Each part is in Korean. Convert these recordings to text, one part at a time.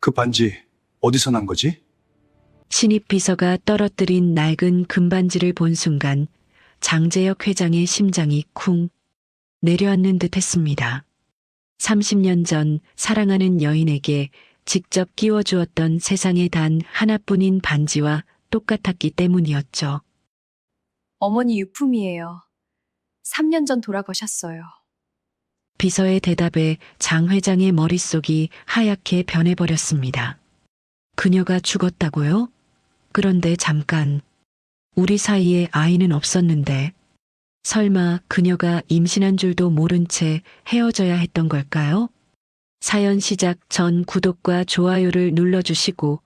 그 반지 어디서 난 거지? 신입 비서가 떨어뜨린 낡은 금반지를 본 순간 장재혁 회장의 심장이 쿵 내려앉는 듯 했습니다. 30년 전 사랑하는 여인에게 직접 끼워주었던 세상에 단 하나뿐인 반지와 똑같았기 때문이었죠. 어머니 유품이에요. 3년 전 돌아가셨어요. 비서의 대답에 장 회장의 머릿속이 하얗게 변해버렸습니다. 그녀가 죽었다고요? 그런데 잠깐, 우리 사이에 아이는 없었는데 설마 그녀가 임신한 줄도 모른 채 헤어져야 했던 걸까요? 사연 시작 전 구독과 좋아요를 눌러주시고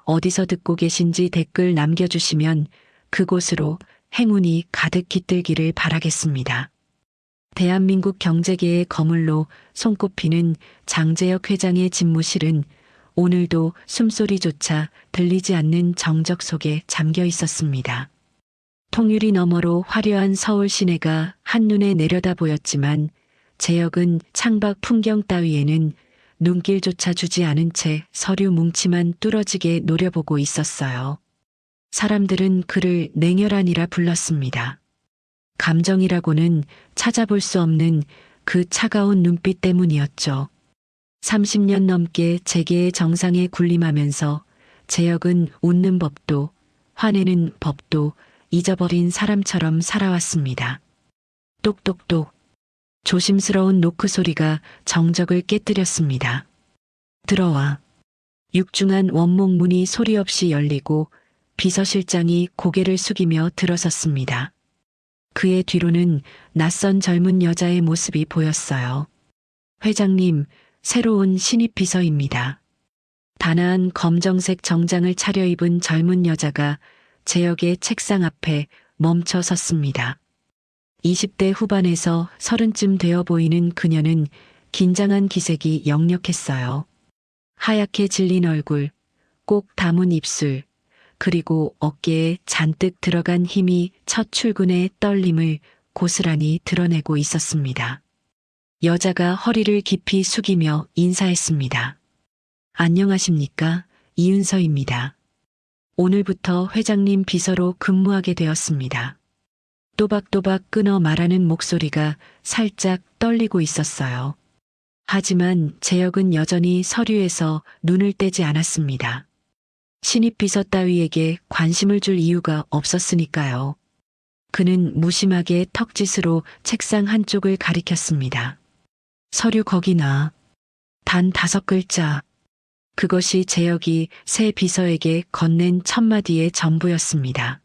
어디서 듣고 계신지 댓글 남겨주시면 그곳으로 행운이 가득 깃들기를 바라겠습니다. 대한민국 경제계의 거물로 손꼽히는 장재혁 회장의 집무실은 오늘도 숨소리조차 들리지 않는 정적 속에 잠겨 있었습니다. 통유리 너머로 화려한 서울 시내가 한눈에 내려다 보였지만 재혁은 창밖 풍경 따위에는 눈길조차 주지 않은 채 서류 뭉치만 뚫어지게 노려보고 있었어요. 사람들은 그를 냉혈한이라 불렀습니다. 감정이라고는 찾아볼 수 없는 그 차가운 눈빛 때문이었죠. 30년 넘게 재계의 정상에 군림하면서 재혁은 웃는 법도 화내는 법도 잊어버린 사람처럼 살아왔습니다. 똑똑똑. 조심스러운 노크 소리가 정적을 깨뜨렸습니다. 들어와. 육중한 원목 문이 소리 없이 열리고 비서실장이 고개를 숙이며 들어섰습니다. 그의 뒤로는 낯선 젊은 여자의 모습이 보였어요. 회장님, 새로운 신입 비서입니다. 단아한 검정색 정장을 차려입은 젊은 여자가 재혁의 책상 앞에 멈춰 섰습니다. 20대 후반에서 30쯤 되어 보이는 그녀는 긴장한 기색이 역력했어요. 하얗게 질린 얼굴, 꼭 담은 입술, 그리고 어깨에 잔뜩 들어간 힘이 첫 출근의 떨림을 고스란히 드러내고 있었습니다. 여자가 허리를 깊이 숙이며 인사했습니다. 안녕하십니까? 이은서입니다. 오늘부터 회장님 비서로 근무하게 되었습니다. 또박또박 끊어 말하는 목소리가 살짝 떨리고 있었어요. 하지만 재혁은 여전히 서류에서 눈을 떼지 않았습니다. 신입 비서 따위에게 관심을 줄 이유가 없었으니까요. 그는 무심하게 턱짓으로 책상 한쪽을 가리켰습니다. 서류 거기나. 단 5글자. 그것이 재혁이 새 비서에게 건넨 첫마디의 전부였습니다.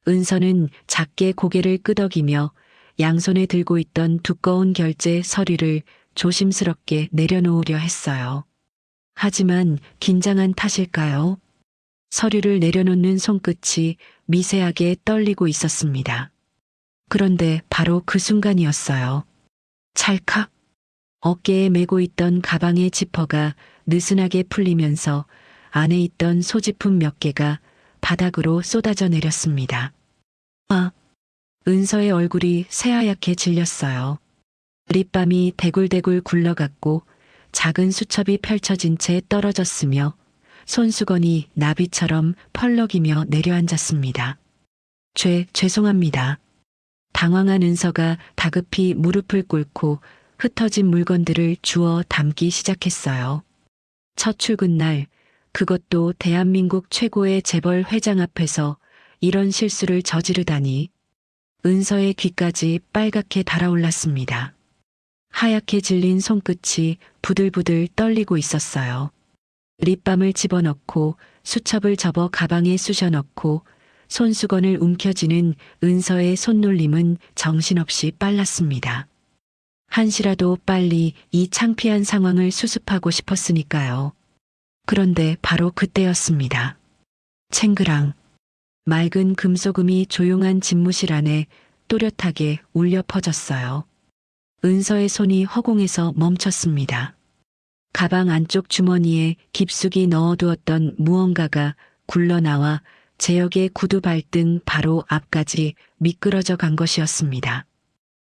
은서는 작게 고개를 끄덕이며 양손에 들고 있던 두꺼운 결제 서류를 조심스럽게 내려놓으려 했어요. 하지만 긴장한 탓일까요? 서류를 내려놓는 손끝이 미세하게 떨리고 있었습니다. 그런데 바로 그 순간이었어요. 찰칵. 어깨에 메고 있던 가방의 지퍼가 느슨하게 풀리면서 안에 있던 소지품 몇 개가 바닥으로 쏟아져 내렸습니다. 아, 은서의 얼굴이 새하얗게 질렸어요. 립밤이 대굴대굴 굴러갔고 작은 수첩이 펼쳐진 채 떨어졌으며 손수건이 나비처럼 펄럭이며 내려앉았습니다. 죄송합니다. 당황한 은서가 다급히 무릎을 꿇고 흩어진 물건들을 주워 담기 시작했어요. 첫 출근 날, 그것도 대한민국 최고의 재벌 회장 앞에서 이런 실수를 저지르다니. 은서의 귀까지 빨갛게 달아올랐습니다. 하얗게 질린 손끝이 부들부들 떨리고 있었어요. 립밤을 집어넣고 수첩을 접어 가방에 쑤셔넣고 손수건을 움켜쥐는 은서의 손놀림은 정신없이 빨랐습니다. 한시라도 빨리 이 창피한 상황을 수습하고 싶었으니까요. 그런데 바로 그때였습니다. 챙그랑. 맑은 금소금이 조용한 집무실 안에 또렷하게 울려 퍼졌어요. 은서의 손이 허공에서 멈췄습니다. 가방 안쪽 주머니에 깊숙이 넣어두었던 무언가가 굴러나와 재혁의 구두 발등 바로 앞까지 미끄러져 간 것이었습니다.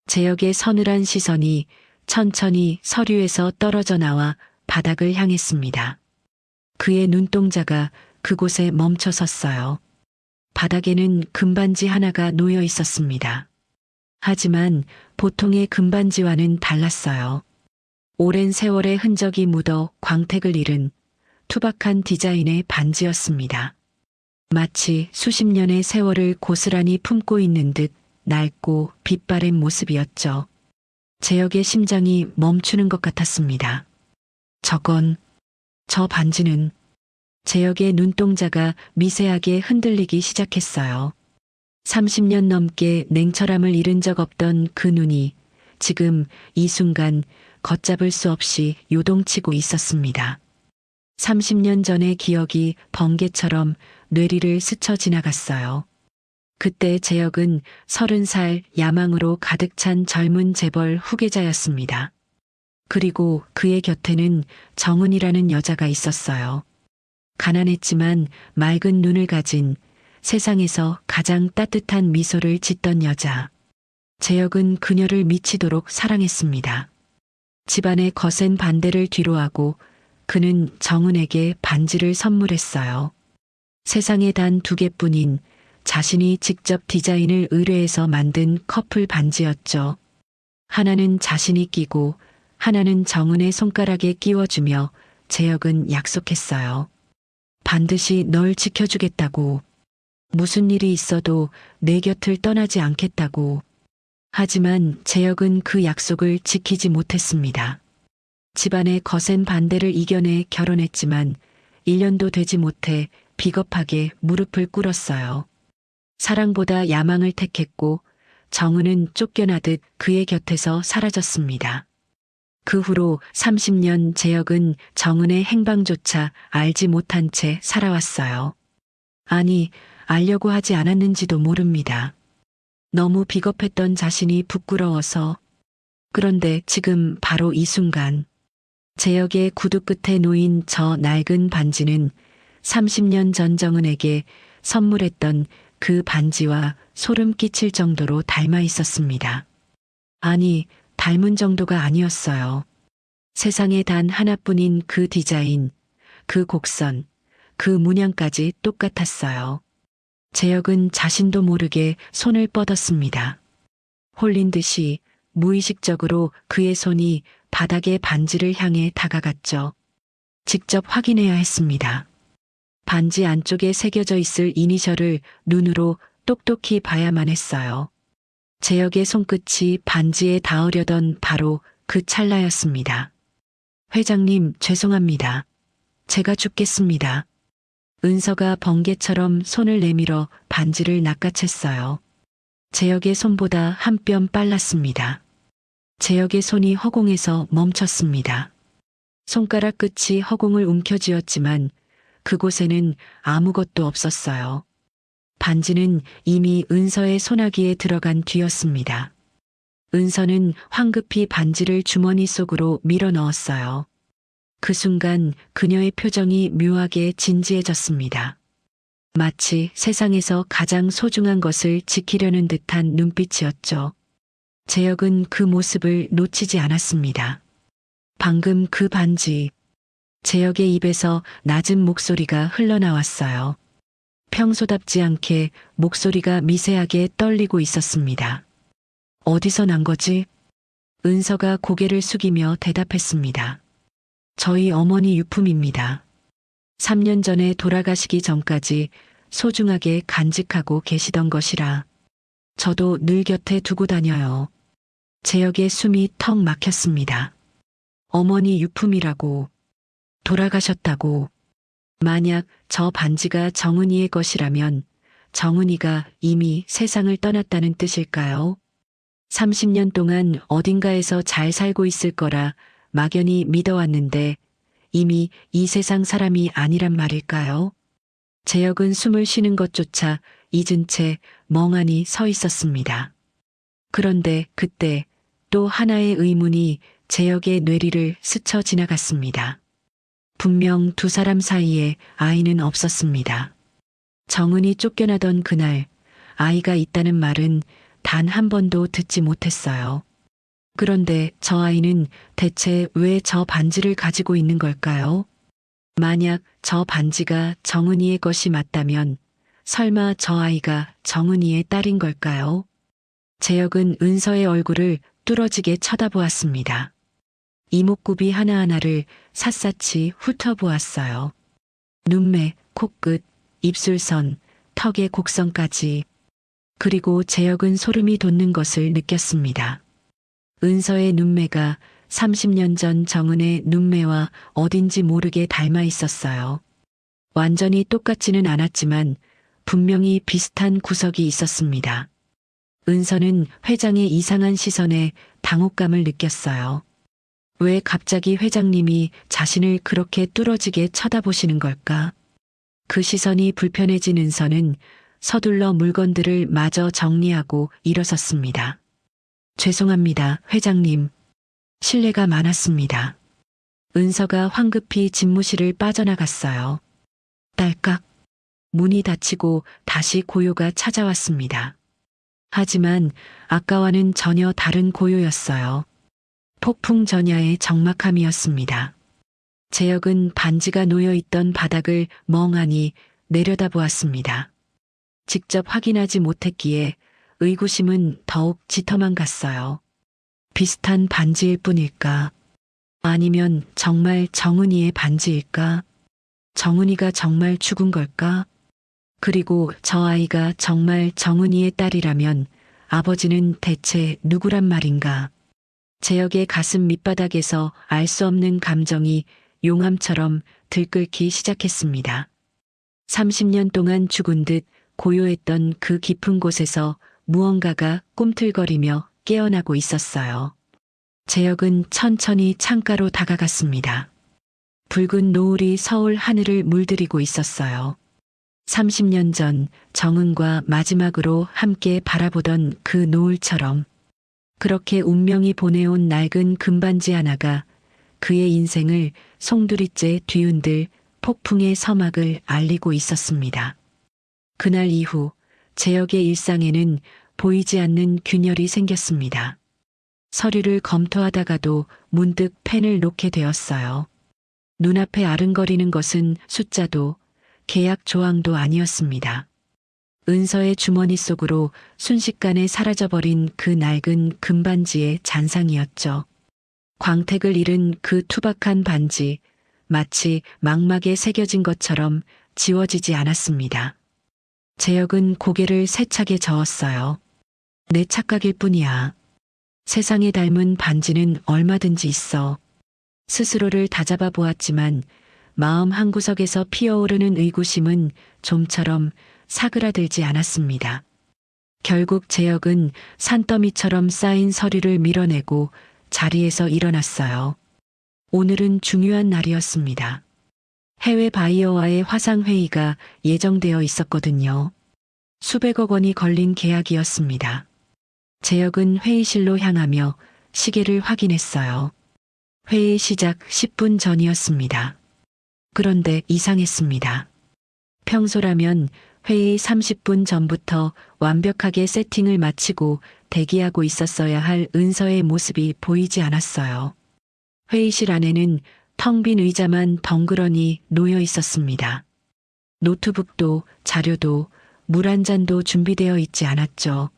재혁의 서늘한 시선이 천천히 서류에서 떨어져 나와 바닥을 향했습니다. 그의 눈동자가 그곳에 멈춰 섰어요. 바닥에는 금반지 하나가 놓여 있었습니다. 하지만 보통의 금반지와는 달랐어요. 오랜 세월의 흔적이 묻어 광택을 잃은 투박한 디자인의 반지였습니다. 마치 수십 년의 세월을 고스란히 품고 있는 듯 낡고 빛바랜 모습이었죠. 재혁의 심장이 멈추는 것 같았습니다. 저 반지는 재혁의 눈동자가 미세하게 흔들리기 시작했어요. 30년 넘게 냉철함을 잃은 적 없던 그 눈이 지금 이 순간 걷잡을 수 없이 요동치고 있었습니다. 30년 전의 기억이 번개처럼 뇌리를 스쳐 지나갔어요. 그때 재혁은 30살 야망으로 가득 찬 젊은 재벌 후계자였습니다. 그리고 그의 곁에는 정은이라는 여자가 있었어요. 가난했지만 맑은 눈을 가진 세상에서 가장 따뜻한 미소를 짓던 여자. 재혁은 그녀를 미치도록 사랑했습니다. 집안의 거센 반대를 뒤로하고 그는 정은에게 반지를 선물했어요. 세상에 단 2개뿐인 자신이 직접 디자인을 의뢰해서 만든 커플 반지였죠. 하나는 자신이 끼고 하나는 정은의 손가락에 끼워주며 재혁은 약속했어요. 반드시 널 지켜주겠다고. 무슨 일이 있어도 내 곁을 떠나지 않겠다고. 하지만 재혁은 그 약속을 지키지 못했습니다. 집안의 거센 반대를 이겨내 결혼했지만 1년도 되지 못해 비겁하게 무릎을 꿇었어요. 사랑보다 야망을 택했고 정은은 쫓겨나듯 그의 곁에서 사라졌습니다. 그 후로 30년 재혁은 정은의 행방조차 알지 못한 채 살아왔어요. 아니, 알려고 하지 않았는지도 모릅니다. 너무 비겁했던 자신이 부끄러워서. 그런데 지금 바로 이 순간 재혁의 구두 끝에 놓인 저 낡은 반지는 30년 전 정은에게 선물했던 그 반지와 소름 끼칠 정도로 닮아 있었습니다. 아니, 닮은 정도가 아니었어요. 세상에 단 하나뿐인 그 디자인, 그 곡선, 그 문양까지 똑같았어요. 재혁은 자신도 모르게 손을 뻗었습니다. 홀린 듯이 무의식적으로 그의 손이 바닥의 반지를 향해 다가갔죠. 직접 확인해야 했습니다. 반지 안쪽에 새겨져 있을 이니셜을 눈으로 똑똑히 봐야만 했어요. 재혁의 손끝이 반지에 닿으려던 바로 그 찰나였습니다. 회장님, 죄송합니다. 제가 죽겠습니다. 은서가 번개처럼 손을 내밀어 반지를 낚아챘어요. 재혁의 손보다 한 뼘 빨랐습니다. 재혁의 손이 허공에서 멈췄습니다. 손가락 끝이 허공을 움켜쥐었지만 그곳에는 아무것도 없었어요. 반지는 이미 은서의 소나기에 들어간 뒤였습니다. 은서는 황급히 반지를 주머니 속으로 밀어 넣었어요. 그 순간 그녀의 표정이 묘하게 진지해졌습니다. 마치 세상에서 가장 소중한 것을 지키려는 듯한 눈빛이었죠. 재혁은 그 모습을 놓치지 않았습니다. 방금 그 반지. 재혁의 입에서 낮은 목소리가 흘러나왔어요. 평소답지 않게 목소리가 미세하게 떨리고 있었습니다. 어디서 난 거지? 은서가 고개를 숙이며 대답했습니다. 저희 어머니 유품입니다. 3년 전에 돌아가시기 전까지 소중하게 간직하고 계시던 것이라 저도 늘 곁에 두고 다녀요. 재혁의 숨이 턱 막혔습니다. 어머니 유품이라고. 돌아가셨다고. 만약 저 반지가 정은이의 것이라면 정은이가 이미 세상을 떠났다는 뜻일까요? 30년 동안 어딘가에서 잘 살고 있을 거라 막연히 믿어왔는데 이미 이 세상 사람이 아니란 말일까요? 재혁은 숨을 쉬는 것조차 잊은 채 멍하니 서 있었습니다. 그런데 그때 또 하나의 의문이 재혁의 뇌리를 스쳐 지나갔습니다. 분명 2사람 사이에 아이는 없었습니다. 정은이 쫓겨나던 그날 아이가 있다는 말은 단 한 번도 듣지 못했어요. 그런데 저 아이는 대체 왜 저 반지를 가지고 있는 걸까요? 만약 저 반지가 정은이의 것이 맞다면 설마 저 아이가 정은이의 딸인 걸까요? 재혁은 은서의 얼굴을 뚫어지게 쳐다보았습니다. 이목구비 하나하나를 샅샅이 훑어보았어요. 눈매, 코끝, 입술선, 턱의 곡선까지. 그리고 재혁은 소름이 돋는 것을 느꼈습니다. 은서의 눈매가 30년 전 정은의 눈매와 어딘지 모르게 닮아 있었어요. 완전히 똑같지는 않았지만 분명히 비슷한 구석이 있었습니다. 은서는 회장의 이상한 시선에 당혹감을 느꼈어요. 왜 갑자기 회장님이 자신을 그렇게 뚫어지게 쳐다보시는 걸까? 그 시선이 불편해진 은서는 서둘러 물건들을 마저 정리하고 일어섰습니다. 죄송합니다, 회장님. 실례가 많았습니다. 은서가 황급히 집무실을 빠져나갔어요. 딸깍. 문이 닫히고 다시 고요가 찾아왔습니다. 하지만 아까와는 전혀 다른 고요였어요. 폭풍 전야의 적막함이었습니다. 재혁은 반지가 놓여있던 바닥을 멍하니 내려다보았습니다. 직접 확인하지 못했기에 의구심은 더욱 짙어만 갔어요. 비슷한 반지일 뿐일까? 아니면 정말 정은이의 반지일까? 정은이가 정말 죽은 걸까? 그리고 저 아이가 정말 정은이의 딸이라면 아버지는 대체 누구란 말인가? 재혁의 가슴 밑바닥에서 알 수 없는 감정이 용암처럼 들끓기 시작했습니다. 30년 동안 죽은 듯 고요했던 그 깊은 곳에서 무언가가 꿈틀거리며 깨어나고 있었어요. 재혁은 천천히 창가로 다가갔습니다. 붉은 노을이 서울 하늘을 물들이고 있었어요. 30년 전 정은과 마지막으로 함께 바라보던 그 노을처럼 그렇게 운명이 보내온 낡은 금반지 하나가 그의 인생을 송두리째 뒤흔들 폭풍의 서막을 알리고 있었습니다. 그날 이후 재혁의 일상에는 보이지 않는 균열이 생겼습니다. 서류를 검토하다가도 문득 펜을 놓게 되었어요. 눈앞에 아른거리는 것은 숫자도 계약 조항도 아니었습니다. 은서의 주머니 속으로 순식간에 사라져버린 그 낡은 금반지의 잔상이었죠. 광택을 잃은 그 투박한 반지, 마치 망막에 새겨진 것처럼 지워지지 않았습니다. 재혁은 고개를 세차게 저었어요. 내 착각일 뿐이야. 세상에 닮은 반지는 얼마든지 있어. 스스로를 다잡아 보았지만 마음 한구석에서 피어오르는 의구심은 좀처럼 사그라들지 않았습니다. 결국 재혁은 산더미처럼 쌓인 서류를 밀어내고 자리에서 일어났어요. 오늘은 중요한 날이었습니다. 해외 바이어와의 화상회의가 예정되어 있었거든요. 수백억 원이 걸린 계약이었습니다. 재혁은 회의실로 향하며 시계를 확인했어요. 회의 시작 10분 전이었습니다. 그런데 이상했습니다. 평소라면 회의 30분 전부터 완벽하게 세팅을 마치고 대기하고 있었어야 할 은서의 모습이 보이지 않았어요. 회의실 안에는 텅 빈 의자만 덩그러니 놓여 있었습니다. 노트북도 자료도 물 한 잔도 준비되어 있지 않았죠.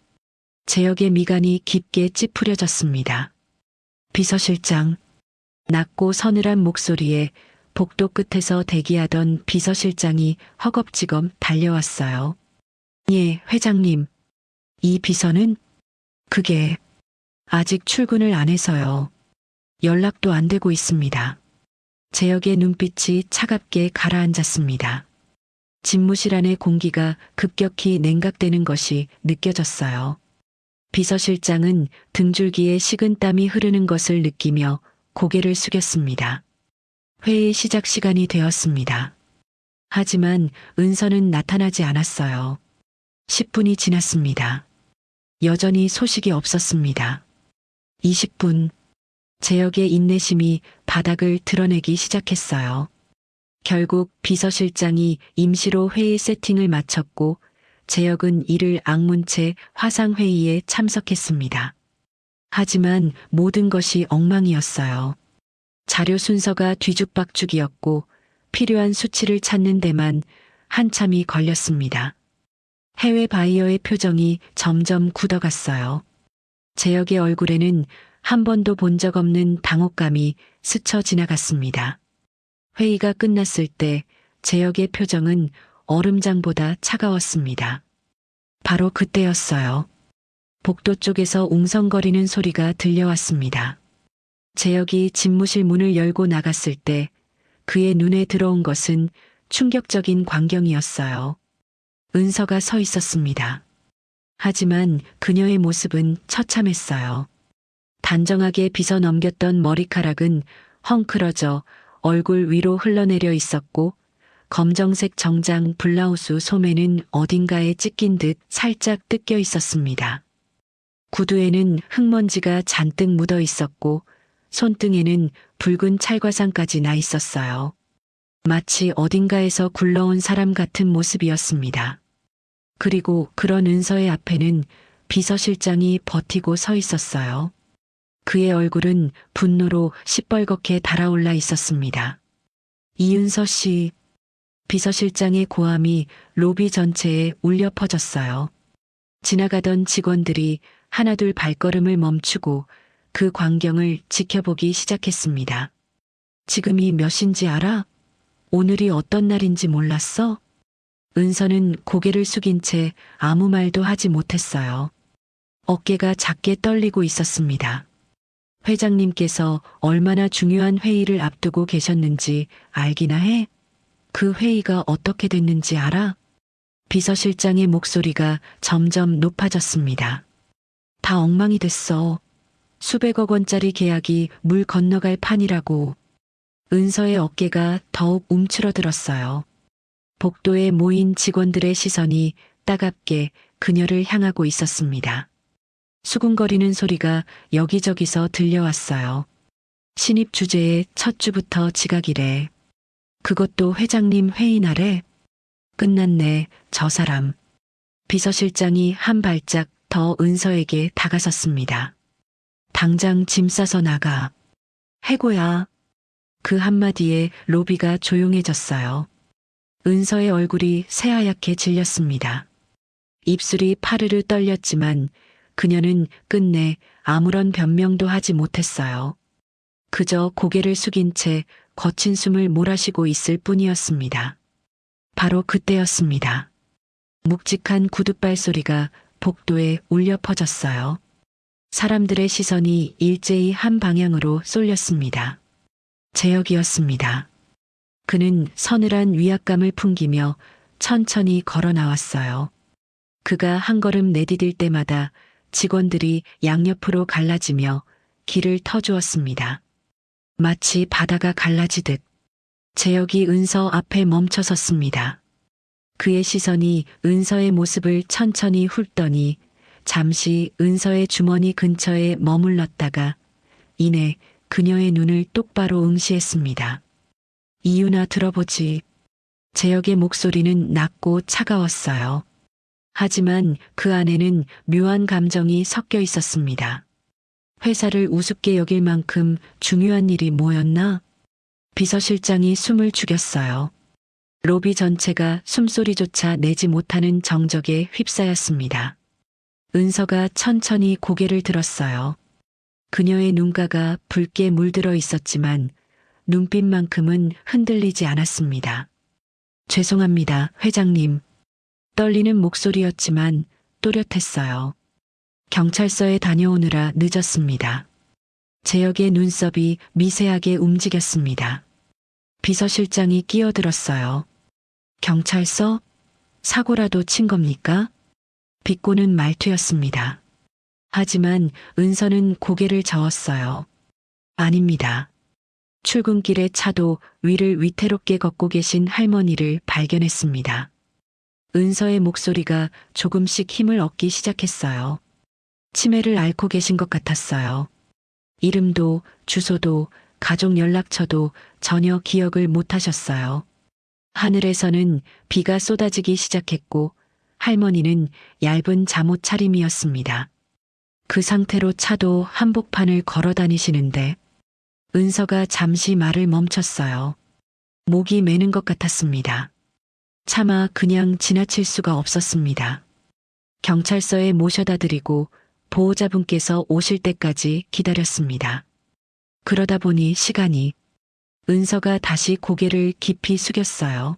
재혁의 미간이 깊게 찌푸려졌습니다. 비서실장. 낮고 서늘한 목소리에 복도 끝에서 대기하던 비서실장이 허겁지겁 달려왔어요. 예, 회장님. 이 비서는? 그게 아직 출근을 안 해서요. 연락도 안 되고 있습니다. 재혁의 눈빛이 차갑게 가라앉았습니다. 집무실 안의 공기가 급격히 냉각되는 것이 느껴졌어요. 비서실장은 등줄기에 식은땀이 흐르는 것을 느끼며 고개를 숙였습니다. 회의 시작 시간이 되었습니다. 하지만 은서는 나타나지 않았어요. 10분이 지났습니다. 여전히 소식이 없었습니다. 20분. 재혁의 인내심이 바닥을 드러내기 시작했어요. 결국 비서실장이 임시로 회의 세팅을 마쳤고 재혁은 이를 악문 채 화상회의에 참석했습니다. 하지만 모든 것이 엉망이었어요. 자료 순서가 뒤죽박죽이었고 필요한 수치를 찾는 데만 한참이 걸렸습니다. 해외 바이어의 표정이 점점 굳어갔어요. 재혁의 얼굴에는 한 번도 본 적 없는 당혹감이 스쳐 지나갔습니다. 회의가 끝났을 때 재혁의 표정은 얼음장보다 차가웠습니다. 바로 그때였어요. 복도 쪽에서 웅성거리는 소리가 들려왔습니다. 재혁이 집무실 문을 열고 나갔을 때 그의 눈에 들어온 것은 충격적인 광경이었어요. 은서가 서 있었습니다. 하지만 그녀의 모습은 처참했어요. 단정하게 빗어 넘겼던 머리카락은 헝클어져 얼굴 위로 흘러내려 있었고 검정색 정장 블라우스 소매는 어딘가에 찢긴 듯 살짝 뜯겨 있었습니다. 구두에는 흙먼지가 잔뜩 묻어 있었고 손등에는 붉은 찰과상까지 나 있었어요. 마치 어딘가에서 굴러온 사람 같은 모습이었습니다. 그리고 그런 은서의 앞에는 비서실장이 버티고 서 있었어요. 그의 얼굴은 분노로 시뻘겋게 달아올라 있었습니다. 이은서 씨, 비서실장의 고함이 로비 전체에 울려 퍼졌어요. 지나가던 직원들이 하나둘 발걸음을 멈추고 그 광경을 지켜보기 시작했습니다. 지금이 몇 시인지 알아? 오늘이 어떤 날인지 몰랐어? 은서는 고개를 숙인 채 아무 말도 하지 못했어요. 어깨가 작게 떨리고 있었습니다. 회장님께서 얼마나 중요한 회의를 앞두고 계셨는지 알기나 해? 그 회의가 어떻게 됐는지 알아? 비서실장의 목소리가 점점 높아졌습니다. 다 엉망이 됐어. 수백억 원짜리 계약이 물 건너갈 판이라고. 은서의 어깨가 더욱 움츠러들었어요. 복도에 모인 직원들의 시선이 따갑게 그녀를 향하고 있었습니다. 수군거리는 소리가 여기저기서 들려왔어요. 신입 주제의 첫 주부터 지각이래. 그것도 회장님 회의 날에. 끝났네, 저 사람. 비서실장이 한 발짝 더 은서에게 다가섰습니다. 당장 짐 싸서 나가. 해고야. 그 한마디에 로비가 조용해졌어요. 은서의 얼굴이 새하얗게 질렸습니다. 입술이 파르르 떨렸지만 그녀는 끝내 아무런 변명도 하지 못했어요. 그저 고개를 숙인 채 거친 숨을 몰아쉬고 있을 뿐이었습니다. 바로 그때였습니다. 묵직한 구둣발 소리가 복도에 울려 퍼졌어요. 사람들의 시선이 일제히 한 방향으로 쏠렸습니다. 재혁이었습니다. 그는 서늘한 위압감을 풍기며 천천히 걸어 나왔어요. 그가 한 걸음 내디딜 때마다 직원들이 양옆으로 갈라지며 길을 터주었습니다. 마치 바다가 갈라지듯 재혁이 은서 앞에 멈춰 섰습니다. 그의 시선이 은서의 모습을 천천히 훑더니 잠시 은서의 주머니 근처에 머물렀다가 이내 그녀의 눈을 똑바로 응시했습니다. 이유나 들어보지. 재혁의 목소리는 낮고 차가웠어요. 하지만 그 안에는 묘한 감정이 섞여 있었습니다. 회사를 우습게 여길 만큼 중요한 일이 뭐였나? 비서실장이 숨을 죽였어요. 로비 전체가 숨소리조차 내지 못하는 정적에 휩싸였습니다. 은서가 천천히 고개를 들었어요. 그녀의 눈가가 붉게 물들어 있었지만 눈빛만큼은 흔들리지 않았습니다. 죄송합니다, 회장님. 떨리는 목소리였지만 또렷했어요. 경찰서에 다녀오느라 늦었습니다. 재혁의 눈썹이 미세하게 움직였습니다. 비서실장이 끼어들었어요. 경찰서? 사고라도 친 겁니까? 비꼬는 말투였습니다. 하지만 은서는 고개를 저었어요. 아닙니다. 출근길에 차도 위를 위태롭게 걷고 계신 할머니를 발견했습니다. 은서의 목소리가 조금씩 힘을 얻기 시작했어요. 치매를 앓고 계신 것 같았어요. 이름도 주소도 가족 연락처도 전혀 기억을 못 하셨어요. 하늘에서는 비가 쏟아지기 시작했고 할머니는 얇은 잠옷 차림이었습니다. 그 상태로 차도 한복판을 걸어 다니시는데 은서가 잠시 말을 멈췄어요. 목이 메는 것 같았습니다. 차마 그냥 지나칠 수가 없었습니다. 경찰서에 모셔다 드리고 보호자분께서 오실 때까지 기다렸습니다. 그러다 보니 시간이 은서가 다시 고개를 깊이 숙였어요.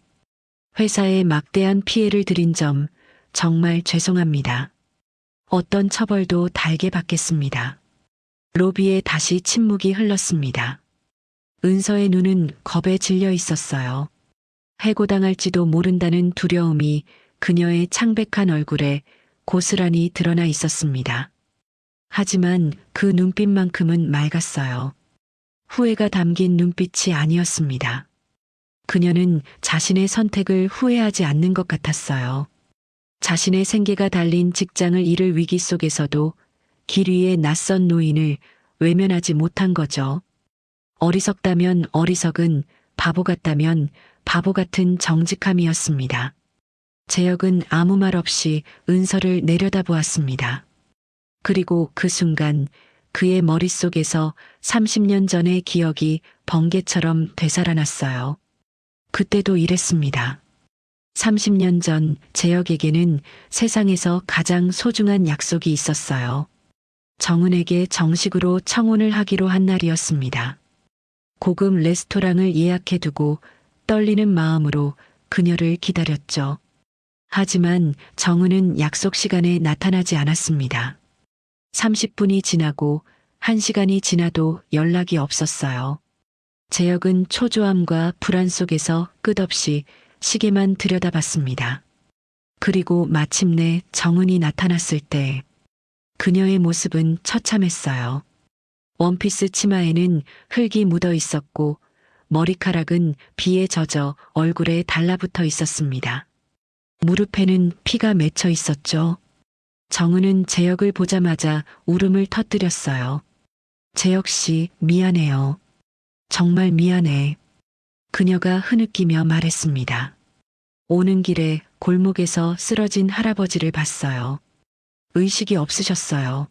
회사에 막대한 피해를 드린 점 정말 죄송합니다. 어떤 처벌도 달게 받겠습니다. 로비에 다시 침묵이 흘렀습니다. 은서의 눈은 겁에 질려 있었어요. 해고당할지도 모른다는 두려움이 그녀의 창백한 얼굴에 고스란히 드러나 있었습니다. 하지만 그 눈빛만큼은 맑았어요. 후회가 담긴 눈빛이 아니었습니다. 그녀는 자신의 선택을 후회하지 않는 것 같았어요. 자신의 생계가 달린 직장을 잃을 위기 속에서도 길 위의 낯선 노인을 외면하지 못한 거죠. 어리석다면 어리석은, 바보 같다면 바보 같은 정직함이었습니다. 재혁은 아무 말 없이 은서를 내려다보았습니다. 그리고 그 순간 그의 머릿속에서 30년 전의 기억이 번개처럼 되살아났어요. 그때도 이랬습니다. 30년 전 재혁에게는 세상에서 가장 소중한 약속이 있었어요. 정은에게 정식으로 청혼을 하기로 한 날이었습니다. 고급 레스토랑을 예약해두고 떨리는 마음으로 그녀를 기다렸죠. 하지만 정은은 약속 시간에 나타나지 않았습니다. 30분이 지나고 1시간이 지나도 연락이 없었어요. 재혁은 초조함과 불안 속에서 끝없이 시계만 들여다봤습니다. 그리고 마침내 정은이 나타났을 때 그녀의 모습은 처참했어요. 원피스 치마에는 흙이 묻어 있었고 머리카락은 비에 젖어 얼굴에 달라붙어 있었습니다. 무릎에는 피가 맺혀 있었죠. 정은은 재혁을 보자마자 울음을 터뜨렸어요. 재혁 씨, 미안해요. 정말 미안해. 그녀가 흐느끼며 말했습니다. 오는 길에 골목에서 쓰러진 할아버지를 봤어요. 의식이 없으셨어요.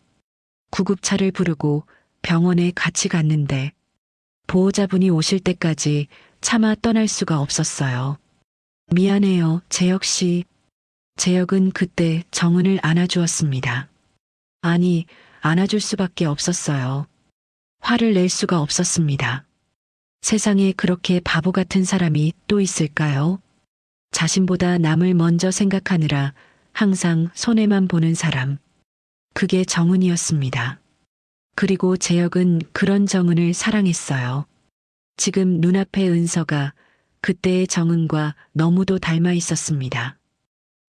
구급차를 부르고 병원에 같이 갔는데 보호자분이 오실 때까지 차마 떠날 수가 없었어요. 미안해요, 재혁 씨. 재혁은 그때 정은을 안아주었습니다. 아니, 안아줄 수밖에 없었어요. 화를 낼 수가 없었습니다. 세상에 그렇게 바보 같은 사람이 또 있을까요? 자신보다 남을 먼저 생각하느라 항상 손해만 보는 사람. 그게 정은이었습니다. 그리고 재혁은 그런 정은을 사랑했어요. 지금 눈앞의 은서가 그때의 정은과 너무도 닮아 있었습니다.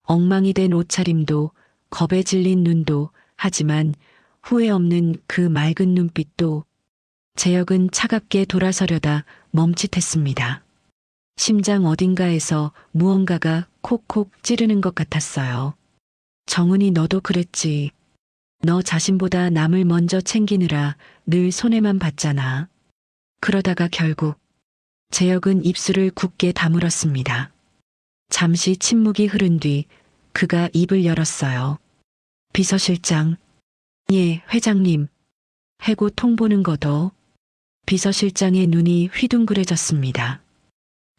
엉망이 된 옷차림도, 겁에 질린 눈도, 하지만 후회 없는 그 맑은 눈빛도. 재혁은 차갑게 돌아서려다 멈칫했습니다. 심장 어딘가에서 무언가가 콕콕 찌르는 것 같았어요. 정은이 너도 그랬지. 너 자신보다 남을 먼저 챙기느라 늘 손해만 봤잖아. 그러다가 결국 재혁은 입술을 굳게 다물었습니다. 잠시 침묵이 흐른 뒤 그가 입을 열었어요. 비서실장. 예, 회장님. 해고 통보는 거도. 비서실장의 눈이 휘둥그레졌습니다.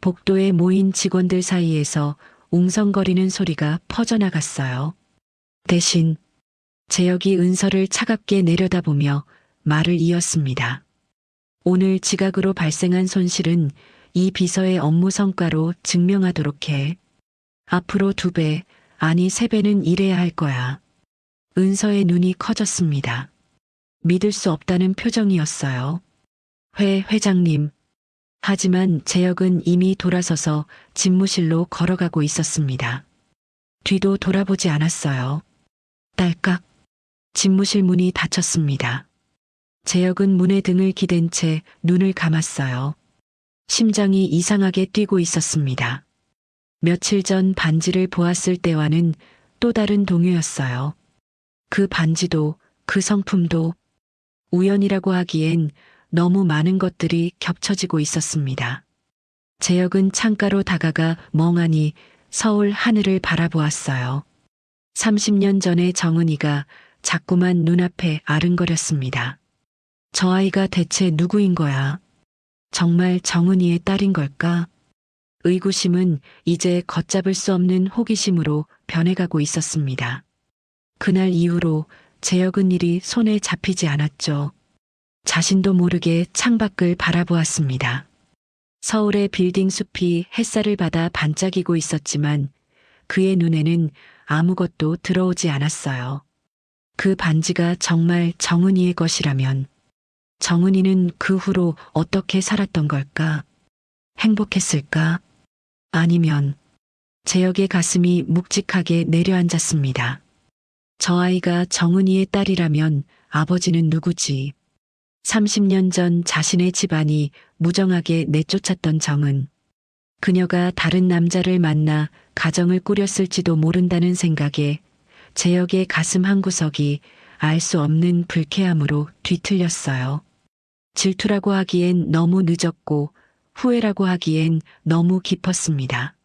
복도에 모인 직원들 사이에서 웅성거리는 소리가 퍼져나갔어요. 대신 재혁이 은서를 차갑게 내려다보며 말을 이었습니다. 오늘 지각으로 발생한 손실은 이 비서의 업무 성과로 증명하도록 해. 앞으로 2배, 아니 3배는 일해야 할 거야. 은서의 눈이 커졌습니다. 믿을 수 없다는 표정이었어요. 회장님. 하지만 재혁은 이미 돌아서서 집무실로 걸어가고 있었습니다. 뒤도 돌아보지 않았어요. 딸깍. 집무실 문이 닫혔습니다. 재혁은 문에 등을 기댄 채 눈을 감았어요. 심장이 이상하게 뛰고 있었습니다. 며칠 전 반지를 보았을 때와는 또 다른 동요였어요. 그 반지도, 그 성품도 우연이라고 하기엔 너무 많은 것들이 겹쳐지고 있었습니다. 재혁은 창가로 다가가 멍하니 서울 하늘을 바라보았어요. 30년 전의 정은이가 자꾸만 눈앞에 아른거렸습니다. 저 아이가 대체 누구인 거야? 정말 정은이의 딸인 걸까? 의구심은 이제 걷잡을 수 없는 호기심으로 변해가고 있었습니다. 그날 이후로 재혁은 일이 손에 잡히지 않았죠. 자신도 모르게 창밖을 바라보았습니다. 서울의 빌딩 숲이 햇살을 받아 반짝이고 있었지만 그의 눈에는 아무것도 들어오지 않았어요. 그 반지가 정말 정은이의 것이라면 정은이는 그 후로 어떻게 살았던 걸까? 행복했을까? 아니면 재혁의 가슴이 묵직하게 내려앉았습니다. 저 아이가 정은이의 딸이라면 아버지는 누구지? 30년 전 자신의 집안이 무정하게 내쫓았던 정은. 그녀가 다른 남자를 만나 가정을 꾸렸을지도 모른다는 생각에 재혁의 가슴 한구석이 알 수 없는 불쾌함으로 뒤틀렸어요. 질투라고 하기엔 너무 늦었고 후회라고 하기엔 너무 깊었습니다.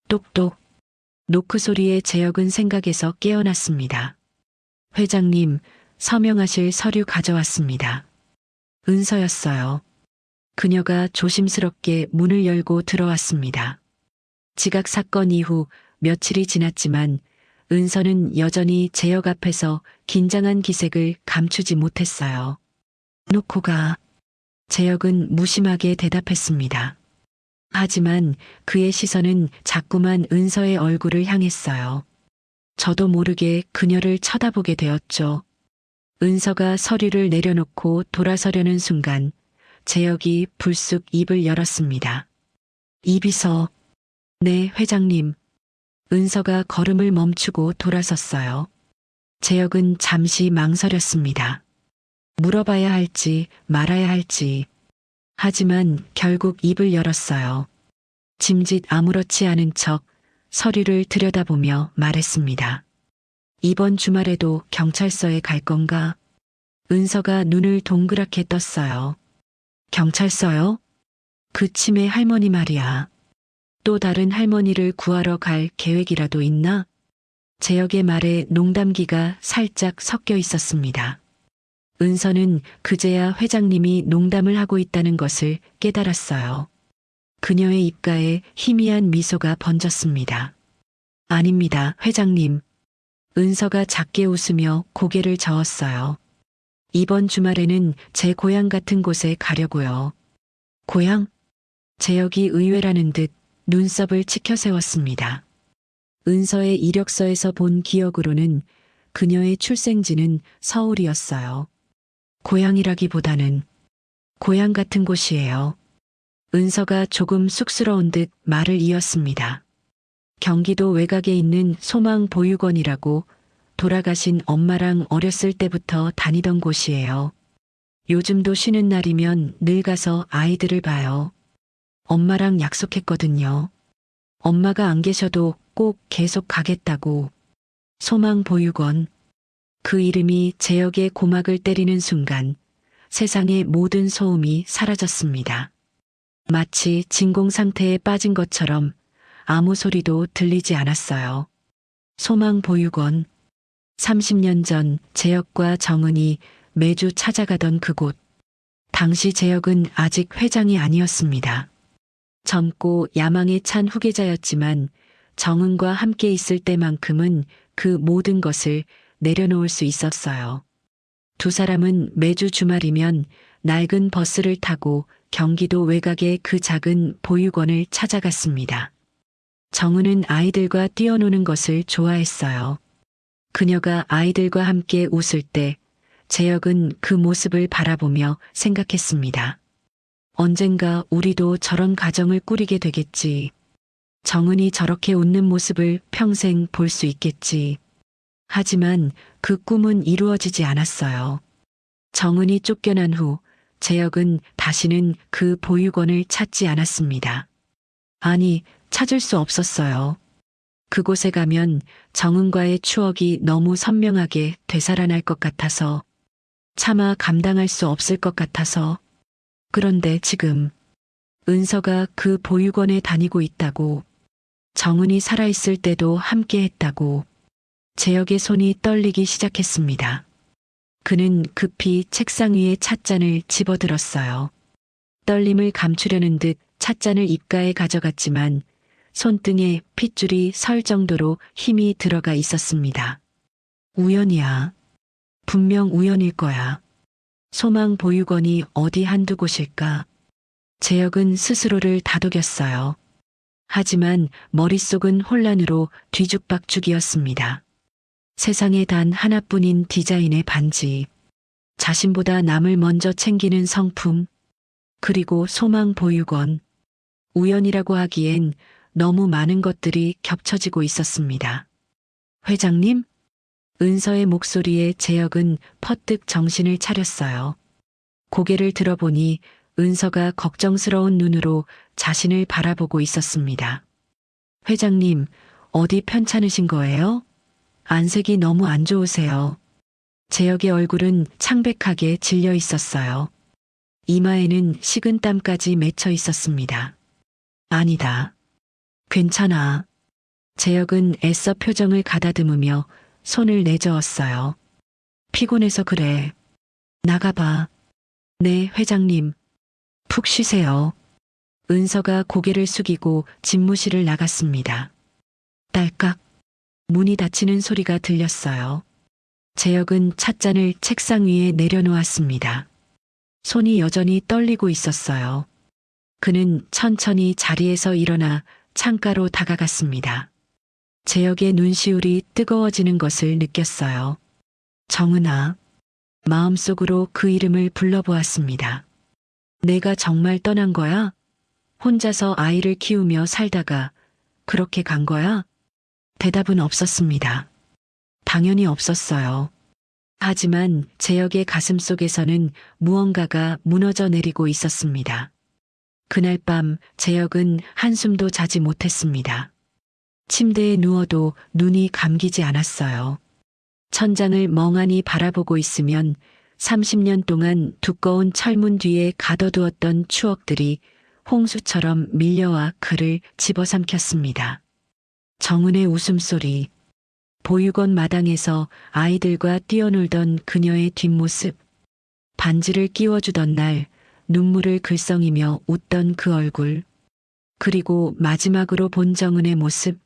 똑똑. 노크 소리에 재혁은 생각에서 깨어났습니다. 회장님, 서명하실 서류 가져왔습니다. 은서였어요. 그녀가 조심스럽게 문을 열고 들어왔습니다. 지각 사건 이후 며칠이 지났지만 은서는 여전히 재혁 앞에서 긴장한 기색을 감추지 못했어요. 놓고 가. 재혁은 무심하게 대답했습니다. 하지만 그의 시선은 자꾸만 은서의 얼굴을 향했어요. 저도 모르게 그녀를 쳐다보게 되었죠. 은서가 서류를 내려놓고 돌아서려는 순간 재혁이 불쑥 입을 열었습니다. 이비서. 네, 회장님. 은서가 걸음을 멈추고 돌아섰어요. 재혁은 잠시 망설였습니다. 물어봐야 할지 말아야 할지. 하지만 결국 입을 열었어요. 짐짓 아무렇지 않은 척 서류를 들여다보며 말했습니다. 이번 주말에도 경찰서에 갈 건가? 은서가 눈을 동그랗게 떴어요. 경찰서요? 그 치매 할머니 말이야. 또 다른 할머니를 구하러 갈 계획이라도 있나? 재혁의 말에 농담기가 살짝 섞여 있었습니다. 은서는 그제야 회장님이 농담을 하고 있다는 것을 깨달았어요. 그녀의 입가에 희미한 미소가 번졌습니다. 아닙니다, 회장님. 은서가 작게 웃으며 고개를 저었어요. 이번 주말에는 제 고향 같은 곳에 가려고요. 고향? 재혁이 의외라는 듯 눈썹을 치켜 세웠습니다. 은서의 이력서에서 본 기억으로는 그녀의 출생지는 서울이었어요. 고향이라기보다는 고향 같은 곳이에요. 은서가 조금 쑥스러운 듯 말을 이었습니다. 경기도 외곽에 있는 소망보육원이라고 돌아가신 엄마랑 어렸을 때부터 다니던 곳이에요. 요즘도 쉬는 날이면 늘 가서 아이들을 봐요. 엄마랑 약속했거든요. 엄마가 안 계셔도 꼭 계속 가겠다고. 소망보육원. 그 이름이 재혁의 고막을 때리는 순간 세상의 모든 소음이 사라졌습니다. 마치 진공 상태에 빠진 것처럼 아무 소리도 들리지 않았어요. 소망보육원. 30년 전 재혁과 정은이 매주 찾아가던 그곳. 당시 재혁은 아직 회장이 아니었습니다. 젊고 야망에 찬 후계자였지만 정은과 함께 있을 때만큼은 그 모든 것을 내려놓을 수 있었어요. 두 사람은 매주 주말이면 낡은 버스를 타고 경기도 외곽의 그 작은 보육원을 찾아갔습니다. 정은은 아이들과 뛰어노는 것을 좋아했어요. 그녀가 아이들과 함께 웃을 때 재혁은 그 모습을 바라보며 생각했습니다. 언젠가 우리도 저런 가정을 꾸리게 되겠지. 정은이 저렇게 웃는 모습을 평생 볼 수 있겠지. 하지만 그 꿈은 이루어지지 않았어요. 정은이 쫓겨난 후 재혁은 다시는 그 보육원을 찾지 않았습니다. 아니, 찾을 수 없었어요. 그곳에 가면 정은과의 추억이 너무 선명하게 되살아날 것 같아서, 차마 감당할 수 없을 것 같아서. 그런데 지금 은서가 그 보육원에 다니고 있다고, 정은이 살아있을 때도 함께 했다고. 재혁의 손이 떨리기 시작했습니다. 그는 급히 책상 위에 찻잔을 집어들었어요. 떨림을 감추려는 듯 찻잔을 입가에 가져갔지만 손등에 핏줄이 설 정도로 힘이 들어가 있었습니다. 우연이야. 분명 우연일 거야. 소망 보육원이 어디 한두 곳일까? 재혁은 스스로를 다독였어요. 하지만 머릿속은 혼란으로 뒤죽박죽이었습니다. 세상에 단 하나뿐인 디자인의 반지, 자신보다 남을 먼저 챙기는 성품, 그리고 소망 보육원. 우연이라고 하기엔 너무 많은 것들이 겹쳐지고 있었습니다. 회장님? 은서의 목소리에 재혁은 퍼뜩 정신을 차렸어요. 고개를 들어보니 은서가 걱정스러운 눈으로 자신을 바라보고 있었습니다. 회장님, 어디 편찮으신 거예요? 안색이 너무 안 좋으세요. 재혁의 얼굴은 창백하게 질려 있었어요. 이마에는 식은땀까지 맺혀 있었습니다. 아니다. 괜찮아. 재혁은 애써 표정을 가다듬으며 손을 내저었어요. 피곤해서 그래. 나가봐. 네, 회장님. 푹 쉬세요. 은서가 고개를 숙이고 집무실을 나갔습니다. 딸깍. 문이 닫히는 소리가 들렸어요. 재혁은 찻잔을 책상 위에 내려놓았습니다. 손이 여전히 떨리고 있었어요. 그는 천천히 자리에서 일어나 창가로 다가갔습니다. 재혁의 눈시울이 뜨거워지는 것을 느꼈어요. 정은아. 마음속으로 그 이름을 불러보았습니다. 내가 정말 떠난 거야? 혼자서 아이를 키우며 살다가 그렇게 간 거야? 대답은 없었습니다. 당연히 없었어요. 하지만 재혁의 가슴 속에서는 무언가가 무너져 내리고 있었습니다. 그날 밤 재혁은 한숨도 자지 못했습니다. 침대에 누워도 눈이 감기지 않았어요. 천장을 멍하니 바라보고 있으면 30년 동안 두꺼운 철문 뒤에 가둬두었던 추억들이 홍수처럼 밀려와 그를 집어삼켰습니다. 정은의 웃음소리, 보육원 마당에서 아이들과 뛰어놀던 그녀의 뒷모습, 반지를 끼워주던 날 눈물을 글썽이며 웃던 그 얼굴, 그리고 마지막으로 본 정은의 모습,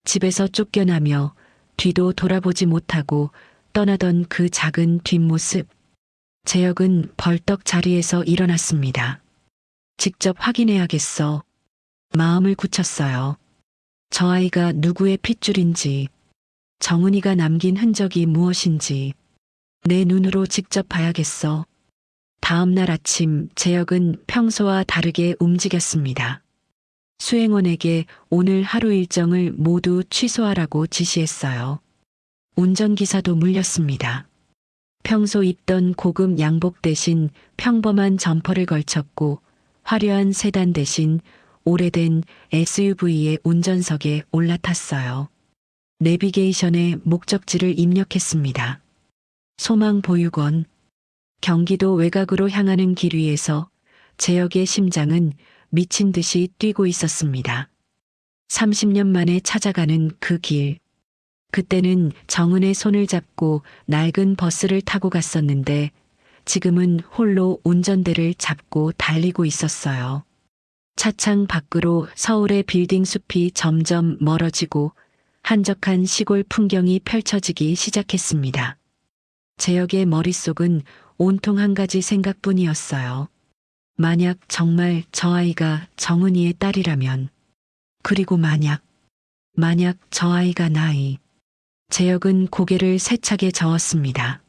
집에서 쫓겨나며 뒤도 돌아보지 못하고 떠나던 그 작은 뒷모습. 재혁은 벌떡 자리에서 일어났습니다. 직접 확인해야겠어. 마음을 굳혔어요. 저 아이가 누구의 핏줄인지, 정은이가 남긴 흔적이 무엇인지 내 눈으로 직접 봐야겠어. 다음 날 아침 재혁은 평소와 다르게 움직였습니다. 수행원에게 오늘 하루 일정을 모두 취소하라고 지시했어요. 운전기사도 물렸습니다. 평소 입던 고급 양복 대신 평범한 점퍼를 걸쳤고 화려한 세단 대신 오래된 SUV의 운전석에 올라탔어요. 내비게이션에 목적지를 입력했습니다. 소망보육원. 경기도 외곽으로 향하는 길 위에서 재혁의 심장은 미친 듯이 뛰고 있었습니다. 30년 만에 찾아가는 그 길. 그때는 정은의 손을 잡고 낡은 버스를 타고 갔었는데 지금은 홀로 운전대를 잡고 달리고 있었어요. 차창 밖으로 서울의 빌딩 숲이 점점 멀어지고 한적한 시골 풍경이 펼쳐지기 시작했습니다. 재혁의 머릿속은 온통 한 가지 생각뿐이었어요. 만약 정말 저 아이가 정은이의 딸이라면, 그리고 만약 저 아이가 나이. 재혁은 고개를 세차게 저었습니다.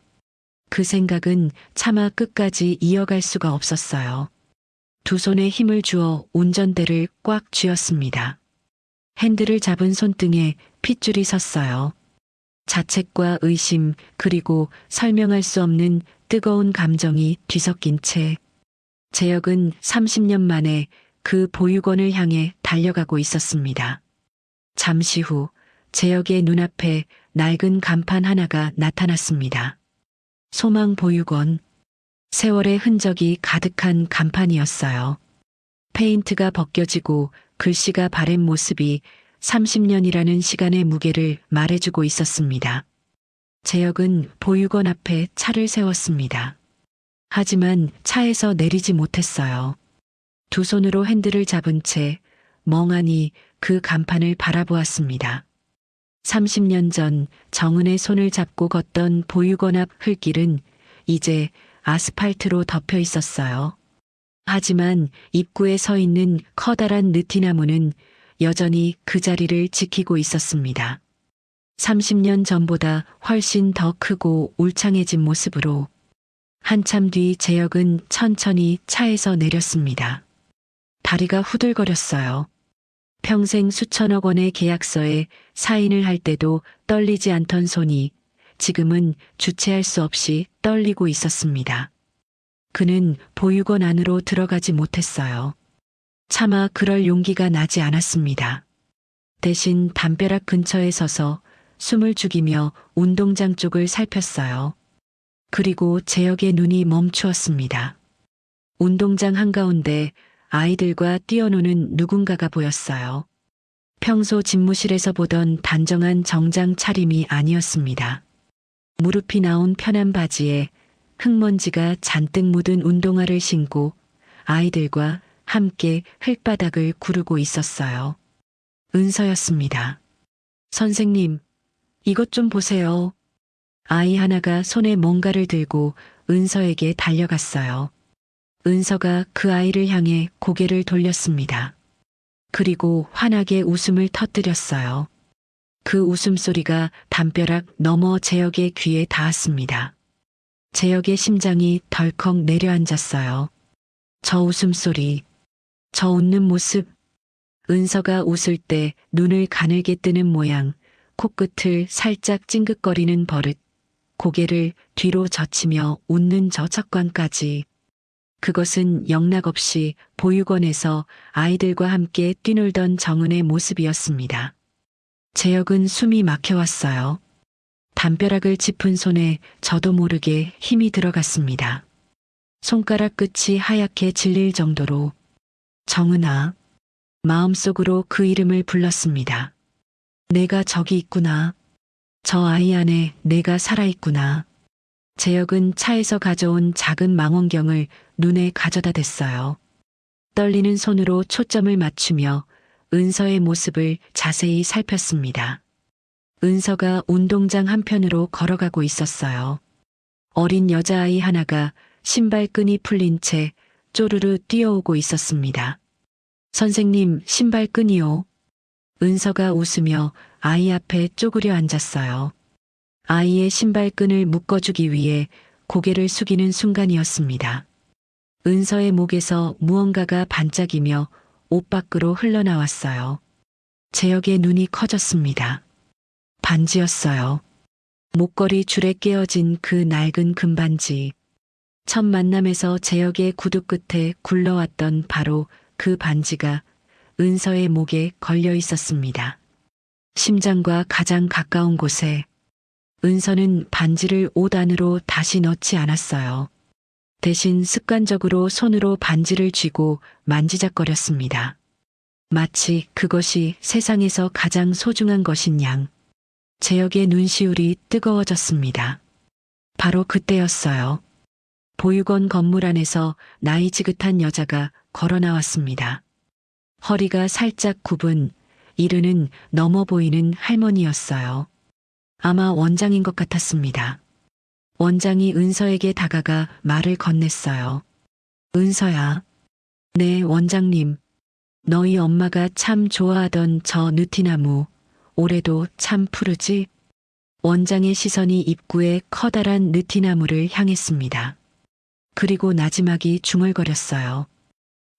그 생각은 차마 끝까지 이어갈 수가 없었어요. 두 손에 힘을 주어 운전대를 꽉 쥐었습니다. 핸들을 잡은 손등에 핏줄이 섰어요. 자책과 의심 그리고 설명할 수 없는 뜨거운 감정이 뒤섞인 채 재혁은 30년 만에 그 보육원을 향해 달려가고 있었습니다. 잠시 후 재혁의 눈앞에 낡은 간판 하나가 나타났습니다. 소망보육원. 세월의 흔적이 가득한 간판이었어요. 페인트가 벗겨지고 글씨가 바랜 모습이 30년이라는 시간의 무게를 말해주고 있었습니다. 재혁은 보육원 앞에 차를 세웠습니다. 하지만 차에서 내리지 못했어요. 두 손으로 핸들을 잡은 채 멍하니 그 간판을 바라보았습니다. 30년 전 정은의 손을 잡고 걷던 보육원 앞 흙길은 이제 아스팔트로 덮여 있었어요. 하지만 입구에 서 있는 커다란 느티나무는 여전히 그 자리를 지키고 있었습니다. 30년 전보다 훨씬 더 크고 울창해진 모습으로. 한참 뒤 재혁은 천천히 차에서 내렸습니다. 다리가 후들거렸어요. 평생 수천억 원의 계약서에 사인을 할 때도 떨리지 않던 손이 지금은 주체할 수 없이 떨리고 있었습니다. 그는 보육원 안으로 들어가지 못했어요. 차마 그럴 용기가 나지 않았습니다. 대신 담벼락 근처에 서서 숨을 죽이며 운동장 쪽을 살폈어요. 그리고 재혁의 눈이 멈추었습니다. 운동장 한가운데 아이들과 뛰어노는 누군가가 보였어요. 평소 집무실에서 보던 단정한 정장 차림이 아니었습니다. 무릎이 나온 편한 바지에 흙먼지가 잔뜩 묻은 운동화를 신고 아이들과 함께 흙바닥을 구르고 있었어요. 은서였습니다. 선생님, 이것 좀 보세요. 아이 하나가 손에 뭔가를 들고 은서에게 달려갔어요. 은서가 그 아이를 향해 고개를 돌렸습니다. 그리고 환하게 웃음을 터뜨렸어요. 그 웃음소리가 담벼락 너머 재혁의 귀에 닿았습니다. 재혁의 심장이 덜컥 내려앉았어요. 저 웃음소리, 저 웃는 모습, 은서가 웃을 때 눈을 가늘게 뜨는 모양, 코끝을 살짝 찡긋거리는 버릇, 고개를 뒤로 젖히며 웃는 저 척관까지. 그것은 영락없이 보육원에서 아이들과 함께 뛰놀던 정은의 모습이었습니다. 재혁은 숨이 막혀왔어요. 담벼락을 짚은 손에 저도 모르게 힘이 들어갔습니다. 손가락 끝이 하얗게 질릴 정도로. 정은아. 마음속으로 그 이름을 불렀습니다. 내가 저기 있구나. 저 아이 안에 내가 살아있구나. 재혁은 차에서 가져온 작은 망원경을 눈에 가져다 댔어요. 떨리는 손으로 초점을 맞추며 은서의 모습을 자세히 살폈습니다. 은서가 운동장 한편으로 걸어가고 있었어요. 어린 여자아이 하나가 신발끈이 풀린 채 쪼르르 뛰어오고 있었습니다. 선생님, 신발끈이요. 은서가 웃으며 아이 앞에 쪼그려 앉았어요. 아이의 신발끈을 묶어주기 위해 고개를 숙이는 순간이었습니다. 은서의 목에서 무언가가 반짝이며 옷 밖으로 흘러나왔어요. 재혁의 눈이 커졌습니다. 반지였어요. 목걸이 줄에 깨어진 그 낡은 금반지. 첫 만남에서 재혁의 구두 끝에 굴러왔던 바로 그 반지가 은서의 목에 걸려 있었습니다. 심장과 가장 가까운 곳에. 은서는 반지를 옷 안으로 다시 넣지 않았어요. 대신 습관적으로 손으로 반지를 쥐고 만지작거렸습니다. 마치 그것이 세상에서 가장 소중한 것인 양. 재혁의 눈시울이 뜨거워졌습니다. 바로 그때였어요. 보육원 건물 안에서 나이 지긋한 여자가 걸어 나왔습니다. 허리가 살짝 굽은 이르는 넘어 보이는 할머니였어요. 아마 원장인 것 같았습니다. 원장이 은서에게 다가가 말을 건넸어요. 은서야. 네, 원장님. 너희 엄마가 참 좋아하던 저 느티나무, 올해도 참 푸르지? 원장의 시선이 입구에 커다란 느티나무를 향했습니다. 그리고 나지막이 중얼거렸어요.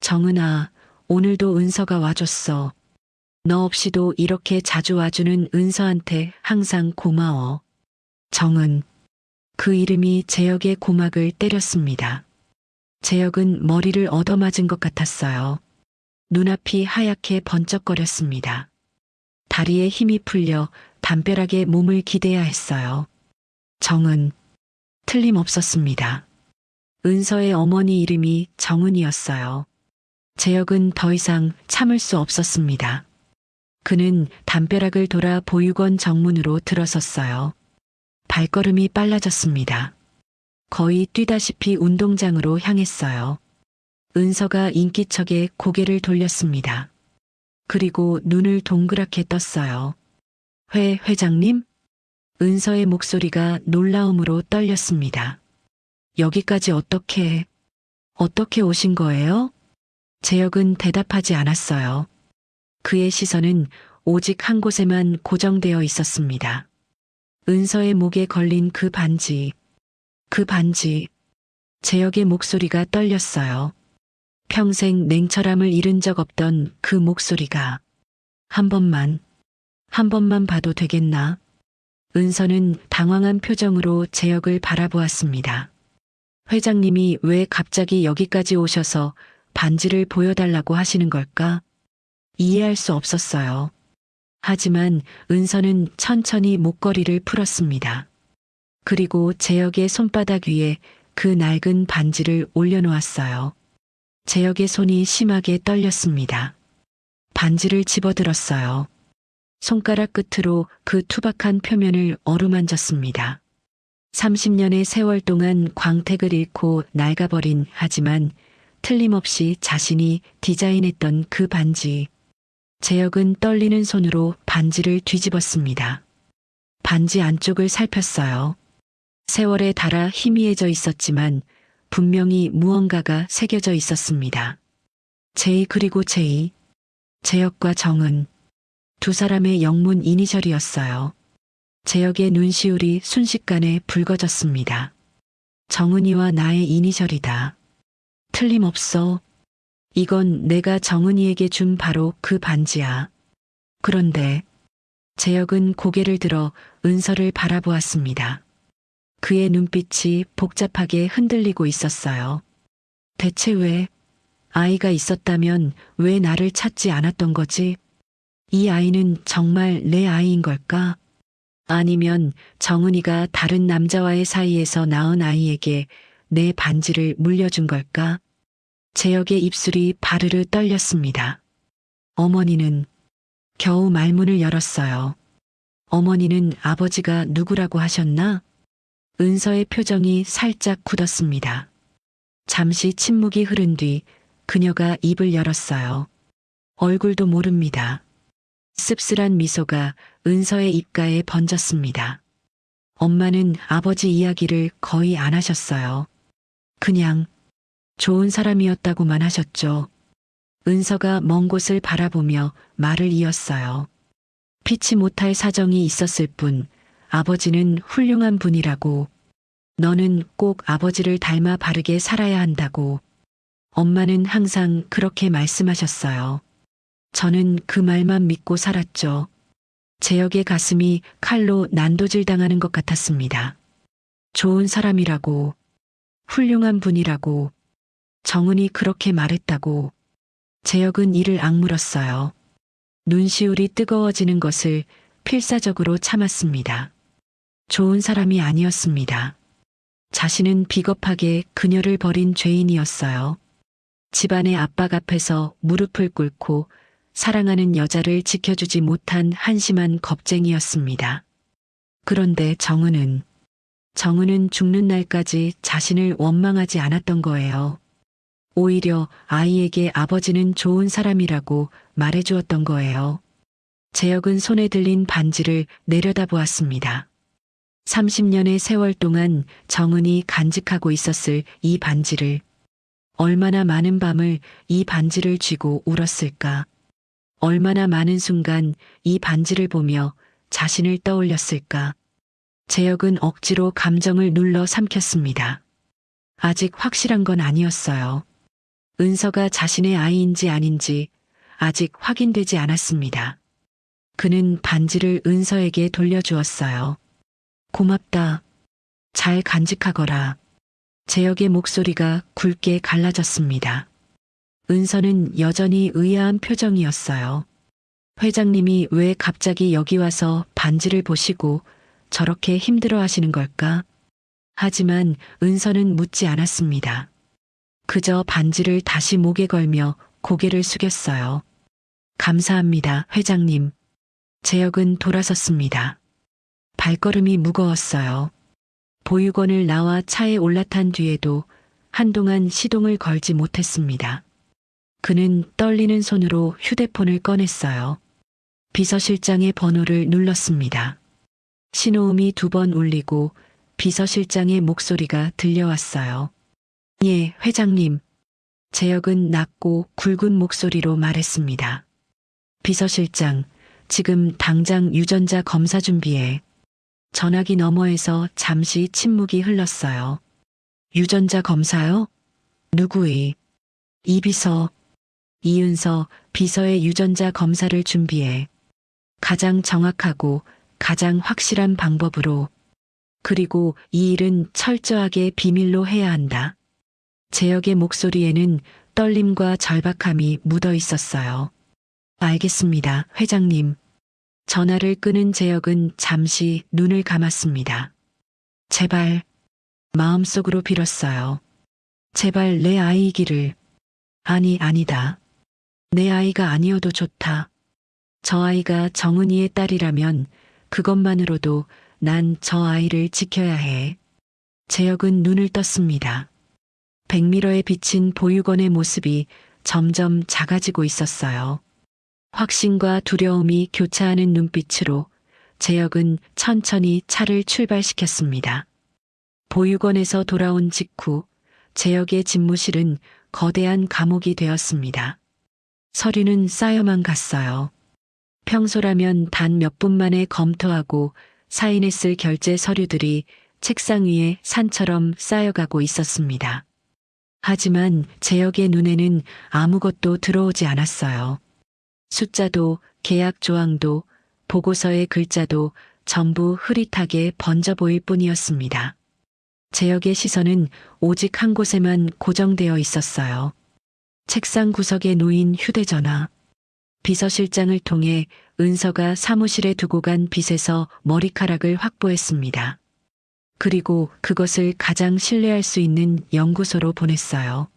정은아, 오늘도 은서가 와줬어. 너 없이도 이렇게 자주 와주는 은서한테 항상 고마워. 정은. 그 이름이 재혁의 고막을 때렸습니다. 재혁은 머리를 얻어맞은 것 같았어요. 눈앞이 하얗게 번쩍거렸습니다. 다리에 힘이 풀려 담벼락에 몸을 기대야 했어요. 정은. 틀림없었습니다. 은서의 어머니 이름이 정은이었어요. 재혁은 더 이상 참을 수 없었습니다. 그는 담벼락을 돌아 보육원 정문으로 들어섰어요. 발걸음이 빨라졌습니다. 거의 뛰다시피 운동장으로 향했어요. 은서가 인기척에 고개를 돌렸습니다. 그리고 눈을 동그랗게 떴어요. 회장님? 은서의 목소리가 놀라움으로 떨렸습니다. 여기까지 어떻게 오신 거예요? 재혁은 대답하지 않았어요. 그의 시선은 오직 한 곳에만 고정되어 있었습니다. 은서의 목에 걸린 그 반지. 재혁의 목소리가 떨렸어요. 평생 냉철함을 잃은 적 없던 그 목소리가 한 번만 봐도 되겠나? 은서는 당황한 표정으로 재혁을 바라보았습니다. 회장님이 왜 갑자기 여기까지 오셔서 반지를 보여달라고 하시는 걸까? 이해할 수 없었어요. 하지만 은서는 천천히 목걸이를 풀었습니다. 그리고 재혁의 손바닥 위에 그 낡은 반지를 올려놓았어요. 재혁의 손이 심하게 떨렸습니다. 반지를 집어들었어요. 손가락 끝으로 그 투박한 표면을 어루만졌습니다. 30년의 세월 동안 광택을 잃고 낡아버린 하지만 틀림없이 자신이 디자인했던 그 반지. 재혁은 떨리는 손으로 반지를 뒤집었습니다. 반지 안쪽을 살폈어요. 세월에 닳아 희미해져 있었지만 분명히 무언가가 새겨져 있었습니다. 제이 그리고 제이, 재혁과 정은 두 사람의 영문 이니셜이었어요. 재혁의 눈시울이 순식간에 붉어졌습니다. 정은이와 나의 이니셜이다. 틀림없어. 이건 내가 정은이에게 준 바로 그 반지야. 그런데 재혁은 고개를 들어 은서를 바라보았습니다. 그의 눈빛이 복잡하게 흔들리고 있었어요. 대체 왜 아이가 있었다면 왜 나를 찾지 않았던 거지? 이 아이는 정말 내 아이인 걸까? 아니면 정은이가 다른 남자와의 사이에서 낳은 아이에게 내 반지를 물려준 걸까? 재혁의 입술이 바르르 떨렸습니다. 어머니는 겨우 말문을 열었어요. 어머니는 아버지가 누구라고 하셨나? 은서의 표정이 살짝 굳었습니다. 잠시 침묵이 흐른 뒤 그녀가 입을 열었어요. 얼굴도 모릅니다. 씁쓸한 미소가 은서의 입가에 번졌습니다. 엄마는 아버지 이야기를 거의 안 하셨어요. 그냥 좋은 사람이었다고만 하셨죠. 은서가 먼 곳을 바라보며 말을 이었어요. 피치 못할 사정이 있었을 뿐 아버지는 훌륭한 분이라고. 너는 꼭 아버지를 닮아 바르게 살아야 한다고. 엄마는 항상 그렇게 말씀하셨어요. 저는 그 말만 믿고 살았죠. 재혁의 가슴이 칼로 난도질 당하는 것 같았습니다. 좋은 사람이라고, 훌륭한 분이라고, 정은이 그렇게 말했다고. 재혁은 이를 악물었어요. 눈시울이 뜨거워지는 것을 필사적으로 참았습니다. 좋은 사람이 아니었습니다. 자신은 비겁하게 그녀를 버린 죄인이었어요. 집안의 압박 앞에서 무릎을 꿇고 사랑하는 여자를 지켜주지 못한 한심한 겁쟁이였습니다. 그런데 정은은 죽는 날까지 자신을 원망하지 않았던 거예요. 오히려 아이에게 아버지는 좋은 사람이라고 말해주었던 거예요. 재혁은 손에 들린 반지를 내려다보았습니다. 30년의 세월 동안 정은이 간직하고 있었을 이 반지를, 얼마나 많은 밤을 이 반지를 쥐고 울었을까. 얼마나 많은 순간 이 반지를 보며 자신을 떠올렸을까. 재혁은 억지로 감정을 눌러 삼켰습니다. 아직 확실한 건 아니었어요. 은서가 자신의 아이인지 아닌지 아직 확인되지 않았습니다. 그는 반지를 은서에게 돌려주었어요. 고맙다. 잘 간직하거라. 재혁의 목소리가 굵게 갈라졌습니다. 은서는 여전히 의아한 표정이었어요. 회장님이 왜 갑자기 여기 와서 반지를 보시고 저렇게 힘들어 하시는 걸까? 하지만 은서는 묻지 않았습니다. 그저 반지를 다시 목에 걸며 고개를 숙였어요. 감사합니다, 회장님. 재혁은 돌아섰습니다. 발걸음이 무거웠어요. 보육원을 나와 차에 올라탄 뒤에도 한동안 시동을 걸지 못했습니다. 그는 떨리는 손으로 휴대폰을 꺼냈어요. 비서실장의 번호를 눌렀습니다. 신호음이 2번 울리고 비서실장의 목소리가 들려왔어요. 예, 회장님. 재혁은 낮고 굵은 목소리로 말했습니다. 비서실장, 지금 당장 유전자 검사 준비해. 전화기 너머에서 잠시 침묵이 흘렀어요. 유전자 검사요? 누구의? 이비서. 이은서 비서의 유전자 검사를 준비해. 가장 정확하고 가장 확실한 방법으로. 그리고 이 일은 철저하게 비밀로 해야 한다. 재혁의 목소리에는 떨림과 절박함이 묻어 있었어요. 알겠습니다, 회장님. 전화를 끊은 재혁은 잠시 눈을 감았습니다. 제발, 마음속으로 빌었어요. 제발 내 아이이기를. 아니다. 내 아이가 아니어도 좋다. 저 아이가 정은이의 딸이라면 그것만으로도 난 저 아이를 지켜야 해. 재혁은 눈을 떴습니다. 백미러에 비친 보육원의 모습이 점점 작아지고 있었어요. 확신과 두려움이 교차하는 눈빛으로 재혁은 천천히 차를 출발시켰습니다. 보육원에서 돌아온 직후 재혁의 집무실은 거대한 감옥이 되었습니다. 서류는 쌓여만 갔어요. 평소라면 단 몇 분 만에 검토하고 사인했을 결제 서류들이 책상 위에 산처럼 쌓여가고 있었습니다. 하지만 재혁의 눈에는 아무것도 들어오지 않았어요. 숫자도 계약 조항도 보고서의 글자도 전부 흐릿하게 번져 보일 뿐이었습니다. 재혁의 시선은 오직 한 곳에만 고정되어 있었어요. 책상 구석에 놓인 휴대전화. 비서실장을 통해 은서가 사무실에 두고 간 빗에서 머리카락을 확보했습니다. 그리고 그것을 가장 신뢰할 수 있는 연구소로 보냈어요.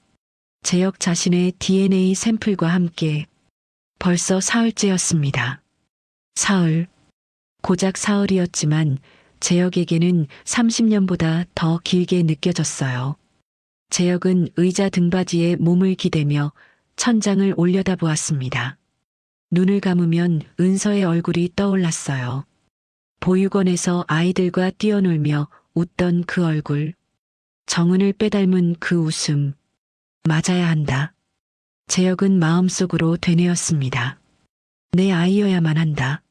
재혁 자신의 DNA 샘플과 함께. 벌써 사흘째였습니다. 사흘. 고작 사흘이었지만 재혁에게는 30년보다 더 길게 느껴졌어요. 재혁은 의자 등받이에 몸을 기대며 천장을 올려다보았습니다. 눈을 감으면 은서의 얼굴이 떠올랐어요. 보육원에서 아이들과 뛰어놀며 웃던 그 얼굴. 정은을 빼닮은 그 웃음. 맞아야 한다. 재혁은 마음속으로 되뇌었습니다. 내 아이여야만 한다.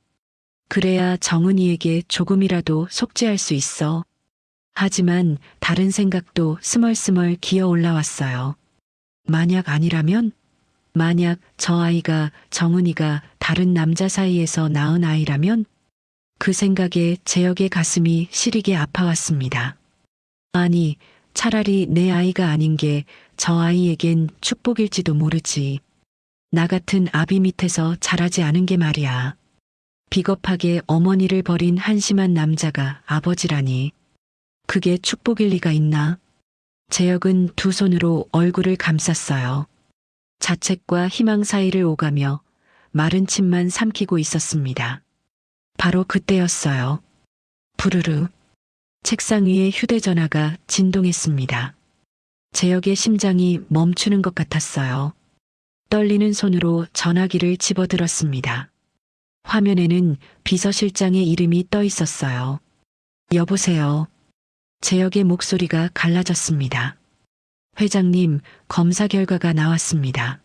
그래야 정은이에게 조금이라도 속죄할 수 있어. 하지만 다른 생각도 스멀스멀 기어 올라왔어요. 만약 아니라면? 만약 저 아이가 정은이가 다른 남자 사이에서 낳은 아이라면? 그 생각에 재혁의 가슴이 시리게 아파왔습니다. 아니, 차라리 내 아이가 아닌 게 저 아이에겐 축복일지도 모르지. 나 같은 아비 밑에서 자라지 않은 게 말이야. 비겁하게 어머니를 버린 한심한 남자가 아버지라니. 그게 축복일 리가 있나? 재혁은 두 손으로 얼굴을 감쌌어요. 자책과 희망 사이를 오가며 마른 침만 삼키고 있었습니다. 바로 그때였어요. 부르르. 책상 위에 휴대전화가 진동했습니다. 재혁의 심장이 멈추는 것 같았어요. 떨리는 손으로 전화기를 집어들었습니다. 화면에는 비서실장의 이름이 떠 있었어요. 여보세요. 재혁의 목소리가 갈라졌습니다. 회장님, 검사 결과가 나왔습니다.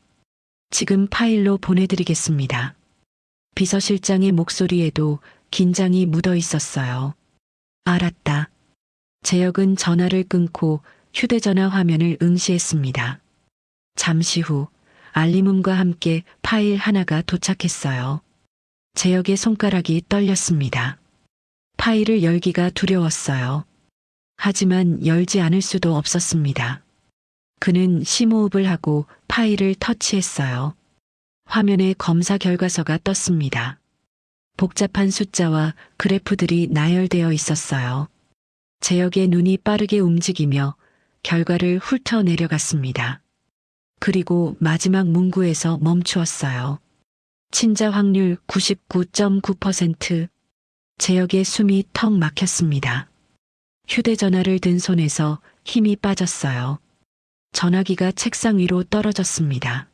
지금 파일로 보내드리겠습니다. 비서실장의 목소리에도 긴장이 묻어 있었어요. 알았다. 재혁은 전화를 끊고 휴대전화 화면을 응시했습니다. 잠시 후 알림음과 함께 파일 하나가 도착했어요. 재혁의 손가락이 떨렸습니다. 파일을 열기가 두려웠어요. 하지만 열지 않을 수도 없었습니다. 그는 심호흡을 하고 파일을 터치했어요. 화면에 검사 결과서가 떴습니다. 복잡한 숫자와 그래프들이 나열되어 있었어요. 재혁의 눈이 빠르게 움직이며 결과를 훑어 내려갔습니다. 그리고 마지막 문구에서 멈추었어요. 친자 확률 99.9%. 재혁의 숨이 턱 막혔습니다. 휴대전화를 든 손에서 힘이 빠졌어요. 전화기가 책상 위로 떨어졌습니다.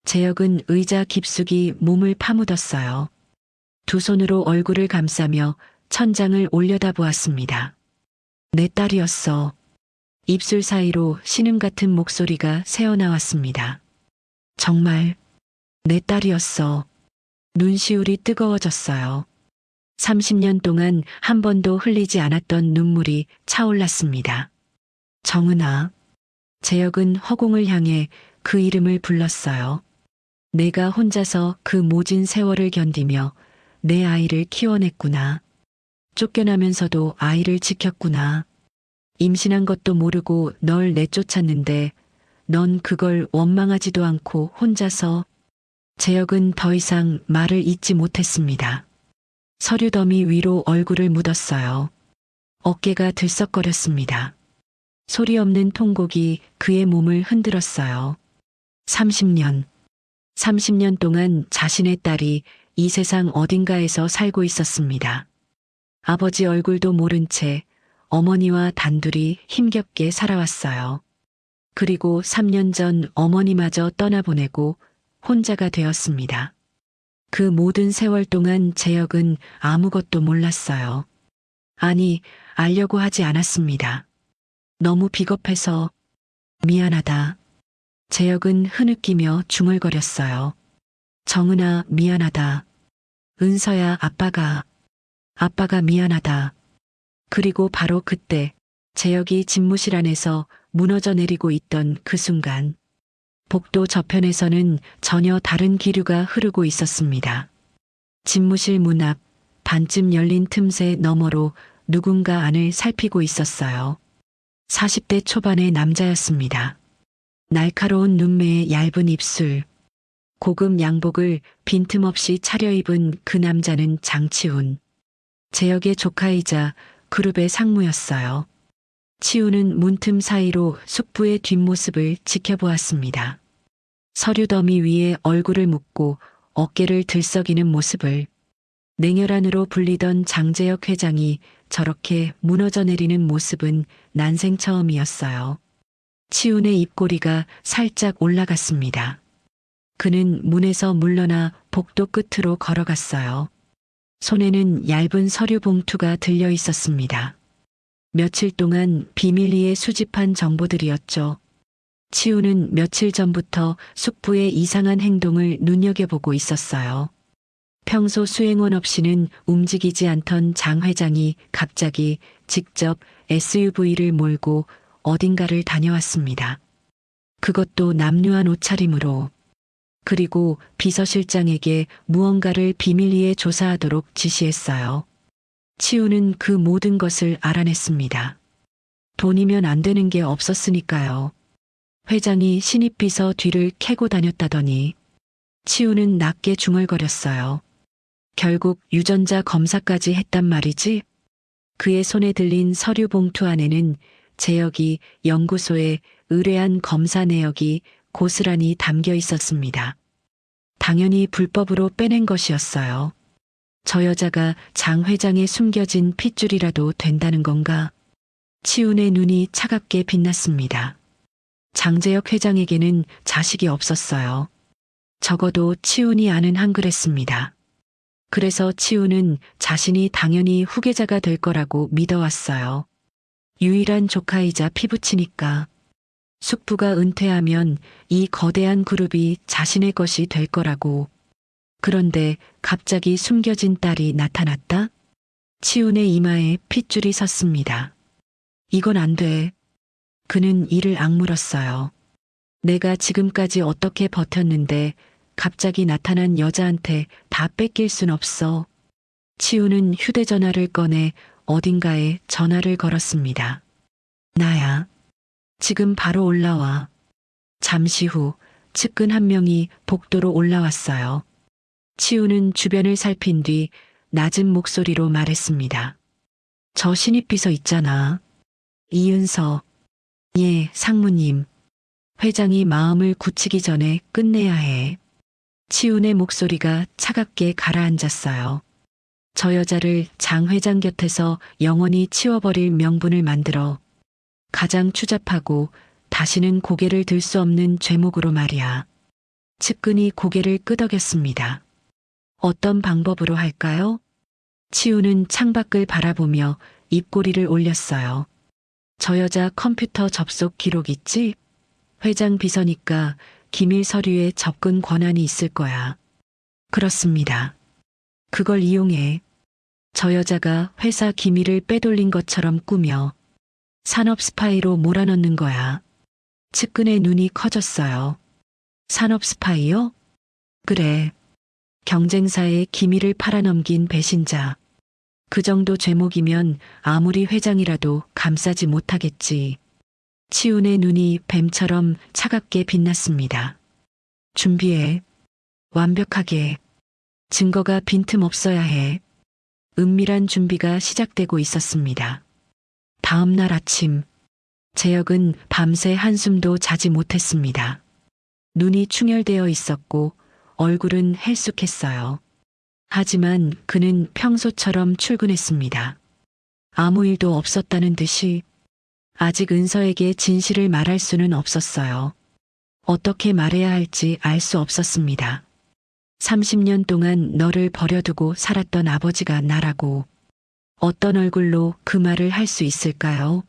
재혁은 의자 깊숙이 몸을 파묻었어요. 두 손으로 얼굴을 감싸며 천장을 올려다보았습니다. 내 딸이었어. 입술 사이로 신음 같은 목소리가 새어나왔습니다. 정말 내 딸이었어. 눈시울이 뜨거워졌어요. 30년 동안 한 번도 흘리지 않았던 눈물이 차올랐습니다. 정은아. 재혁은 허공을 향해 그 이름을 불렀어요. 내가 혼자서 그 모진 세월을 견디며 내 아이를 키워냈구나. 쫓겨나면서도 아이를 지켰구나. 임신한 것도 모르고 널 내쫓았는데 넌 그걸 원망하지도 않고 혼자서. 재혁은 더 이상 말을 잇지 못했습니다. 서류 더미 위로 얼굴을 묻었어요. 어깨가 들썩거렸습니다. 소리 없는 통곡이 그의 몸을 흔들었어요. 30년 동안 자신의 딸이 이 세상 어딘가에서 살고 있었습니다. 아버지 얼굴도 모른 채 어머니와 단둘이 힘겹게 살아왔어요. 그리고 3년 전 어머니마저 떠나보내고 혼자가 되었습니다. 그 모든 세월 동안 재혁은 아무것도 몰랐어요. 아니, 알려고 하지 않았습니다. 너무 비겁해서 미안하다. 재혁은 흐느끼며 중얼거렸어요. 정은아, 미안하다. 은서야, 아빠가 미안하다. 그리고 바로 그때 재혁이 집무실 안에서 무너져 내리고 있던 그 순간 복도 저편에서는 전혀 다른 기류가 흐르고 있었습니다. 집무실 문 앞 반쯤 열린 틈새 너머로 누군가 안을 살피고 있었어요. 40대 초반의 남자였습니다. 날카로운 눈매에 얇은 입술, 고급 양복을 빈틈없이 차려입은 그 남자는 장치훈. 재혁의 조카이자 그룹의 상무였어요. 치우는 문틈 사이로 숙부의 뒷모습을 지켜보았습니다. 서류 더미 위에 얼굴을 묻고 어깨를 들썩이는 모습을. 냉혈한으로 불리던 장재혁 회장이 저렇게 무너져 내리는 모습은 난생 처음이었어요. 치훈의 입꼬리가 살짝 올라갔습니다. 그는 문에서 물러나 복도 끝으로 걸어갔어요. 손에는 얇은 서류 봉투가 들려 있었습니다. 며칠 동안 비밀리에 수집한 정보들이었죠. 치우는 며칠 전부터 숙부의 이상한 행동을 눈여겨보고 있었어요. 평소 수행원 없이는 움직이지 않던 장 회장이 갑자기 직접 SUV를 몰고 어딘가를 다녀왔습니다. 그것도 남루한 옷차림으로. 그리고 비서실장에게 무언가를 비밀리에 조사하도록 지시했어요. 치우는 그 모든 것을 알아냈습니다. 돈이면 안 되는 게 없었으니까요. 회장이 신입 비서 뒤를 캐고 다녔다더니. 치우는 낮게 중얼거렸어요. 결국 유전자 검사까지 했단 말이지? 그의 손에 들린 서류 봉투 안에는 재혁이 연구소에 의뢰한 검사 내역이 고스란히 담겨 있었습니다. 당연히 불법으로 빼낸 것이었어요. 저 여자가 장 회장에 숨겨진 핏줄이라도 된다는 건가? 치훈의 눈이 차갑게 빛났습니다. 장재혁 회장에게는 자식이 없었어요. 적어도 치훈이 아는 한 그랬습니다. 그래서 치훈은 자신이 당연히 후계자가 될 거라고 믿어왔어요. 유일한 조카이자 피부치니까. 숙부가 은퇴하면 이 거대한 그룹이 자신의 것이 될 거라고. 그런데 갑자기 숨겨진 딸이 나타났다? 치훈의 이마에 핏줄이 섰습니다. 이건 안 돼. 그는 이를 악물었어요. 내가 지금까지 어떻게 버텼는데 갑자기 나타난 여자한테 다 뺏길 순 없어. 치훈은 휴대전화를 꺼내 어딘가에 전화를 걸었습니다. 나야. 지금 바로 올라와. 잠시 후 측근 한 명이 복도로 올라왔어요. 치훈은 주변을 살핀 뒤 낮은 목소리로 말했습니다. 저 신입 비서 있잖아. 이은서. 예, 상무님. 회장이 마음을 굳히기 전에 끝내야 해. 치훈의 목소리가 차갑게 가라앉았어요. 저 여자를 장 회장 곁에서 영원히 치워버릴 명분을 만들어 가장 추잡하고 다시는 고개를 들 수 없는 죄목으로 말이야. 측근이 고개를 끄덕였습니다. 어떤 방법으로 할까요? 치우는 창밖을 바라보며 입꼬리를 올렸어요. 저 여자 컴퓨터 접속 기록 있지? 회장 비서니까 기밀 서류에 접근 권한이 있을 거야. 그렇습니다. 그걸 이용해. 저 여자가 회사 기밀을 빼돌린 것처럼 꾸며 산업 스파이로 몰아넣는 거야. 측근의 눈이 커졌어요. 산업 스파이요? 그래. 경쟁사의 기밀을 팔아넘긴 배신자. 그 정도 죄목이면 아무리 회장이라도 감싸지 못하겠지. 치훈의 눈이 뱀처럼 차갑게 빛났습니다. 준비해. 완벽하게. 증거가 빈틈없어야 해. 은밀한 준비가 시작되고 있었습니다. 다음 날 아침, 재혁은 밤새 한숨도 자지 못했습니다. 눈이 충혈되어 있었고 얼굴은 헬쑥했어요. 하지만 그는 평소처럼 출근했습니다. 아무 일도 없었다는 듯이. 아직 은서에게 진실을 말할 수는 없었어요. 어떻게 말해야 할지 알 수 없었습니다. 30년 동안 너를 버려두고 살았던 아버지가 나라고. 어떤 얼굴로 그 말을 할 수 있을까요?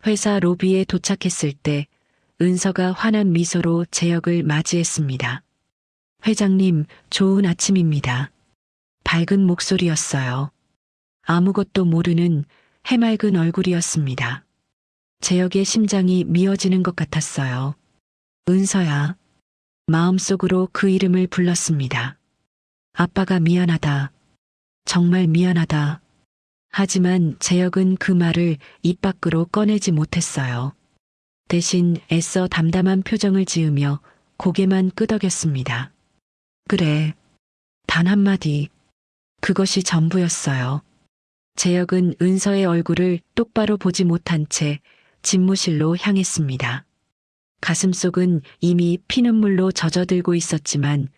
회사 로비에 도착했을 때 은서가 환한 미소로 재혁을 맞이했습니다. 회장님, 좋은 아침입니다. 밝은 목소리였어요. 아무것도 모르는 해맑은 얼굴이었습니다. 재혁의 심장이 미어지는 것 같았어요. 은서야. 마음속으로 그 이름을 불렀습니다. 아빠가 미안하다. 정말 미안하다. 하지만 재혁은 그 말을 입 밖으로 꺼내지 못했어요. 대신 애써 담담한 표정을 지으며 고개만 끄덕였습니다. 그래. 단 한마디. 그것이 전부였어요. 재혁은 은서의 얼굴을 똑바로 보지 못한 채 집무실로 향했습니다. 가슴속은 이미 피눈물로 젖어들고 있었지만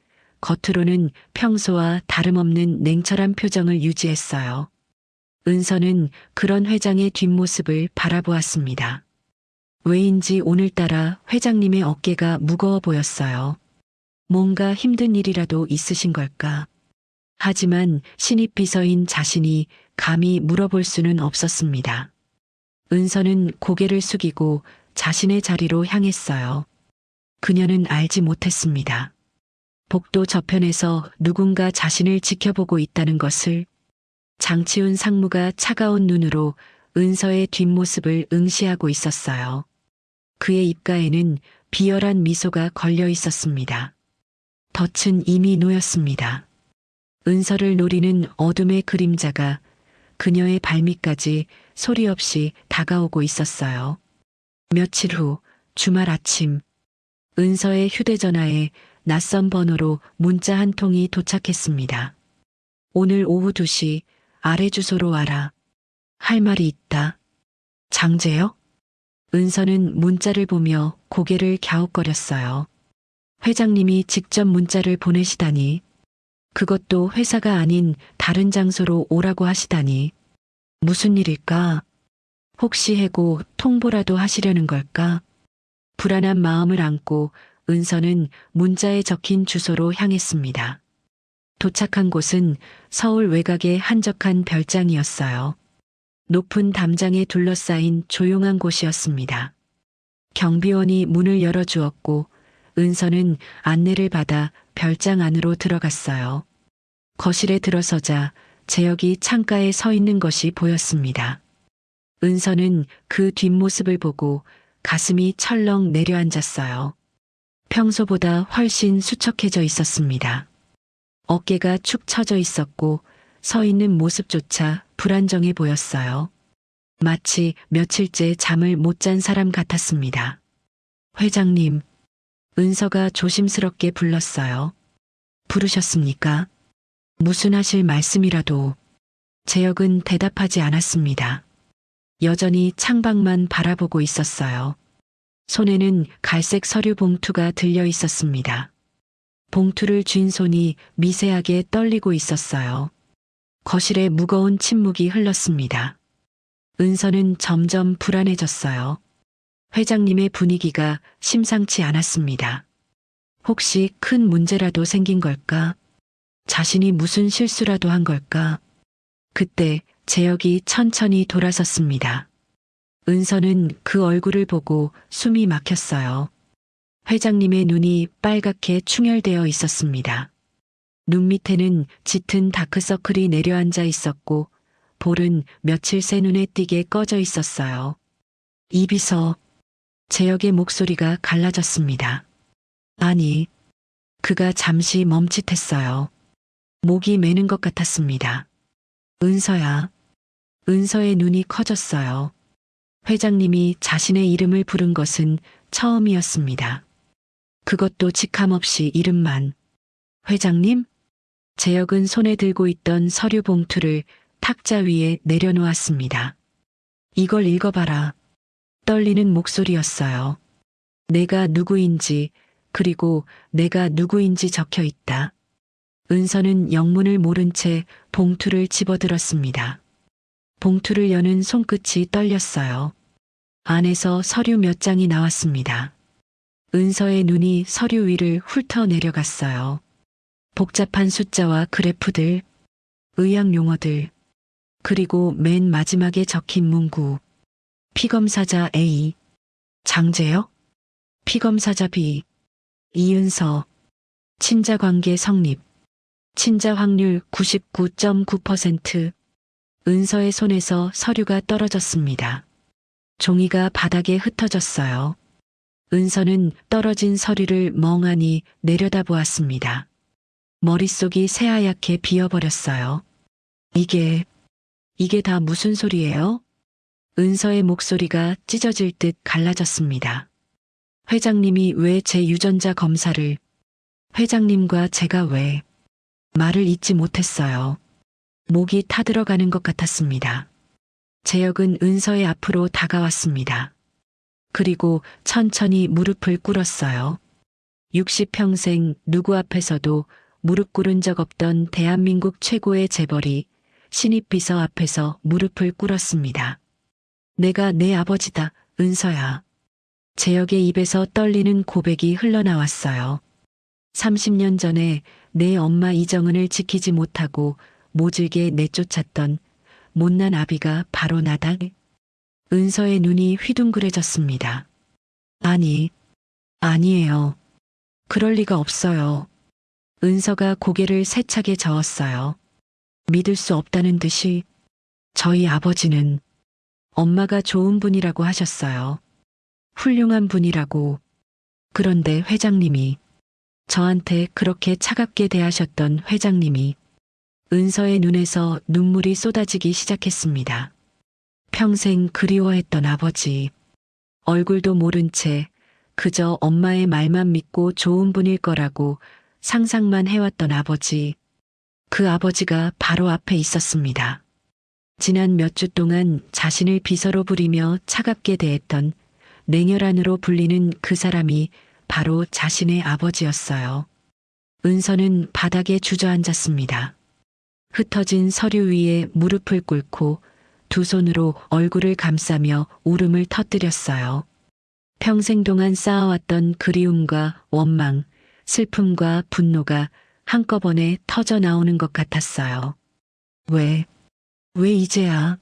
겉으로는 평소와 다름없는 냉철한 표정을 유지했어요. 은서는 그런 회장의 뒷모습을 바라보았습니다. 왜인지 오늘따라 회장님의 어깨가 무거워 보였어요. 뭔가 힘든 일이라도 있으신 걸까? 하지만 신입 비서인 자신이 감히 물어볼 수는 없었습니다. 은서는 고개를 숙이고 자신의 자리로 향했어요. 그녀는 알지 못했습니다. 복도 저편에서 누군가 자신을 지켜보고 있다는 것을. 장치훈 상무가 차가운 눈으로 은서의 뒷모습을 응시하고 있었어요. 그의 입가에는 비열한 미소가 걸려 있었습니다. 덫은 이미 놓였습니다. 은서를 노리는 어둠의 그림자가 그녀의 발밑까지 소리 없이 다가오고 있었어요. 며칠 후 주말 아침, 은서의 휴대전화에 낯선 번호로 문자 한 통이 도착했습니다. 오늘 오후 2시 아래 주소로 와라. 할 말이 있다. 장재혁? 은서는 문자를 보며 고개를 갸웃거렸어요. 회장님이 직접 문자를 보내시다니. 그것도 회사가 아닌 다른 장소로 오라고 하시다니. 무슨 일일까? 혹시 해고 통보라도 하시려는 걸까? 불안한 마음을 안고 은서는 문자에 적힌 주소로 향했습니다. 도착한 곳은 서울 외곽의 한적한 별장이었어요. 높은 담장에 둘러싸인 조용한 곳이었습니다. 경비원이 문을 열어주었고 은서는 안내를 받아 별장 안으로 들어갔어요. 거실에 들어서자 재혁이 창가에 서 있는 것이 보였습니다. 은서는 그 뒷모습을 보고 가슴이 철렁 내려앉았어요. 평소보다 훨씬 수척해져 있었습니다. 어깨가 축 처져 있었고 서 있는 모습조차 불안정해 보였어요. 마치 며칠째 잠을 못 잔 사람 같았습니다. 회장님, 은서가 조심스럽게 불렀어요. 부르셨습니까? 무슨 하실 말씀이라도. 재혁은 대답하지 않았습니다. 여전히 창밖만 바라보고 있었어요. 손에는 갈색 서류 봉투가 들려 있었습니다. 봉투를 쥔 손이 미세하게 떨리고 있었어요. 거실에 무거운 침묵이 흘렀습니다. 은서는 점점 불안해졌어요. 회장님의 분위기가 심상치 않았습니다. 혹시 큰 문제라도 생긴 걸까? 자신이 무슨 실수라도 한 걸까? 그때 재혁이 천천히 돌아섰습니다. 은서는 그 얼굴을 보고 숨이 막혔어요. 회장님의 눈이 빨갛게 충혈되어 있었습니다. 눈 밑에는 짙은 다크서클이 내려앉아 있었고 볼은 며칠 새 눈에 띄게 꺼져 있었어요. 이비서 재혁의 목소리가 갈라졌습니다. 아니, 그가 잠시 멈칫했어요. 목이 메는 것 같았습니다. 은서야. 은서의 눈이 커졌어요. 회장님이 자신의 이름을 부른 것은 처음이었습니다. 그것도 직함없이 이름만. 회장님? 재혁은 손에 들고 있던 서류 봉투를 탁자 위에 내려놓았습니다. 이걸 읽어봐라. 떨리는 목소리였어요. 내가 누구인지, 그리고 내가 누구인지 적혀 있다. 은서는 영문을 모른 채 봉투를 집어들었습니다. 봉투를 여는 손끝이 떨렸어요. 안에서 서류 몇 장이 나왔습니다. 은서의 눈이 서류 위를 훑어 내려갔어요. 복잡한 숫자와 그래프들, 의학 용어들, 그리고 맨 마지막에 적힌 문구. 피검사자 A, 장재혁, 피검사자 B, 이은서, 친자관계 성립, 친자 확률 99.9%. 은서의 손에서 서류가 떨어졌습니다. 종이가 바닥에 흩어졌어요. 은서는 떨어진 서류를 멍하니 내려다보았습니다. 머릿속이 새하얗게 비어버렸어요. 이게 다 무슨 소리예요? 은서의 목소리가 찢어질 듯 갈라졌습니다. 회장님이 왜 제 유전자 검사를, 회장님과 제가 왜, 말을 잇지 못했어요. 목이 타들어가는 것 같았습니다. 재혁은 은서의 앞으로 다가왔습니다. 그리고 천천히 무릎을 꿇었어요. 60평생 누구 앞에서도 무릎 꿇은 적 없던 대한민국 최고의 재벌이 신입 비서 앞에서 무릎을 꿇었습니다. 내가 내 아버지다, 은서야. 재혁의 입에서 떨리는 고백이 흘러나왔어요. 30년 전에 내 엄마 이정은을 지키지 못하고 모질게 내쫓았던 못난 아비가 바로 나다. 은서의 눈이 휘둥그레졌습니다. 아니에요. 그럴 리가 없어요. 은서가 고개를 세차게 저었어요. 믿을 수 없다는 듯이. 저희 아버지는 엄마가 좋은 분이라고 하셨어요. 훌륭한 분이라고. 그런데 회장님이, 저한테 그렇게 차갑게 대하셨던 회장님이. 은서의 눈에서 눈물이 쏟아지기 시작했습니다. 평생 그리워했던 아버지. 얼굴도 모른 채 그저 엄마의 말만 믿고 좋은 분일 거라고 상상만 해왔던 아버지. 그 아버지가 바로 앞에 있었습니다. 지난 몇 주 동안 자신을 비서로 부리며 차갑게 대했던 냉혈한으로 불리는 그 사람이 바로 자신의 아버지였어요. 은서는 바닥에 주저앉았습니다. 흩어진 서류 위에 무릎을 꿇고 두 손으로 얼굴을 감싸며 울음을 터뜨렸어요. 평생 동안 쌓아왔던 그리움과 원망, 슬픔과 분노가 한꺼번에 터져 나오는 것 같았어요. 왜 이제야?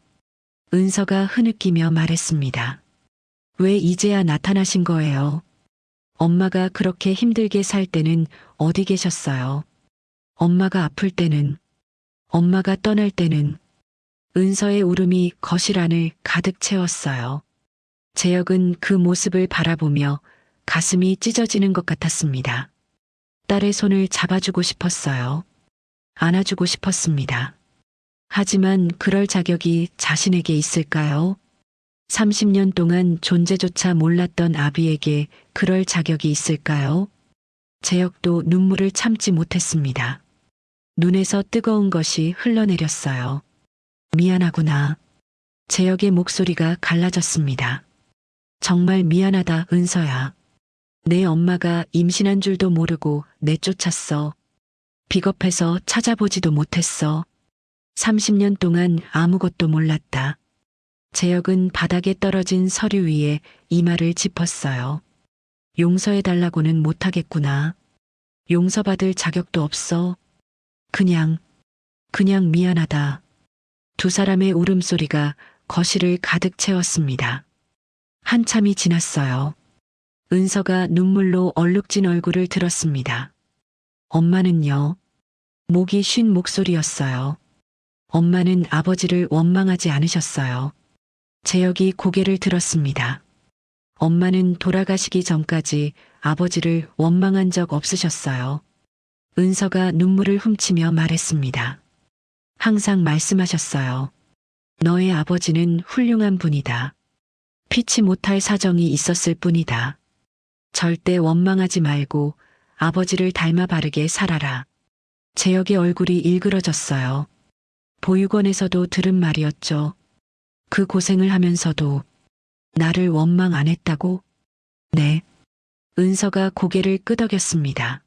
은서가 흐느끼며 말했습니다. 왜 이제야 나타나신 거예요? 엄마가 그렇게 힘들게 살 때는 어디 계셨어요? 엄마가 아플 때는, 엄마가 떠날 때는. 은서의 울음이 거실 안을 가득 채웠어요. 재혁은 그 모습을 바라보며 가슴이 찢어지는 것 같았습니다. 딸의 손을 잡아주고 싶었어요. 안아주고 싶었습니다. 하지만 그럴 자격이 자신에게 있을까요? 30년 동안 존재조차 몰랐던 아비에게 그럴 자격이 있을까요? 재혁도 눈물을 참지 못했습니다. 눈에서 뜨거운 것이 흘러내렸어요. 미안하구나. 재혁의 목소리가 갈라졌습니다. 정말 미안하다, 은서야. 내 엄마가 임신한 줄도 모르고 내쫓았어. 비겁해서 찾아보지도 못했어. 30년 동안 아무것도 몰랐다. 재혁은 바닥에 떨어진 서류 위에 이마를 짚었어요. 용서해달라고는 못하겠구나. 용서받을 자격도 없어. 그냥 미안하다. 두 사람의 울음소리가 거실을 가득 채웠습니다. 한참이 지났어요. 은서가 눈물로 얼룩진 얼굴을 들었습니다. 엄마는요? 목이 쉰 목소리였어요. 엄마는 아버지를 원망하지 않으셨어요. 재혁이 고개를 들었습니다. 엄마는 돌아가시기 전까지 아버지를 원망한 적 없으셨어요. 은서가 눈물을 훔치며 말했습니다. 항상 말씀하셨어요. 너의 아버지는 훌륭한 분이다. 피치 못할 사정이 있었을 뿐이다. 절대 원망하지 말고 아버지를 닮아 바르게 살아라. 재혁의 얼굴이 일그러졌어요. 보육원에서도 들은 말이었죠. 그 고생을 하면서도 나를 원망 안 했다고? 네. 은서가 고개를 끄덕였습니다.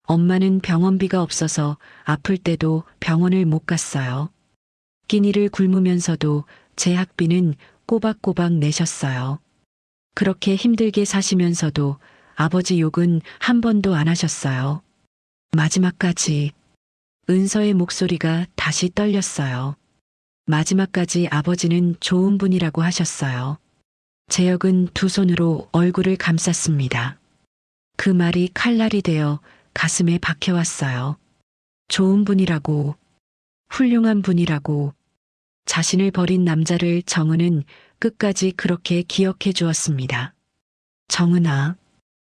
엄마는 병원비가 없어서 아플 때도 병원을 못 갔어요. 끼니를 굶으면서도 제 학비는 꼬박꼬박 내셨어요. 그렇게 힘들게 사시면서도 아버지 욕은 한 번도 안 하셨어요. 마지막까지. 은서의 목소리가 다시 떨렸어요. 마지막까지 아버지는 좋은 분이라고 하셨어요. 재혁은 두 손으로 얼굴을 감쌌습니다. 그 말이 칼날이 되어 가슴에 박혀왔어요. 좋은 분이라고, 훌륭한 분이라고, 자신을 버린 남자를 정은은 끝까지 그렇게 기억해 주었습니다. 정은아.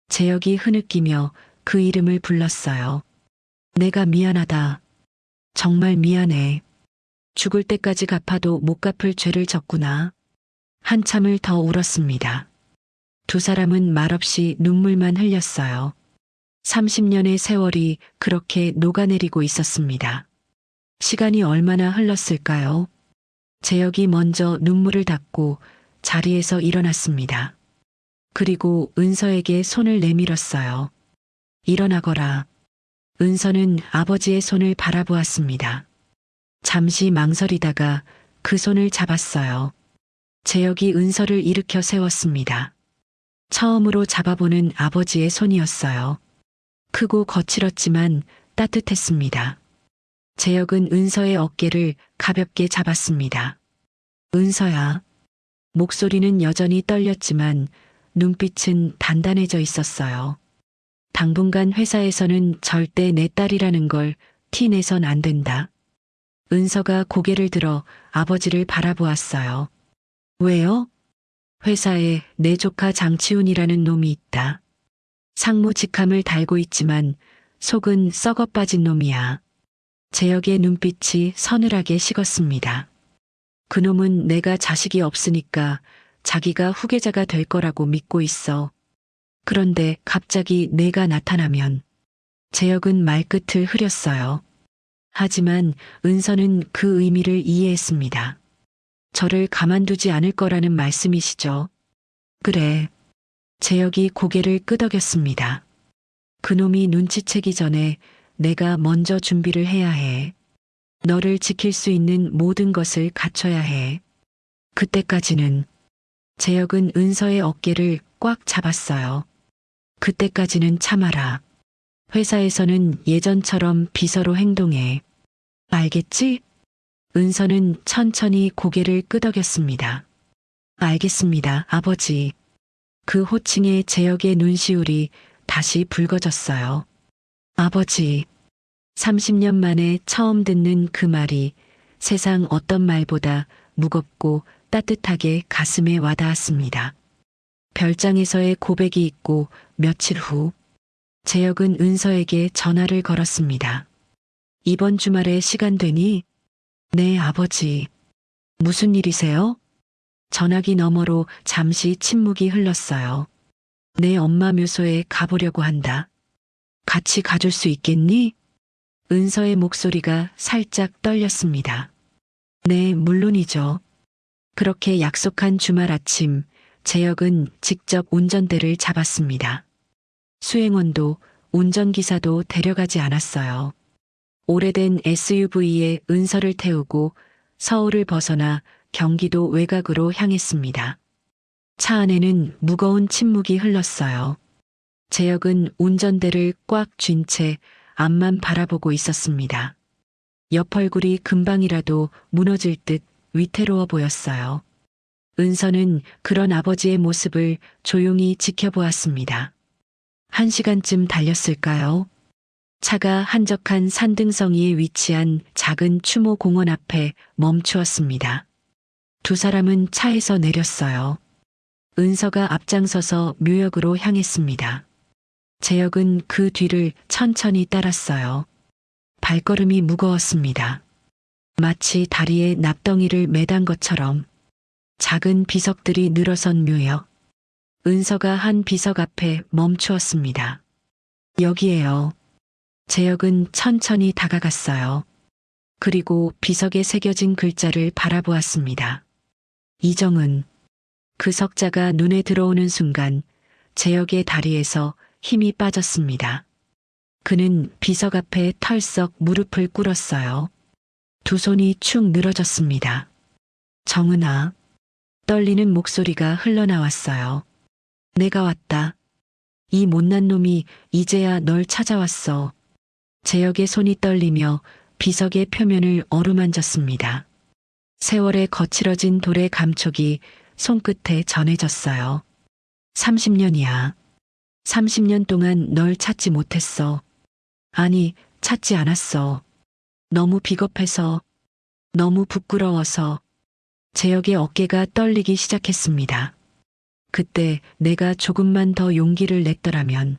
재혁이 흐느끼며 그 이름을 불렀어요. 내가 미안하다. 정말 미안해. 죽을 때까지 갚아도 못 갚을 죄를 졌구나. 한참을 더 울었습니다. 두 사람은 말없이 눈물만 흘렸어요. 30년의 세월이 그렇게 녹아내리고 있었습니다. 시간이 얼마나 흘렀을까요? 재혁이 먼저 눈물을 닦고 자리에서 일어났습니다. 그리고 은서에게 손을 내밀었어요. 일어나거라. 은서는 아버지의 손을 바라보았습니다. 잠시 망설이다가 그 손을 잡았어요. 재혁이 은서를 일으켜 세웠습니다. 처음으로 잡아보는 아버지의 손이었어요. 크고 거칠었지만 따뜻했습니다. 재혁은 은서의 어깨를 가볍게 잡았습니다. 은서야. 목소리는 여전히 떨렸지만 눈빛은 단단해져 있었어요. 당분간 회사에서는 절대 내 딸이라는 걸 티내선 안 된다. 은서가 고개를 들어 아버지를 바라보았어요. 왜요? 회사에 내 조카 장치훈이라는 놈이 있다. 상무 직함을 달고 있지만 속은 썩어 빠진 놈이야. 재혁의 눈빛이 서늘하게 식었습니다. 그놈은 내가 자식이 없으니까 자기가 후계자가 될 거라고 믿고 있어. 그런데 갑자기 내가 나타나면. 재혁은 말끝을 흐렸어요. 하지만 은서는 그 의미를 이해했습니다. 저를 가만두지 않을 거라는 말씀이시죠? 그래. 재혁이 고개를 끄덕였습니다. 그놈이 눈치채기 전에 내가 먼저 준비를 해야 해. 너를 지킬 수 있는 모든 것을 갖춰야 해. 그때까지는. 재혁은 은서의 어깨를 꽉 잡았어요. 그때까지는 참아라. 회사에서는 예전처럼 비서로 행동해. 알겠지? 은서는 천천히 고개를 끄덕였습니다. 알겠습니다, 아버지. 그 호칭에 재혁의 눈시울이 다시 붉어졌어요. 아버지. 30년 만에 처음 듣는 그 말이 세상 어떤 말보다 무겁고 따뜻하게 가슴에 와닿았습니다. 별장에서의 고백이 있고 며칠 후 재혁은 은서에게 전화를 걸었습니다. 이번 주말에 시간 되니? 네, 아버지. 무슨 일이세요? 전화기 너머로 잠시 침묵이 흘렀어요. 내 엄마 묘소에 가보려고 한다. 같이 가줄 수 있겠니? 은서의 목소리가 살짝 떨렸습니다. 네, 물론이죠. 그렇게 약속한 주말 아침, 재혁은 직접 운전대를 잡았습니다. 수행원도 운전기사도 데려가지 않았어요. 오래된 SUV에 은서를 태우고 서울을 벗어나 경기도 외곽으로 향했습니다. 차 안에는 무거운 침묵이 흘렀어요. 재혁은 운전대를 꽉 쥔 채 앞만 바라보고 있었습니다. 옆 얼굴이 금방이라도 무너질 듯 위태로워 보였어요. 은서는 그런 아버지의 모습을 조용히 지켜보았습니다. 1시간쯤 달렸을까요? 차가 한적한 산등성이에 위치한 작은 추모 공원 앞에 멈추었습니다. 두 사람은 차에서 내렸어요. 은서가 앞장서서 묘역으로 향했습니다. 재혁은 그 뒤를 천천히 따랐어요. 발걸음이 무거웠습니다. 마치 다리에 납덩이를 매단 것처럼 작은 비석들이 늘어선 묘역. 은서가 한 비석 앞에 멈추었습니다. 여기에요. 재혁은 천천히 다가갔어요. 그리고 비석에 새겨진 글자를 바라보았습니다. 이정은. 그 석자가 눈에 들어오는 순간 재혁의 다리에서 힘이 빠졌습니다. 그는 비석 앞에 털썩 무릎을 꿇었어요. 두 손이 축 늘어졌습니다. 정은아. 떨리는 목소리가 흘러나왔어요. 내가 왔다. 이 못난 놈이 이제야 널 찾아왔어. 재혁의 손이 떨리며 비석의 표면을 어루만졌습니다. 세월의 거칠어진 돌의 감촉이 손끝에 전해졌어요. 30년이야. 30년 동안 널 찾지 못했어. 아니, 찾지 않았어. 너무 비겁해서, 너무 부끄러워서. 재혁의 어깨가 떨리기 시작했습니다. 그때 내가 조금만 더 용기를 냈더라면,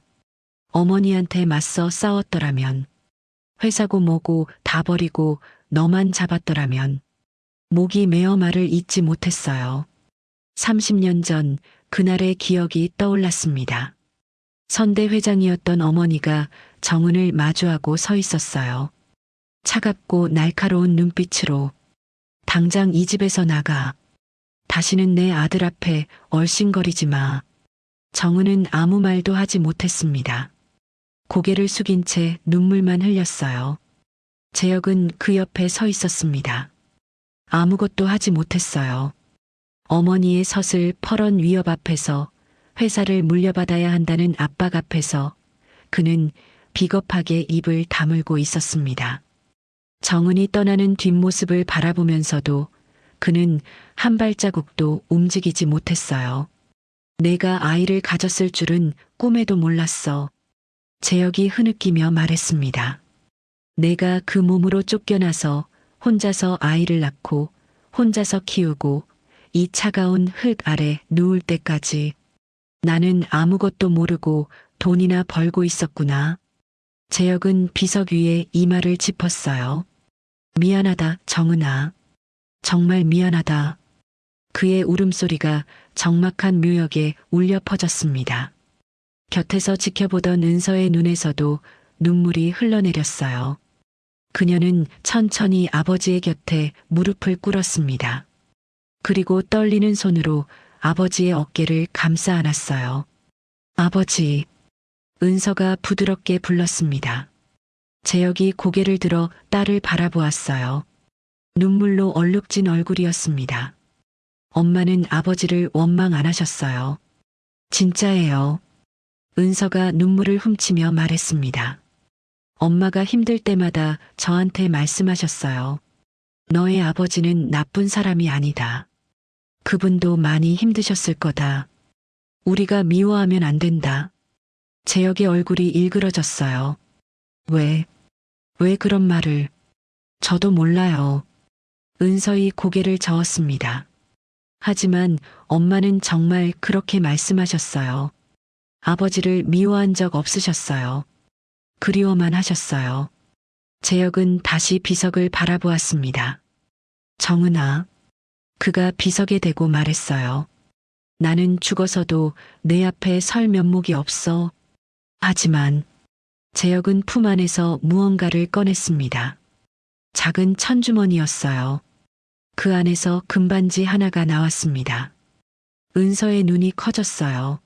어머니한테 맞서 싸웠더라면, 회사고 뭐고 다 버리고 너만 잡았더라면, 목이 메어 말을 잇지 못했어요. 30년 전 그날의 기억이 떠올랐습니다. 선대 회장이었던 어머니가 정은을 마주하고 서 있었어요. 차갑고 날카로운 눈빛으로 당장 이 집에서 나가. 다시는 내 아들 앞에 얼씬거리지 마. 정은은 아무 말도 하지 못했습니다. 고개를 숙인 채 눈물만 흘렸어요. 재혁은 그 옆에 서 있었습니다. 아무것도 하지 못했어요. 어머니의 서슬 퍼런 위협 앞에서, 회사를 물려받아야 한다는 압박 앞에서 그는 비겁하게 입을 다물고 있었습니다. 정은이 떠나는 뒷모습을 바라보면서도 그는 한 발자국도 움직이지 못했어요. 내가 아이를 가졌을 줄은 꿈에도 몰랐어. 재혁이 흐느끼며 말했습니다. 내가 그 몸으로 쫓겨나서 혼자서 아이를 낳고 혼자서 키우고 이 차가운 흙 아래 누울 때까지 나는 아무것도 모르고 돈이나 벌고 있었구나. 재혁은 비석 위에 이마를 짚었어요. 미안하다, 정은아. 정말 미안하다. 그의 울음소리가 적막한 묘역에 울려 퍼졌습니다. 곁에서 지켜보던 은서의 눈에서도 눈물이 흘러내렸어요. 그녀는 천천히 아버지의 곁에 무릎을 꿇었습니다. 그리고 떨리는 손으로 아버지의 어깨를 감싸 안았어요. 아버지. 은서가 부드럽게 불렀습니다. 재혁이 고개를 들어 딸을 바라보았어요. 눈물로 얼룩진 얼굴이었습니다. 엄마는 아버지를 원망 안 하셨어요. 진짜예요. 은서가 눈물을 훔치며 말했습니다. 엄마가 힘들 때마다 저한테 말씀하셨어요. 너의 아버지는 나쁜 사람이 아니다. 그분도 많이 힘드셨을 거다. 우리가 미워하면 안 된다. 재혁의 얼굴이 일그러졌어요. 왜 그런 말을? 저도 몰라요. 은서이 고개를 저었습니다. 하지만 엄마는 정말 그렇게 말씀하셨어요. 아버지를 미워한 적 없으셨어요. 그리워만 하셨어요. 재혁은 다시 비석을 바라보았습니다. 정은아. 그가 비석에 대고 말했어요. 나는 죽어서도 내 앞에 설 면목이 없어. 하지만 재혁은 품 안에서 무언가를 꺼냈습니다. 작은 천주머니였어요. 그 안에서 금반지 하나가 나왔습니다. 은서의 눈이 커졌어요.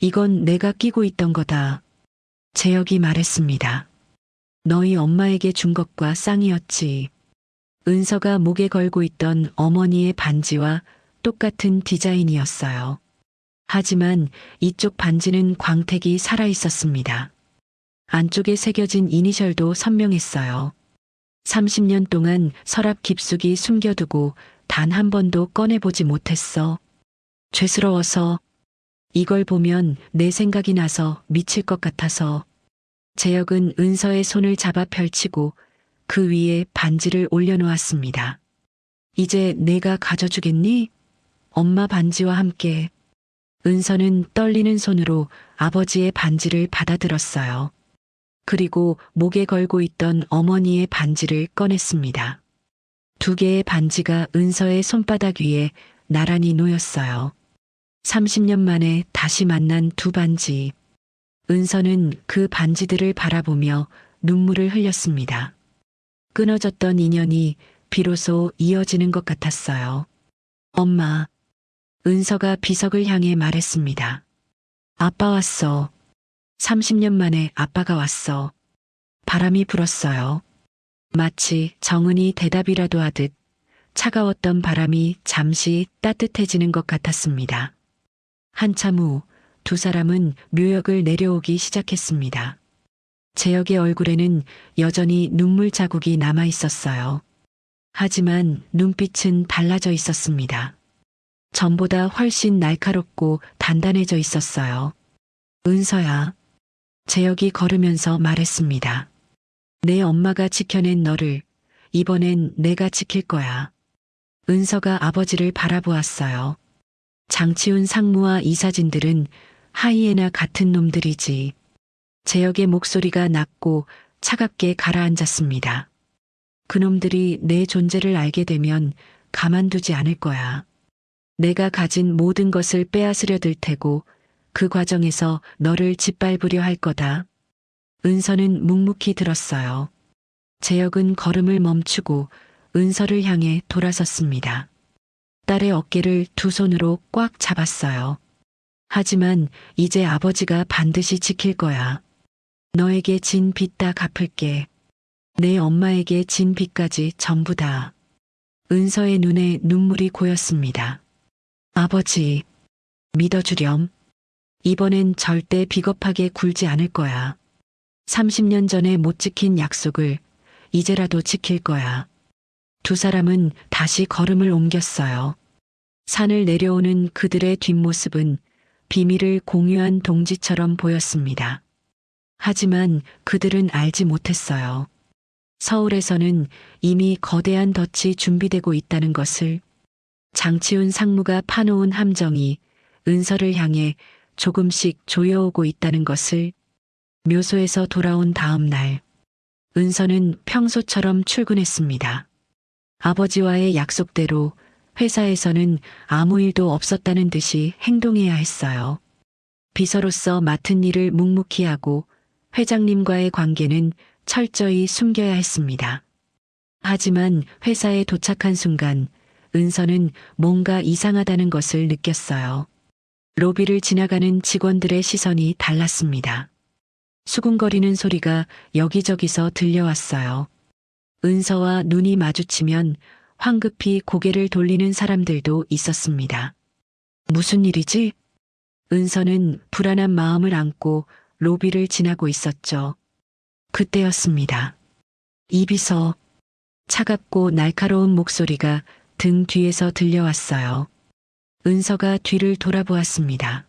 이건 내가 끼고 있던 거다. 재혁이 말했습니다. 너희 엄마에게 준 것과 쌍이었지. 은서가 목에 걸고 있던 어머니의 반지와 똑같은 디자인이었어요. 하지만 이쪽 반지는 광택이 살아 있었습니다. 안쪽에 새겨진 이니셜도 선명했어요. 30년 동안 서랍 깊숙이 숨겨두고 단 한 번도 꺼내보지 못했어. 죄스러워서. 이걸 보면 내 생각이 나서 미칠 것 같아서. 재혁은 은서의 손을 잡아 펼치고 그 위에 반지를 올려놓았습니다. 이제 내가 가져주겠니? 엄마 반지와 함께. 은서는 떨리는 손으로 아버지의 반지를 받아들었어요. 그리고 목에 걸고 있던 어머니의 반지를 꺼냈습니다. 두 개의 반지가 은서의 손바닥 위에 나란히 놓였어요. 30년 만에 다시 만난 두 반지. 은서는 그 반지들을 바라보며 눈물을 흘렸습니다. 끊어졌던 인연이 비로소 이어지는 것 같았어요. 엄마. 은서가 비석을 향해 말했습니다. 아빠 왔어. 30년 만에 아빠가 왔어. 바람이 불었어요. 마치 정은이 대답이라도 하듯 차가웠던 바람이 잠시 따뜻해지는 것 같았습니다. 한참 후 두 사람은 묘역을 내려오기 시작했습니다. 재혁의 얼굴에는 여전히 눈물 자국이 남아 있었어요. 하지만 눈빛은 달라져 있었습니다. 전보다 훨씬 날카롭고 단단해져 있었어요. 은서야. 재혁이 걸으면서 말했습니다. 내 엄마가 지켜낸 너를 이번엔 내가 지킬 거야. 은서가 아버지를 바라보았어요. 장치훈 상무와 이 사진들은 하이에나 같은 놈들이지. 재혁의 목소리가 낮고 차갑게 가라앉았습니다. 그놈들이 내 존재를 알게 되면 가만두지 않을 거야. 내가 가진 모든 것을 빼앗으려 들 테고 그 과정에서 너를 짓밟으려 할 거다. 은서는 묵묵히 들었어요. 재혁은 걸음을 멈추고 은서를 향해 돌아섰습니다. 딸의 어깨를 두 손으로 꽉 잡았어요. 하지만 이제 아버지가 반드시 지킬 거야. 너에게 진 빚 다 갚을게. 내 엄마에게 진 빚까지 전부 다. 은서의 눈에 눈물이 고였습니다. 아버지, 믿어주렴. 이번엔 절대 비겁하게 굴지 않을 거야. 30년 전에 못 지킨 약속을 이제라도 지킬 거야. 두 사람은 다시 걸음을 옮겼어요. 산을 내려오는 그들의 뒷모습은 비밀을 공유한 동지처럼 보였습니다. 하지만 그들은 알지 못했어요. 서울에서는 이미 거대한 덫이 준비되고 있다는 것을. 장치훈 상무가 파놓은 함정이 은서를 향해 조금씩 조여오고 있다는 것을. 묘소에서 돌아온 다음 날, 은서는 평소처럼 출근했습니다. 아버지와의 약속대로 회사에서는 아무 일도 없었다는 듯이 행동해야 했어요. 비서로서 맡은 일을 묵묵히 하고 회장님과의 관계는 철저히 숨겨야 했습니다. 하지만 회사에 도착한 순간 은서는 뭔가 이상하다는 것을 느꼈어요. 로비를 지나가는 직원들의 시선이 달랐습니다. 수군거리는 소리가 여기저기서 들려왔어요. 은서와 눈이 마주치면 황급히 고개를 돌리는 사람들도 있었습니다. 무슨 일이지? 은서는 불안한 마음을 안고 로비를 지나고 있었죠. 그때였습니다. 이비서. 차갑고 날카로운 목소리가 등 뒤에서 들려왔어요. 은서가 뒤를 돌아보았습니다.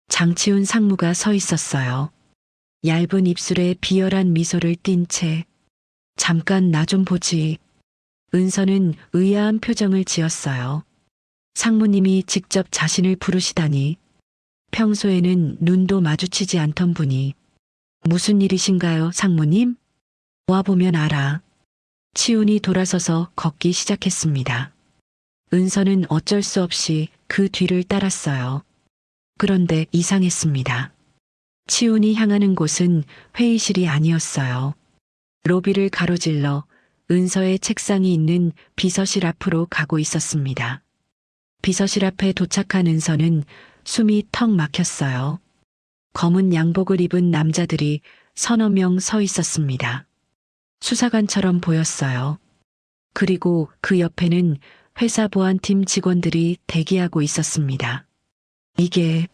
장치훈 상무가 서 있었어요. 얇은 입술에 비열한 미소를 띤 채. 잠깐 나 좀 보지. 은서는 의아한 표정을 지었어요. 상무님이 직접 자신을 부르시다니. 평소에는 눈도 마주치지 않던 분이. 무슨 일이신가요, 상무님? 와보면 알아. 치훈이 돌아서서 걷기 시작했습니다. 은서는 어쩔 수 없이 그 뒤를 따랐어요. 그런데 이상했습니다. 치훈이 향하는 곳은 회의실이 아니었어요. 로비를 가로질러 은서의 책상이 있는 비서실 앞으로 가고 있었습니다. 비서실 앞에 도착한 은서는 숨이 턱 막혔어요. 검은 양복을 입은 남자들이 서너 명 서 있었습니다. 수사관처럼 보였어요. 그리고 그 옆에는 회사 보안팀 직원들이 대기하고 있었습니다. 이게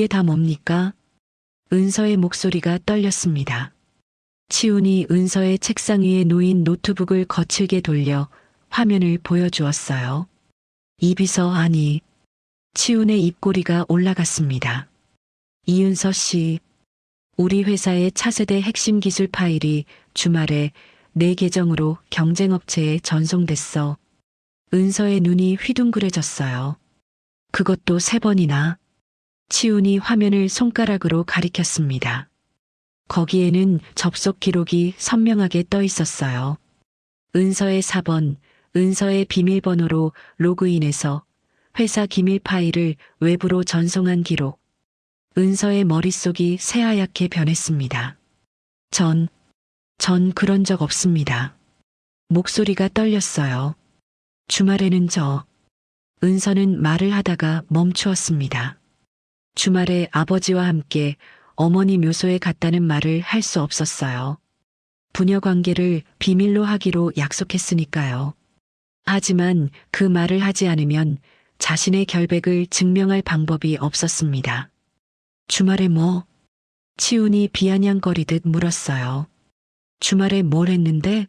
다 뭡니까? 은서의 목소리가 떨렸습니다. 치훈이 은서의 책상 위에 놓인 노트북을 거칠게 돌려 화면을 보여주었어요. 이 비서 아니. 치훈의 입꼬리가 올라갔습니다. 이은서 씨, 우리 회사의 차세대 핵심 기술 파일이 주말에 내 계정으로 경쟁업체에 전송됐어. 은서의 눈이 휘둥그레졌어요. 그것도 3번이나. 치훈이 화면을 손가락으로 가리켰습니다. 거기에는 접속 기록이 선명하게 떠 있었어요. 은서의 4번, 은서의 비밀번호로 로그인해서 회사 기밀 파일을 외부로 전송한 기록. 은서의 머릿속이 새하얗게 변했습니다. 전 그런 적 없습니다. 목소리가 떨렸어요. 주말에는 은서는 말을 하다가 멈추었습니다. 주말에 아버지와 함께 어머니 묘소에 갔다는 말을 할 수 없었어요. 부녀 관계를 비밀로 하기로 약속했으니까요. 하지만 그 말을 하지 않으면 자신의 결백을 증명할 방법이 없었습니다. 주말에 뭐? 치훈이 비아냥거리듯 물었어요. 주말에 뭘 했는데?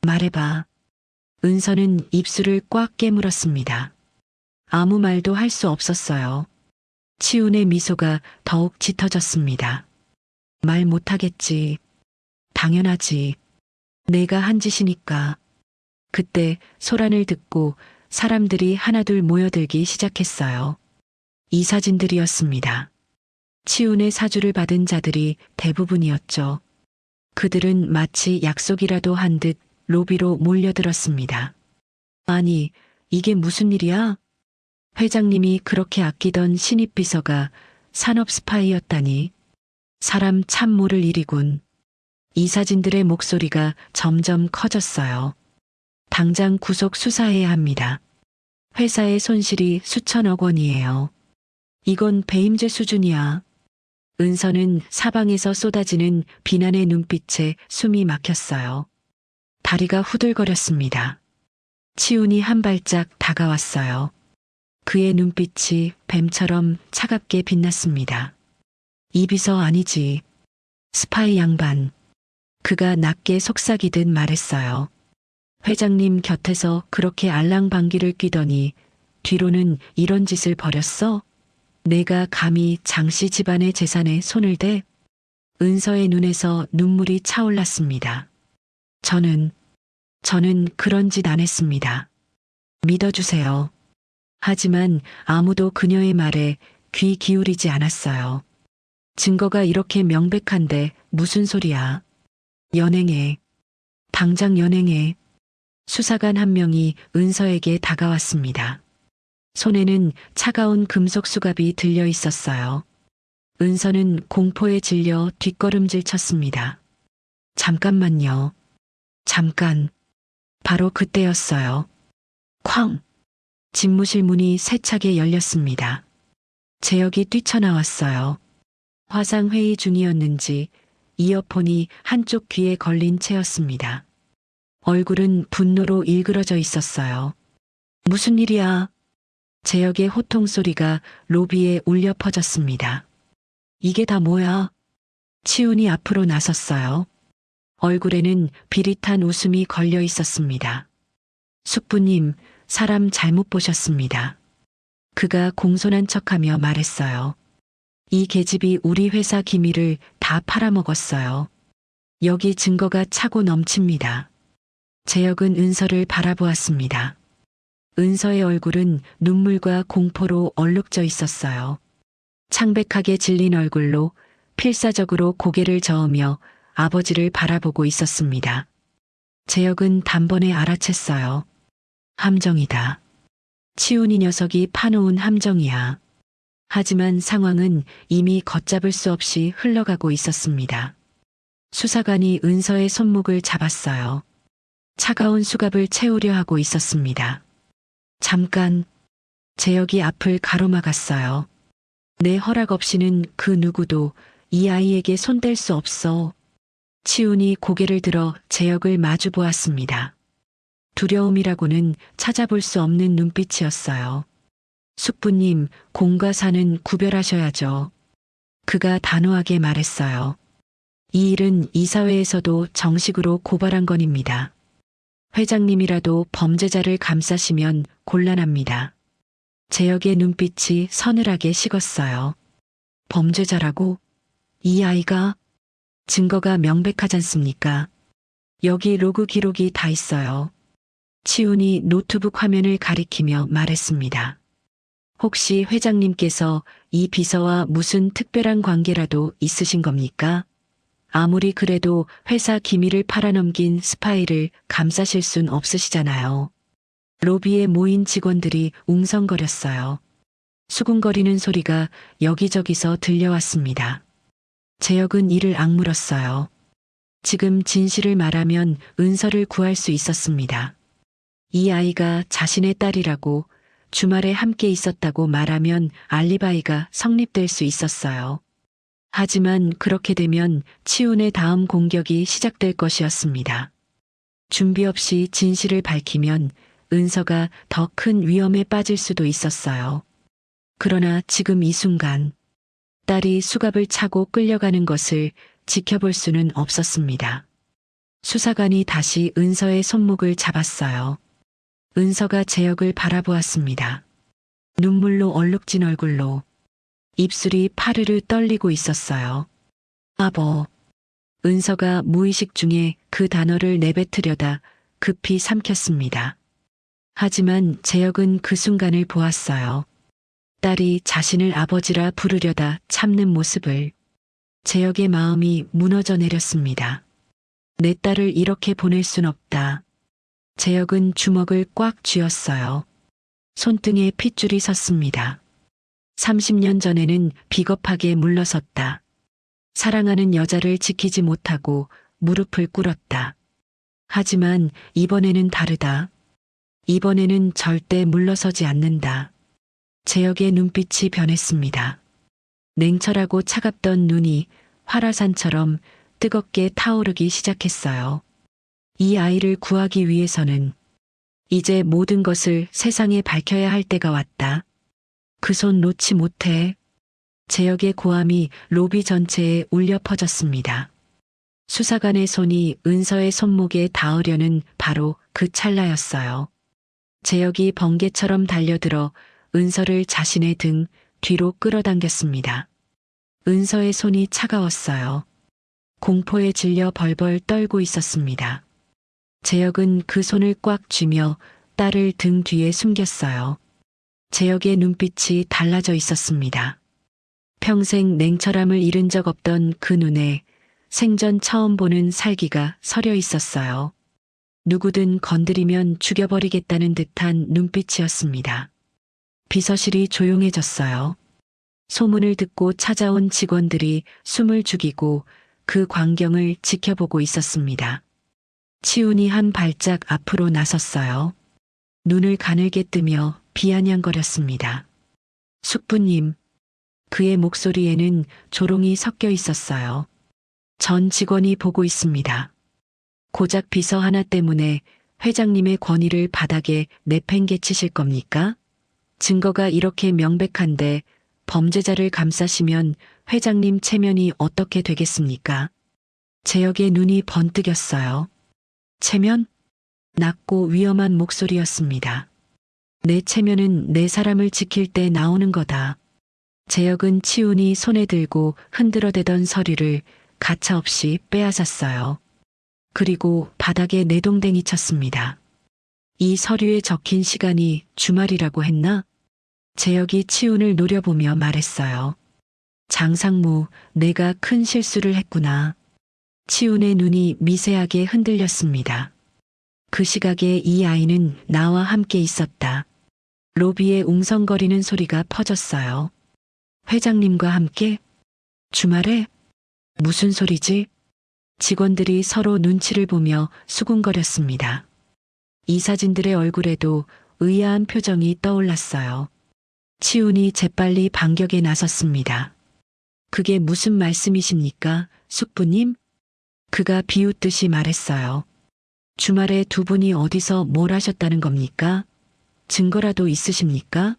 말해봐. 은서는 입술을 꽉 깨물었습니다. 아무 말도 할 수 없었어요. 치훈의 미소가 더욱 짙어졌습니다. 말 못하겠지. 당연하지. 내가 한 짓이니까. 그때 소란을 듣고 사람들이 하나둘 모여들기 시작했어요. 이 사진들이었습니다. 치훈의 사주를 받은 자들이 대부분이었죠. 그들은 마치 약속이라도 한 듯 로비로 몰려들었습니다. 아니, 이게 무슨 일이야? 회장님이 그렇게 아끼던 신입 비서가 산업 스파이였다니. 사람 참 모를 일이군. 이 사진들의 목소리가 점점 커졌어요. 당장 구속 수사해야 합니다. 회사의 손실이 수천억 원이에요. 이건 배임죄 수준이야. 은서는 사방에서 쏟아지는 비난의 눈빛에 숨이 막혔어요. 다리가 후들거렸습니다. 치훈이 한 발짝 다가왔어요. 그의 눈빛이 뱀처럼 차갑게 빛났습니다. 이 비서 아니지. 스파이 양반. 그가 낮게 속삭이듯 말했어요. 회장님 곁에서 그렇게 알랑방귀를 뀌더니 뒤로는 이런 짓을 벌였어? 내가 감히 장씨 집안의 재산에 손을 대? 은서의 눈에서 눈물이 차올랐습니다. 저는 그런 짓 안 했습니다. 믿어주세요. 하지만 아무도 그녀의 말에 귀 기울이지 않았어요. 증거가 이렇게 명백한데 무슨 소리야. 연행해. 당장 연행해. 수사관 한 명이 은서에게 다가왔습니다. 손에는 차가운 금속 수갑이 들려 있었어요. 은서는 공포에 질려 뒷걸음질 쳤습니다. 잠깐만요. 잠깐. 바로 그때였어요. 쾅! 집무실 문이 세차게 열렸습니다. 재혁이 뛰쳐나왔어요. 화상회의 중이었는지 이어폰이 한쪽 귀에 걸린 채였습니다. 얼굴은 분노로 일그러져 있었어요. 무슨 일이야? 재혁의 호통 소리가 로비에 울려 퍼졌습니다. 이게 다 뭐야? 치훈이 앞으로 나섰어요. 얼굴에는 비릿한 웃음이 걸려 있었습니다. 숙부님, 사람 잘못 보셨습니다. 그가 공손한 척하며 말했어요. 이 계집이 우리 회사 기밀을 다 팔아먹었어요. 여기 증거가 차고 넘칩니다. 재혁은 은서를 바라보았습니다. 은서의 얼굴은 눈물과 공포로 얼룩져 있었어요. 창백하게 질린 얼굴로 필사적으로 고개를 저으며 아버지를 바라보고 있었습니다. 재혁은 단번에 알아챘어요. 함정이다. 치훈이 녀석이 파놓은 함정이야. 하지만 상황은 이미 걷잡을 수 없이 흘러가고 있었습니다. 수사관이 은서의 손목을 잡았어요. 차가운 수갑을 채우려 하고 있었습니다. 잠깐. 재혁이 앞을 가로막았어요. 내 허락 없이는 그 누구도 이 아이에게 손댈 수 없어. 치훈이 고개를 들어 재혁을 마주 보았습니다. 두려움이라고는 찾아볼 수 없는 눈빛이었어요. 숙부님, 공과 사는 구별하셔야죠. 그가 단호하게 말했어요. 이 일은 이사회에서도 정식으로 고발한 건입니다. 회장님이라도 범죄자를 감싸시면 곤란합니다. 재혁의 눈빛이 서늘하게 식었어요. 범죄자라고? 이 아이가? 증거가 명백하잖습니까? 여기 로그 기록이 다 있어요. 치훈이 노트북 화면을 가리키며 말했습니다. 혹시 회장님께서 이 비서와 무슨 특별한 관계라도 있으신 겁니까? 아무리 그래도 회사 기밀을 팔아넘긴 스파이를 감싸실 순 없으시잖아요. 로비에 모인 직원들이 웅성거렸어요. 수군거리는 소리가 여기저기서 들려왔습니다. 재혁은 이를 악물었어요. 지금 진실을 말하면 은서를 구할 수 있었습니다. 이 아이가 자신의 딸이라고 주말에 함께 있었다고 말하면 알리바이가 성립될 수 있었어요. 하지만 그렇게 되면 치훈의 다음 공격이 시작될 것이었습니다. 준비 없이 진실을 밝히면 은서가 더 큰 위험에 빠질 수도 있었어요. 그러나 지금 이 순간 딸이 수갑을 차고 끌려가는 것을 지켜볼 수는 없었습니다. 수사관이 다시 은서의 손목을 잡았어요. 은서가 재혁을 바라보았습니다. 눈물로 얼룩진 얼굴로 입술이 파르르 떨리고 있었어요. 아버. 은서가 무의식 중에 그 단어를 내뱉으려다 급히 삼켰습니다. 하지만 재혁은 그 순간을 보았어요. 딸이 자신을 아버지라 부르려다 참는 모습을. 재혁의 마음이 무너져 내렸습니다. 내 딸을 이렇게 보낼 순 없다. 재혁은 주먹을 꽉 쥐었어요. 손등에 핏줄이 섰습니다. 30년 전에는 비겁하게 물러섰다. 사랑하는 여자를 지키지 못하고 무릎을 꿇었다. 하지만 이번에는 다르다. 이번에는 절대 물러서지 않는다. 재혁의 눈빛이 변했습니다. 냉철하고 차갑던 눈이 활화산처럼 뜨겁게 타오르기 시작했어요. 이 아이를 구하기 위해서는 이제 모든 것을 세상에 밝혀야 할 때가 왔다. 그 손 놓지 못해. 재혁의 고함이 로비 전체에 울려 퍼졌습니다. 수사관의 손이 은서의 손목에 닿으려는 바로 그 찰나였어요. 재혁이 번개처럼 달려들어 은서를 자신의 등 뒤로 끌어당겼습니다. 은서의 손이 차가웠어요. 공포에 질려 벌벌 떨고 있었습니다. 재혁은 그 손을 꽉 쥐며 딸을 등 뒤에 숨겼어요. 재혁의 눈빛이 달라져 있었습니다. 평생 냉철함을 잃은 적 없던 그 눈에 생전 처음 보는 살기가 서려 있었어요. 누구든 건드리면 죽여버리겠다는 듯한 눈빛이었습니다. 비서실이 조용해졌어요. 소문을 듣고 찾아온 직원들이 숨을 죽이고 그 광경을 지켜보고 있었습니다. 치훈이 한 발짝 앞으로 나섰어요. 눈을 가늘게 뜨며 비아냥거렸습니다. 숙부님. 그의 목소리에는 조롱이 섞여 있었어요. 전 직원이 보고 있습니다. 고작 비서 하나 때문에 회장님의 권위를 바닥에 내팽개치실 겁니까? 증거가 이렇게 명백한데 범죄자를 감싸시면 회장님 체면이 어떻게 되겠습니까? 재혁의 눈이 번뜩였어요. 체면? 낮고 위험한 목소리였습니다. 내 체면은 내 사람을 지킬 때 나오는 거다. 재혁은 치훈이 손에 들고 흔들어대던 서류를 가차없이 빼앗았어요. 그리고 바닥에 내동댕이 쳤습니다. 이 서류에 적힌 시간이 주말이라고 했나? 재혁이 치훈을 노려보며 말했어요. 장상무, 내가 큰 실수를 했구나. 치훈의 눈이 미세하게 흔들렸습니다. 그 시각에 이 아이는 나와 함께 있었다. 로비에 웅성거리는 소리가 퍼졌어요. 회장님과 함께? 주말에? 무슨 소리지? 직원들이 서로 눈치를 보며 수군거렸습니다. 이 사진들의 얼굴에도 의아한 표정이 떠올랐어요. 치훈이 재빨리 반격에 나섰습니다. 그게 무슨 말씀이십니까, 숙부님? 그가 비웃듯이 말했어요. 주말에 두 분이 어디서 뭘 하셨다는 겁니까? 증거라도 있으십니까?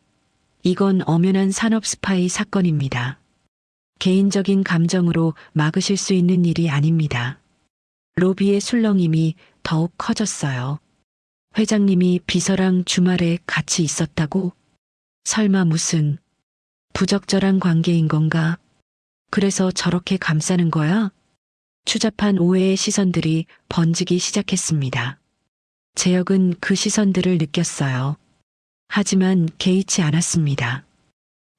이건 엄연한 산업 스파이 사건입니다. 개인적인 감정으로 막으실 수 있는 일이 아닙니다. 로비의 술렁임이 더욱 커졌어요. 회장님이 비서랑 주말에 같이 있었다고? 설마 무슨 부적절한 관계인 건가? 그래서 저렇게 감싸는 거야? 추잡한 오해의 시선들이 번지기 시작했습니다. 재혁은 그 시선들을 느꼈어요. 하지만 개의치 않았습니다.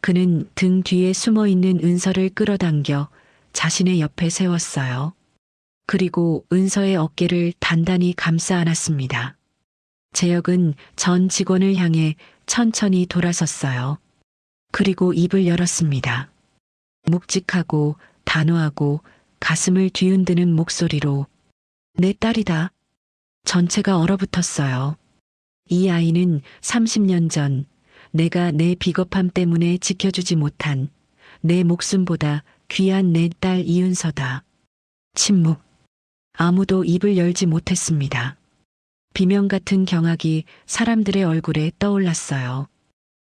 그는 등 뒤에 숨어 있는 은서를 끌어당겨 자신의 옆에 세웠어요. 그리고 은서의 어깨를 단단히 감싸 안았습니다. 재혁은 전 직원을 향해 천천히 돌아섰어요. 그리고 입을 열었습니다. 묵직하고 단호하고 가슴을 뒤흔드는 목소리로 내 딸이다. 전체가 얼어붙었어요. 이 아이는 30년 전 내가 내 비겁함 때문에 지켜주지 못한 내 목숨보다 귀한 내 딸 이은서다. 침묵. 아무도 입을 열지 못했습니다. 비명 같은 경악이 사람들의 얼굴에 떠올랐어요.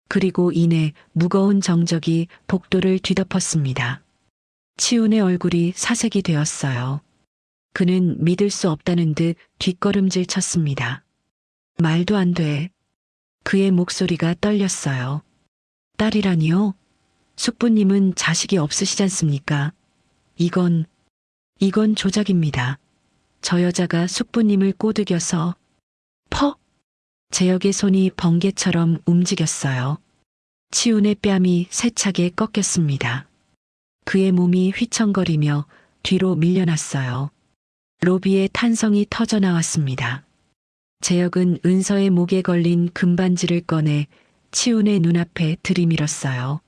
그리고 이내 무거운 정적이 복도를 뒤덮었습니다. 치훈의 얼굴이 사색이 되었어요. 그는 믿을 수 없다는 듯 뒷걸음질 쳤습니다. 말도 안 돼. 그의 목소리가 떨렸어요. 딸이라니요? 숙부님은 자식이 없으시지 않습니까? 이건 조작입니다. 저 여자가 숙부님을 꼬드겨서 재혁의 손이 번개처럼 움직였어요. 치훈의 뺨이 세차게 꺾였습니다. 그의 몸이 휘청거리며 뒤로 밀려났어요. 로비의 탄성이 터져 나왔습니다. 재혁은 은서의 목에 걸린 금반지를 꺼내 치훈의 눈앞에 들이밀었어요.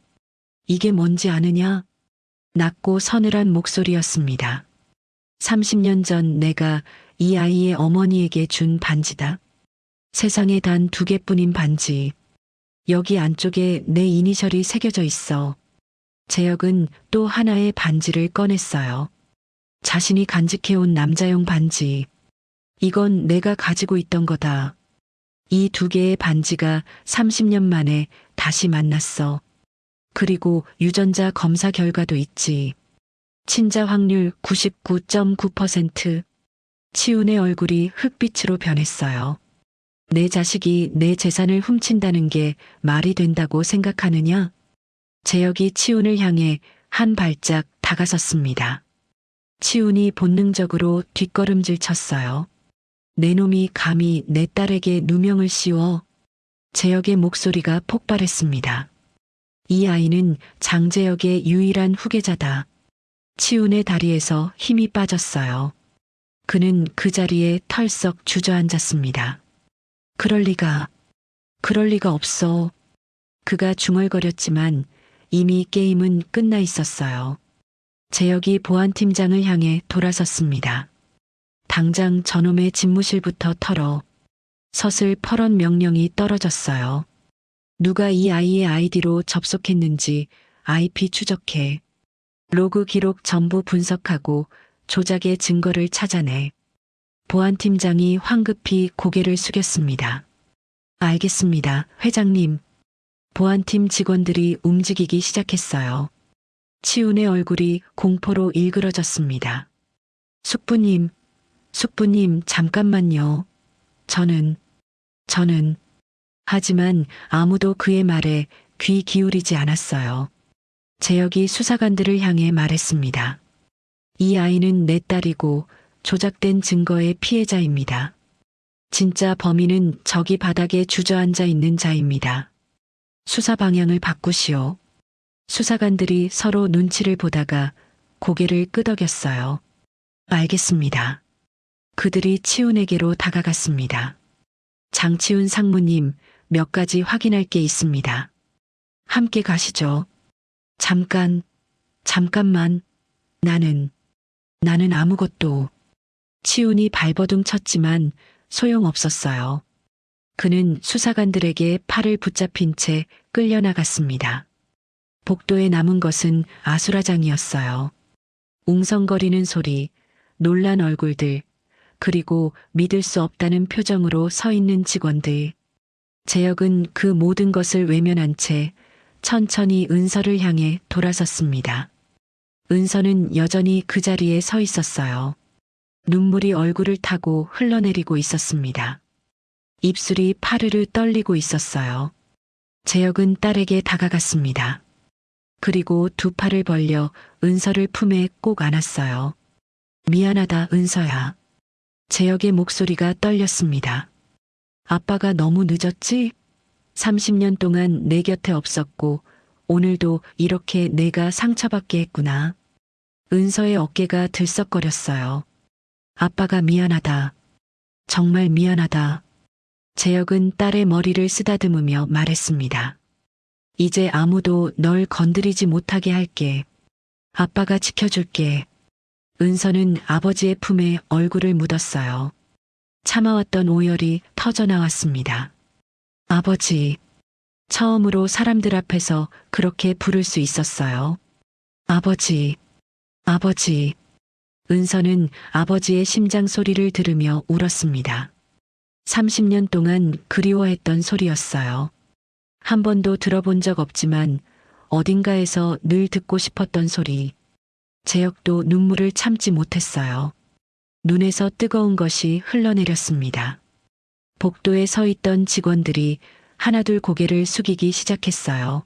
이게 뭔지 아느냐? 낮고 서늘한 목소리였습니다. 30년 전 내가 이 아이의 어머니에게 준 반지다. 세상에 단 2개뿐인 반지. 여기 안쪽에 내 이니셜이 새겨져 있어. 재혁은 또 하나의 반지를 꺼냈어요. 자신이 간직해온 남자용 반지. 이건 내가 가지고 있던 거다. 이 2개의 반지가 30년 만에 다시 만났어. 그리고 유전자 검사 결과도 있지. 친자 확률 99.9%. 치훈의 얼굴이 흑빛으로 변했어요. 내 자식이 내 재산을 훔친다는 게 말이 된다고 생각하느냐? 재혁이 치훈을 향해 한 발짝 다가섰습니다. 치훈이 본능적으로 뒷걸음질 쳤어요. 내 놈이 감히 내 딸에게 누명을 씌워. 재혁의 목소리가 폭발했습니다. 이 아이는 장재혁의 유일한 후계자다. 치훈의 다리에서 힘이 빠졌어요. 그는 그 자리에 털썩 주저앉았습니다. 그럴 리가 없어. 그가 중얼거렸지만 이미 게임은 끝나 있었어요. 재혁이 보안팀장을 향해 돌아섰습니다. 당장 저놈의 집무실부터 털어. 서슬 퍼런 명령이 떨어졌어요. 누가 이 아이의 아이디로 접속했는지 IP 추적해. 로그 기록 전부 분석하고 조작의 증거를 찾아내. 보안팀장이 황급히 고개를 숙였습니다. 알겠습니다, 회장님. 보안팀 직원들이 움직이기 시작했어요. 치훈의 얼굴이 공포로 일그러졌습니다. 숙부님, 잠깐만요. 저는. 하지만 아무도 그의 말에 귀 기울이지 않았어요. 재혁이 수사관들을 향해 말했습니다. 이 아이는 내 딸이고 조작된 증거의 피해자입니다. 진짜 범인은 저기 바닥에 주저앉아 있는 자입니다. 수사 방향을 바꾸시오. 수사관들이 서로 눈치를 보다가 고개를 끄덕였어요. 알겠습니다. 그들이 치훈에게로 다가갔습니다. 장치훈 상무님, 몇 가지 확인할 게 있습니다. 함께 가시죠. 잠깐만. 나는 아무것도. 치훈이 발버둥 쳤지만 소용없었어요. 그는 수사관들에게 팔을 붙잡힌 채 끌려나갔습니다. 복도에 남은 것은 아수라장이었어요. 웅성거리는 소리, 놀란 얼굴들, 그리고 믿을 수 없다는 표정으로 서 있는 직원들. 재혁은 그 모든 것을 외면한 채 천천히 은서를 향해 돌아섰습니다. 은서는 여전히 그 자리에 서 있었어요. 눈물이 얼굴을 타고 흘러내리고 있었습니다. 입술이 파르르 떨리고 있었어요. 재혁은 딸에게 다가갔습니다. 그리고 두 팔을 벌려 은서를 품에 꼭 안았어요. 미안하다, 은서야. 재혁의 목소리가 떨렸습니다. 아빠가 너무 늦었지? 30년 동안 내 곁에 없었고 오늘도 이렇게 내가 상처받게 했구나. 은서의 어깨가 들썩거렸어요. 아빠가 미안하다. 정말 미안하다. 재혁은 딸의 머리를 쓰다듬으며 말했습니다. 이제 아무도 널 건드리지 못하게 할게. 아빠가 지켜줄게. 은서는 아버지의 품에 얼굴을 묻었어요. 참아왔던 오열이 터져나왔습니다. 아버지. 처음으로 사람들 앞에서 그렇게 부를 수 있었어요. 아버지. 아버지. 은서는 아버지의 심장 소리를 들으며 울었습니다. 30년 동안 그리워했던 소리였어요. 한 번도 들어본 적 없지만 어딘가에서 늘 듣고 싶었던 소리. 재혁도 눈물을 참지 못했어요. 눈에서 뜨거운 것이 흘러내렸습니다. 복도에 서 있던 직원들이 하나둘 고개를 숙이기 시작했어요.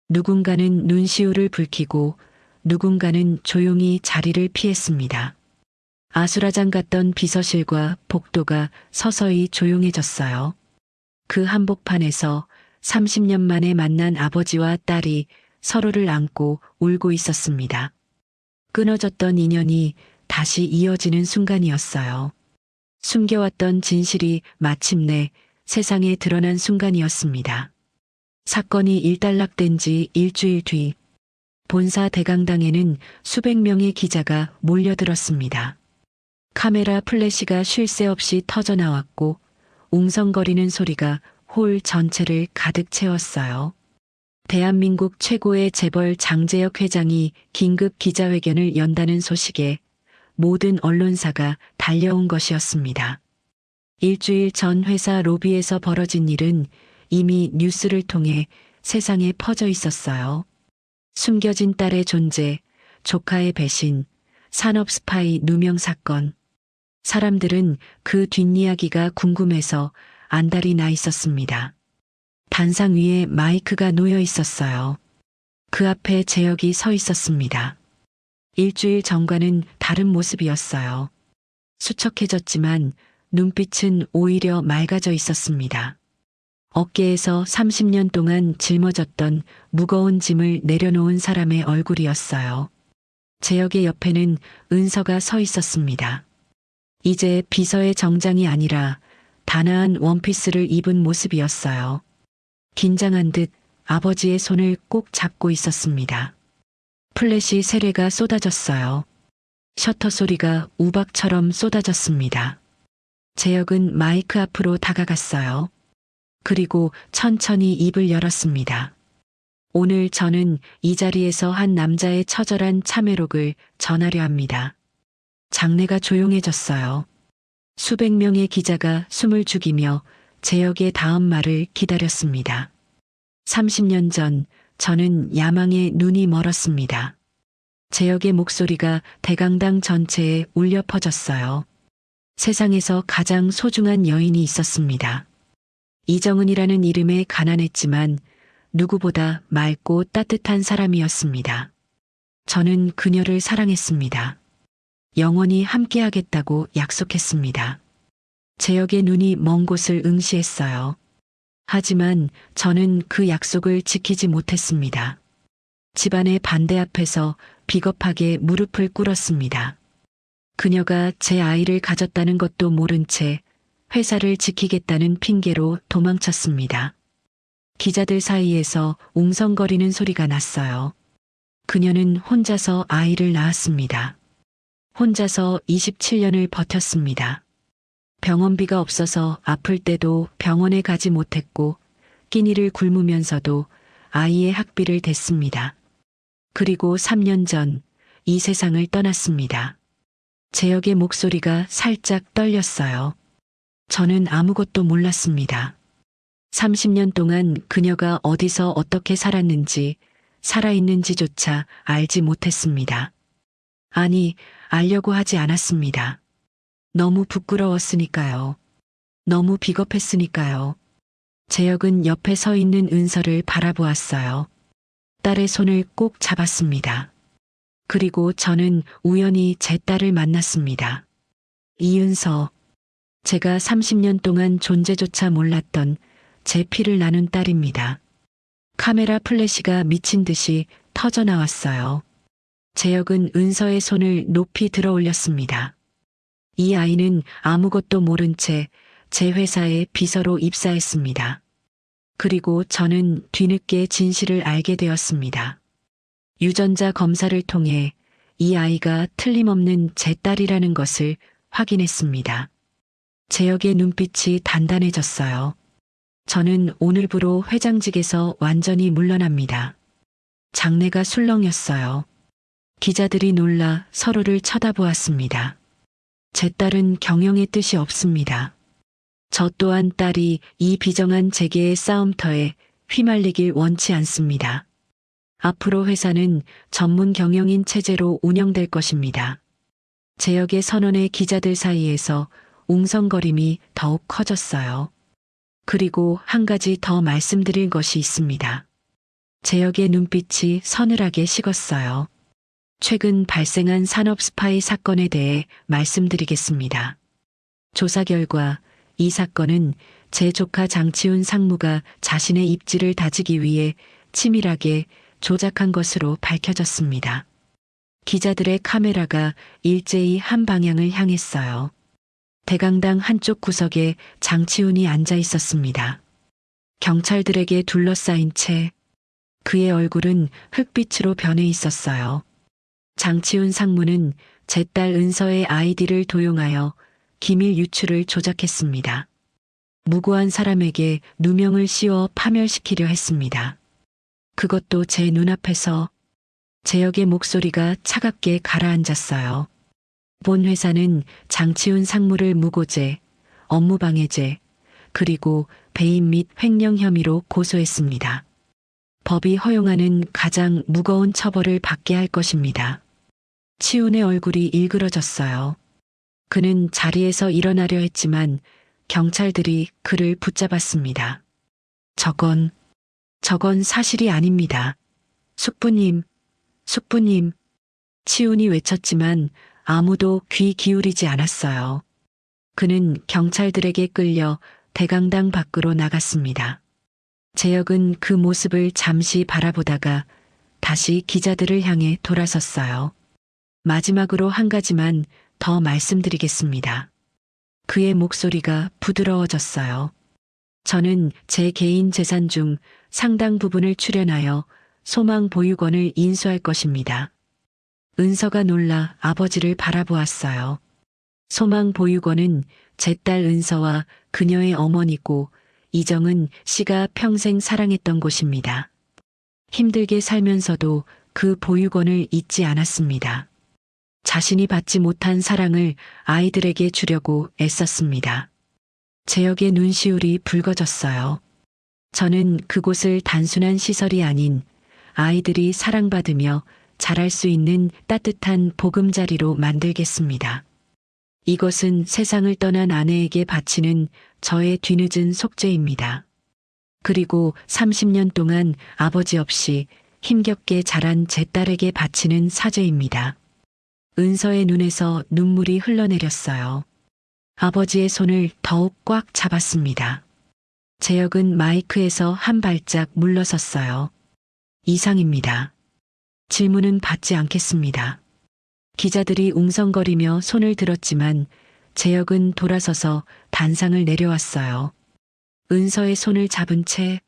누군가는 눈시울을 붉히고 누군가는 조용히 자리를 피했습니다. 아수라장 같던 비서실과 복도가 서서히 조용해졌어요. 그 한복판에서 30년 만에 만난 아버지와 딸이 서로를 안고 울고 있었습니다. 끊어졌던 인연이 다시 이어지는 순간이었어요. 숨겨왔던 진실이 마침내 세상에 드러난 순간이었습니다. 사건이 일단락된 지 일주일 뒤 본사 대강당에는 수백 명의 기자가 몰려들었습니다. 카메라 플래시가 쉴 새 없이 터져나왔고 웅성거리는 소리가 홀 전체를 가득 채웠어요. 대한민국 최고의 재벌 장제혁 회장이 긴급 기자회견을 연다는 소식에 모든 언론사가 달려온 것이었습니다. 일주일 전 회사 로비에서 벌어진 일은 이미 뉴스를 통해 세상에 퍼져 있었어요. 숨겨진 딸의 존재, 조카의 배신, 산업 스파이 누명 사건. 사람들은 그 뒷이야기가 궁금해서 안달이 나 있었습니다. 단상 위에 마이크가 놓여 있었어요. 그 앞에 재혁이 서 있었습니다. 일주일 전과는 다른 모습이었어요. 수척해졌지만 눈빛은 오히려 맑아져 있었습니다. 어깨에서 30년 동안 짊어졌던 무거운 짐을 내려놓은 사람의 얼굴이었어요. 재혁의 옆에는 은서가 서 있었습니다. 이제 비서의 정장이 아니라 단아한 원피스를 입은 모습이었어요. 긴장한 듯 아버지의 손을 꼭 잡고 있었습니다. 플래시 세례가 쏟아졌어요. 셔터 소리가 우박처럼 쏟아졌습니다. 재혁은 마이크 앞으로 다가갔어요. 그리고 천천히 입을 열었습니다. 오늘 저는 이 자리에서 한 남자의 처절한 참회록을 전하려 합니다. 장내가 조용해졌어요. 수백 명의 기자가 숨을 죽이며 재혁의 다음 말을 기다렸습니다. 30년 전 저는 야망에 눈이 멀었습니다. 재혁의 목소리가 대강당 전체에 울려 퍼졌어요. 세상에서 가장 소중한 여인이 있었습니다. 이정은이라는 이름에 가난했지만 누구보다 맑고 따뜻한 사람이었습니다. 저는 그녀를 사랑했습니다. 영원히 함께하겠다고 약속했습니다. 재혁의 눈이 먼 곳을 응시했어요. 하지만 저는 그 약속을 지키지 못했습니다. 집안의 반대 앞에서 비겁하게 무릎을 꿇었습니다. 그녀가 제 아이를 가졌다는 것도 모른 채 회사를 지키겠다는 핑계로 도망쳤습니다. 기자들 사이에서 웅성거리는 소리가 났어요. 그녀는 혼자서 아이를 낳았습니다. 혼자서 27년을 버텼습니다. 병원비가 없어서 아플 때도 병원에 가지 못했고 끼니를 굶으면서도 아이의 학비를 댔습니다. 그리고 3년 전 이 세상을 떠났습니다. 재혁의 목소리가 살짝 떨렸어요. 저는 아무것도 몰랐습니다. 30년 동안 그녀가 어디서 어떻게 살았는지, 살아있는지조차 알지 못했습니다. 아니, 알려고 하지 않았습니다. 너무 부끄러웠으니까요. 너무 비겁했으니까요. 재혁은 옆에 서 있는 은서를 바라보았어요. 딸의 손을 꼭 잡았습니다. 그리고 저는 우연히 제 딸을 만났습니다. 이은서, 제가 30년 동안 존재조차 몰랐던 제 피를 나눈 딸입니다. 카메라 플래시가 미친 듯이 터져 나왔어요. 재혁은 은서의 손을 높이 들어 올렸습니다. 이 아이는 아무것도 모른 채 제 회사에 비서로 입사했습니다. 그리고 저는 뒤늦게 진실을 알게 되었습니다. 유전자 검사를 통해 이 아이가 틀림없는 제 딸이라는 것을 확인했습니다. 재혁의 눈빛이 단단해졌어요. 저는 오늘부로 회장직에서 완전히 물러납니다. 장내가 술렁였어요. 기자들이 놀라 서로를 쳐다보았습니다. 제 딸은 경영의 뜻이 없습니다. 저 또한 딸이 이 비정한 재계의 싸움터에 휘말리길 원치 않습니다. 앞으로 회사는 전문 경영인 체제로 운영될 것입니다. 재혁의 선언에 기자들 사이에서 웅성거림이 더욱 커졌어요. 그리고 한 가지 더 말씀드릴 것이 있습니다. 재혁의 눈빛이 서늘하게 식었어요. 최근 발생한 산업 스파이 사건에 대해 말씀드리겠습니다. 조사 결과 이 사건은 제 조카 장치훈 상무가 자신의 입지를 다지기 위해 치밀하게 조작한 것으로 밝혀졌습니다. 기자들의 카메라가 일제히 한 방향을 향했어요. 대강당 한쪽 구석에 장치훈이 앉아 있었습니다. 경찰들에게 둘러싸인 채 그의 얼굴은 흑빛으로 변해 있었어요. 장치훈 상무는 제 딸 은서의 아이디를 도용하여 기밀 유출을 조작했습니다. 무고한 사람에게 누명을 씌워 파멸시키려 했습니다. 그것도 제 눈앞에서. 재혁의 목소리가 차갑게 가라앉았어요. 본 회사는 장치훈 상무를 무고죄, 업무방해죄, 그리고 배임 및 횡령 혐의로 고소했습니다. 법이 허용하는 가장 무거운 처벌을 받게 할 것입니다. 치훈의 얼굴이 일그러졌어요. 그는 자리에서 일어나려 했지만 경찰들이 그를 붙잡았습니다. 저건 사실이 아닙니다. 숙부님, 숙부님. 치훈이 외쳤지만 아무도 귀 기울이지 않았어요. 그는 경찰들에게 끌려 대강당 밖으로 나갔습니다. 재혁은 그 모습을 잠시 바라보다가 다시 기자들을 향해 돌아섰어요. 마지막으로 한 가지만 더 말씀드리겠습니다. 그의 목소리가 부드러워졌어요. 저는 제 개인 재산 중 상당 부분을 출연하여 소망 보육원을 인수할 것입니다. 은서가 놀라 아버지를 바라보았어요. 소망 보육원은 제 딸 은서와 그녀의 어머니고 이정은 씨가 평생 사랑했던 곳입니다. 힘들게 살면서도 그 보육원을 잊지 않았습니다. 자신이 받지 못한 사랑을 아이들에게 주려고 애썼습니다. 재혁의 눈시울이 붉어졌어요. 저는 그곳을 단순한 시설이 아닌 아이들이 사랑받으며 자랄 수 있는 따뜻한 보금자리로 만들겠습니다. 이것은 세상을 떠난 아내에게 바치는 저의 뒤늦은 속죄입니다. 그리고 30년 동안 아버지 없이 힘겹게 자란 제 딸에게 바치는 사죄입니다. 은서의 눈에서 눈물이 흘러내렸어요. 아버지의 손을 더욱 꽉 잡았습니다. 재혁은 마이크에서 한 발짝 물러섰어요. 이상입니다. 질문은 받지 않겠습니다. 기자들이 웅성거리며 손을 들었지만 재혁은 돌아서서 단상을 내려왔어요. 은서의 손을 잡은 채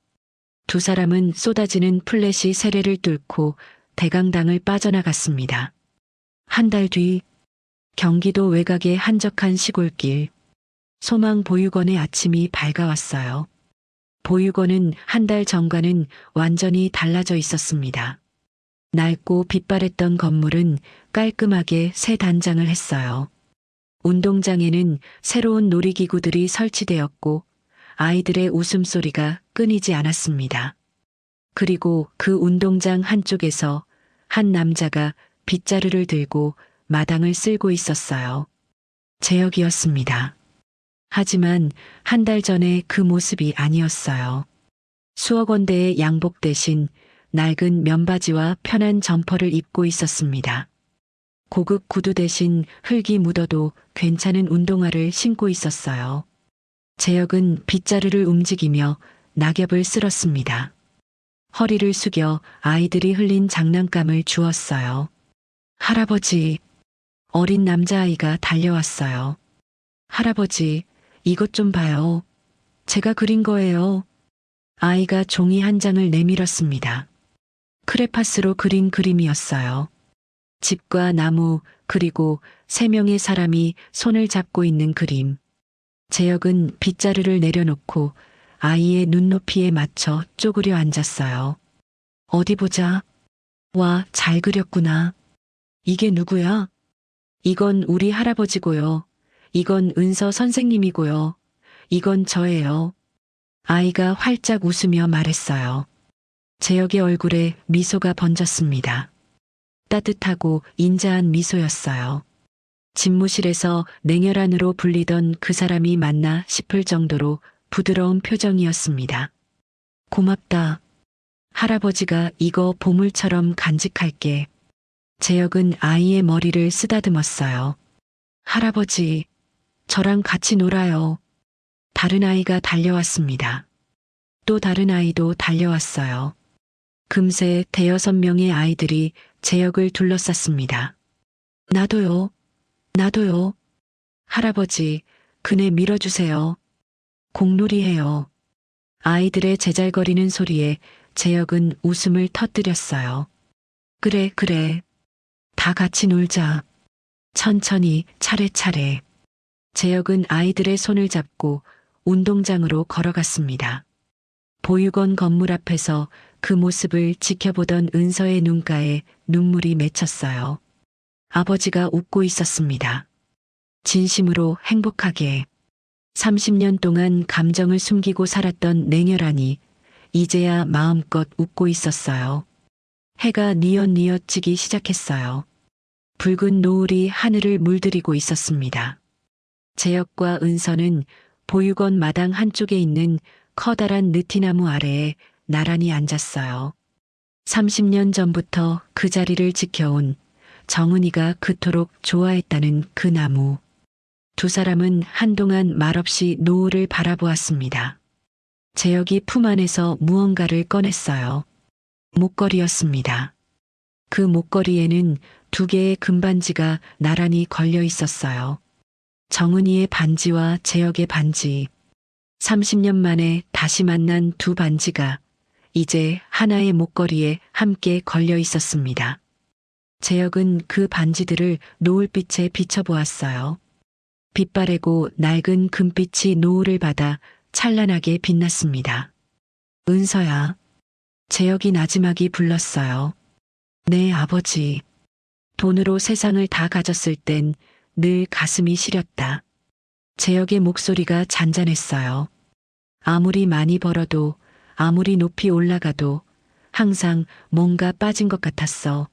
두 사람은 쏟아지는 플래시 세례를 뚫고 대강당을 빠져나갔습니다. 한 달 뒤 경기도 외곽의 한적한 시골길, 소망 보육원의 아침이 밝아왔어요. 보육원은 한 달 전과는 완전히 달라져 있었습니다. 낡고 빛바랬던 건물은 깔끔하게 새 단장을 했어요. 운동장에는 새로운 놀이기구들이 설치되었고 아이들의 웃음소리가 끊이지 않았습니다. 그리고 그 운동장 한쪽에서 한 남자가 빗자루를 들고 마당을 쓸고 있었어요. 재혁이었습니다. 하지만 한 달 전에 그 모습이 아니었어요. 수억 원대의 양복 대신 낡은 면바지와 편한 점퍼를 입고 있었습니다. 고급 구두 대신 흙이 묻어도 괜찮은 운동화를 신고 있었어요. 재혁은 빗자루를 움직이며 낙엽을 쓸었습니다. 허리를 숙여 아이들이 흘린 장난감을 주었어요. 할아버지, 어린 남자아이가 달려왔어요. 할아버지, 이것 좀 봐요. 제가 그린 거예요. 아이가 종이 한 장을 내밀었습니다. 크레파스로 그린 그림이었어요. 집과 나무, 그리고 3명의 사람이 손을 잡고 있는 그림. 재혁은 빗자루를 내려놓고 아이의 눈높이에 맞춰 쪼그려 앉았어요. 어디 보자. 와, 잘 그렸구나. 이게 누구야? 이건 우리 할아버지고요. 이건 은서 선생님이고요. 이건 저예요. 아이가 활짝 웃으며 말했어요. 재혁의 얼굴에 미소가 번졌습니다. 따뜻하고 인자한 미소였어요. 집무실에서 냉혈한으로 불리던 그 사람이 맞나 싶을 정도로 부드러운 표정이었습니다. 고맙다. 할아버지가 이거 보물처럼 간직할게. 재혁은 아이의 머리를 쓰다듬었어요. 할아버지, 저랑 같이 놀아요. 다른 아이가 달려왔습니다. 또 다른 아이도 달려왔어요. 금세 5-6명의 아이들이 재혁을 둘러쌌습니다. 나도요. 나도요. 할아버지, 그네 밀어주세요. 공놀이해요. 아이들의 제잘거리는 소리에 재혁은 웃음을 터뜨렸어요. 그래, 그래. 다 같이 놀자. 천천히, 차례차례. 재혁은 아이들의 손을 잡고 운동장으로 걸어갔습니다. 보육원 건물 앞에서 그 모습을 지켜보던 은서의 눈가에 눈물이 맺혔어요. 아버지가 웃고 있었습니다. 진심으로 행복하게. 30년 동안 감정을 숨기고 살았던 냉혈한이 이제야 마음껏 웃고 있었어요. 해가 뉘엿뉘엿 지기 시작했어요. 붉은 노을이 하늘을 물들이고 있었습니다. 재혁과 은서는 보육원 마당 한쪽에 있는 커다란 느티나무 아래에 나란히 앉았어요. 30년 전부터 그 자리를 지켜온 정은이가 그토록 좋아했다는 그 나무. 두 사람은 한동안 말없이 노을을 바라보았습니다. 재혁이 품 안에서 무언가를 꺼냈어요. 목걸이였습니다. 그 목걸이에는 2개의 금반지가 나란히 걸려 있었어요. 정은이의 반지와 재혁의 반지. 30년 만에 다시 만난 2 반지가 이제 하나의 목걸이에 함께 걸려 있었습니다. 재혁은 그 반지들을 노을빛에 비춰보았어요. 빛바래고 낡은 금빛이 노을을 받아 찬란하게 빛났습니다. 은서야. 재혁이 나지막이 불렀어요. 네, 아버지. 돈으로 세상을 다 가졌을 땐 늘 가슴이 시렸다. 재혁의 목소리가 잔잔했어요. 아무리 많이 벌어도, 아무리 높이 올라가도 항상 뭔가 빠진 것 같았어.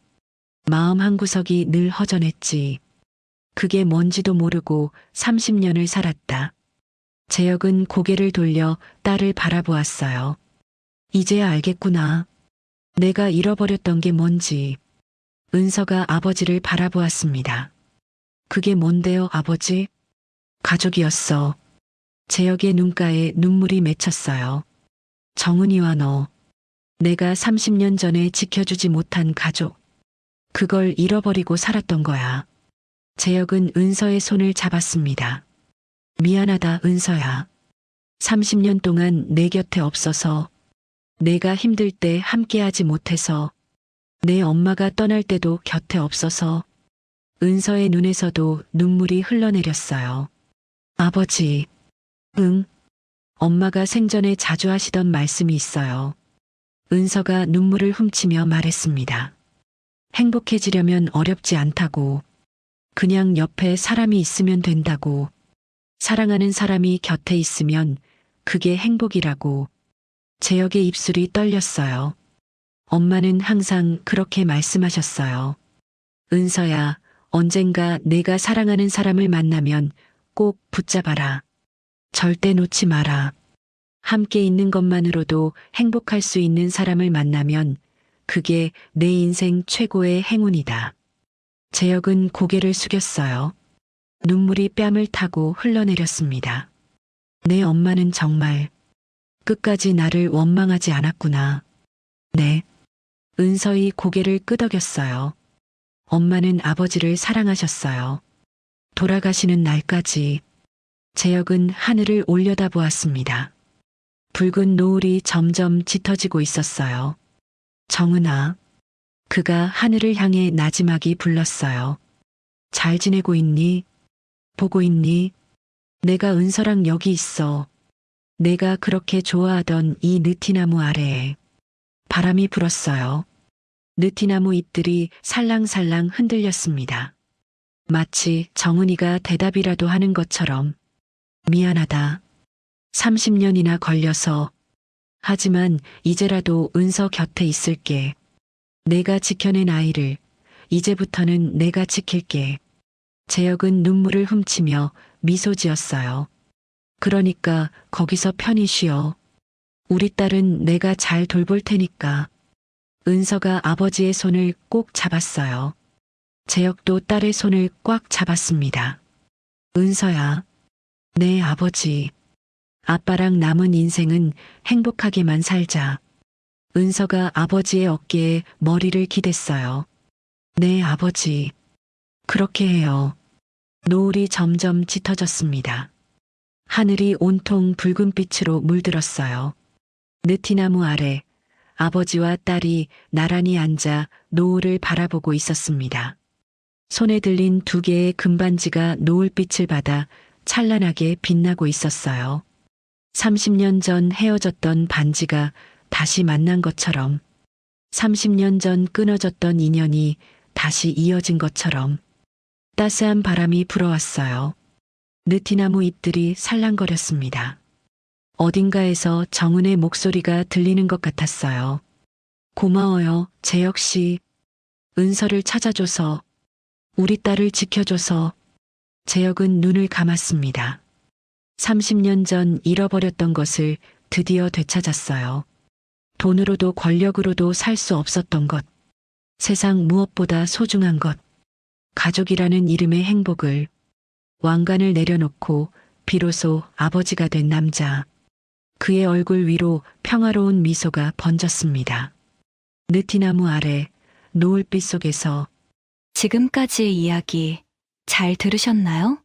마음 한구석이 늘 허전했지. 그게 뭔지도 모르고 30년을 살았다. 재혁은 고개를 돌려 딸을 바라보았어요. 이제야 알겠구나. 내가 잃어버렸던 게 뭔지. 은서가 아버지를 바라보았습니다. 그게 뭔데요, 아버지? 가족이었어. 재혁의 눈가에 눈물이 맺혔어요. 정은이와 너. 내가 30년 전에 지켜주지 못한 가족. 그걸 잃어버리고 살았던 거야. 재혁은 은서의 손을 잡았습니다. 미안하다, 은서야. 30년 동안 내 곁에 없어서, 내가 힘들 때 함께하지 못해서, 내 엄마가 떠날 때도 곁에 없어서, 은서의 눈에서도 눈물이 흘러내렸어요. 아버지. 응. 엄마가 생전에 자주 하시던 말씀이 있어요. 은서가 눈물을 훔치며 말했습니다. 행복해지려면 어렵지 않다고. 그냥 옆에 사람이 있으면 된다고. 사랑하는 사람이 곁에 있으면 그게 행복이라고. 재혁의 입술이 떨렸어요. 엄마는 항상 그렇게 말씀하셨어요. 은서야, 언젠가 내가 사랑하는 사람을 만나면 꼭 붙잡아라. 절대 놓지 마라. 함께 있는 것만으로도 행복할 수 있는 사람을 만나면 그게 내 인생 최고의 행운이다. 재혁은 고개를 숙였어요. 눈물이 뺨을 타고 흘러내렸습니다. 내 엄마는 정말 끝까지 나를 원망하지 않았구나. 네. 은서이 고개를 끄덕였어요. 엄마는 아버지를 사랑하셨어요. 돌아가시는 날까지. 재혁은 하늘을 올려다보았습니다. 붉은 노을이 점점 짙어지고 있었어요. 정은아. 그가 하늘을 향해 나지막이 불렀어요. 잘 지내고 있니? 보고 있니? 내가 은서랑 여기 있어. 내가 그렇게 좋아하던 이 느티나무 아래에. 바람이 불었어요. 느티나무 잎들이 살랑살랑 흔들렸습니다. 마치 정은이가 대답이라도 하는 것처럼. 미안하다. 30년이나 걸려서. 하지만 이제라도 은서 곁에 있을게. 내가 지켜낸 아이를 이제부터는 내가 지킬게. 재혁은 눈물을 훔치며 미소 지었어요. 그러니까 거기서 편히 쉬어. 우리 딸은 내가 잘 돌볼 테니까. 은서가 아버지의 손을 꼭 잡았어요. 재혁도 딸의 손을 꽉 잡았습니다. 은서야. 네, 아버지. 아빠랑 남은 인생은 행복하게만 살자. 은서가 아버지의 어깨에 머리를 기댔어요. 네, 아버지. 그렇게 해요. 노을이 점점 짙어졌습니다. 하늘이 온통 붉은 빛으로 물들었어요. 느티나무 아래 아버지와 딸이 나란히 앉아 노을을 바라보고 있었습니다. 손에 들린 2개의 금반지가 노을빛을 받아 찬란하게 빛나고 있었어요. 30년 전 헤어졌던 반지가 다시 만난 것처럼, 30년 전 끊어졌던 인연이 다시 이어진 것처럼. 따스한 바람이 불어왔어요. 느티나무 잎들이 살랑거렸습니다. 어딘가에서 정은의 목소리가 들리는 것 같았어요. 고마워요, 재혁 씨. 은서를 찾아줘서, 우리 딸을 지켜줘서. 재혁은 눈을 감았습니다. 30년 전 잃어버렸던 것을 드디어 되찾았어요. 돈으로도 권력으로도 살 수 없었던 것. 세상 무엇보다 소중한 것. 가족이라는 이름의 행복을. 왕관을 내려놓고 비로소 아버지가 된 남자. 그의 얼굴 위로 평화로운 미소가 번졌습니다. 느티나무 아래 노을빛 속에서. 지금까지의 이야기 잘 들으셨나요?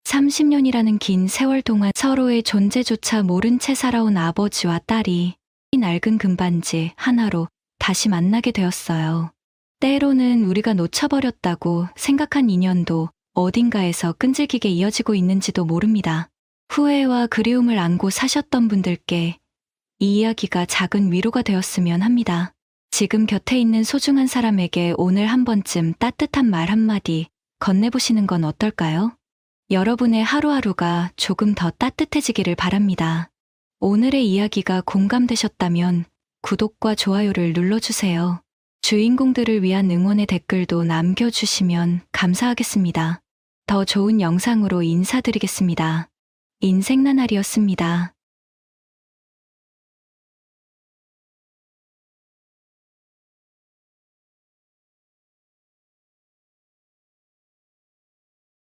30년이라는 긴 세월 동안 서로의 존재조차 모른 채 살아온 아버지와 딸이 이 낡은 금반지 하나로 다시 만나게 되었어요. 때로는 우리가 놓쳐버렸다고 생각한 인연도 어딘가에서 끈질기게 이어지고 있는지도 모릅니다. 후회와 그리움을 안고 사셨던 분들께 이 이야기가 작은 위로가 되었으면 합니다. 지금 곁에 있는 소중한 사람에게 오늘 한 번쯤 따뜻한 말 한마디 건네보시는 건 어떨까요? 여러분의 하루하루가 조금 더 따뜻해지기를 바랍니다. 오늘의 이야기가 공감되셨다면 구독과 좋아요를 눌러주세요. 주인공들을 위한 응원의 댓글도 남겨주시면 감사하겠습니다. 더 좋은 영상으로 인사드리겠습니다. 인생나날이었습니다.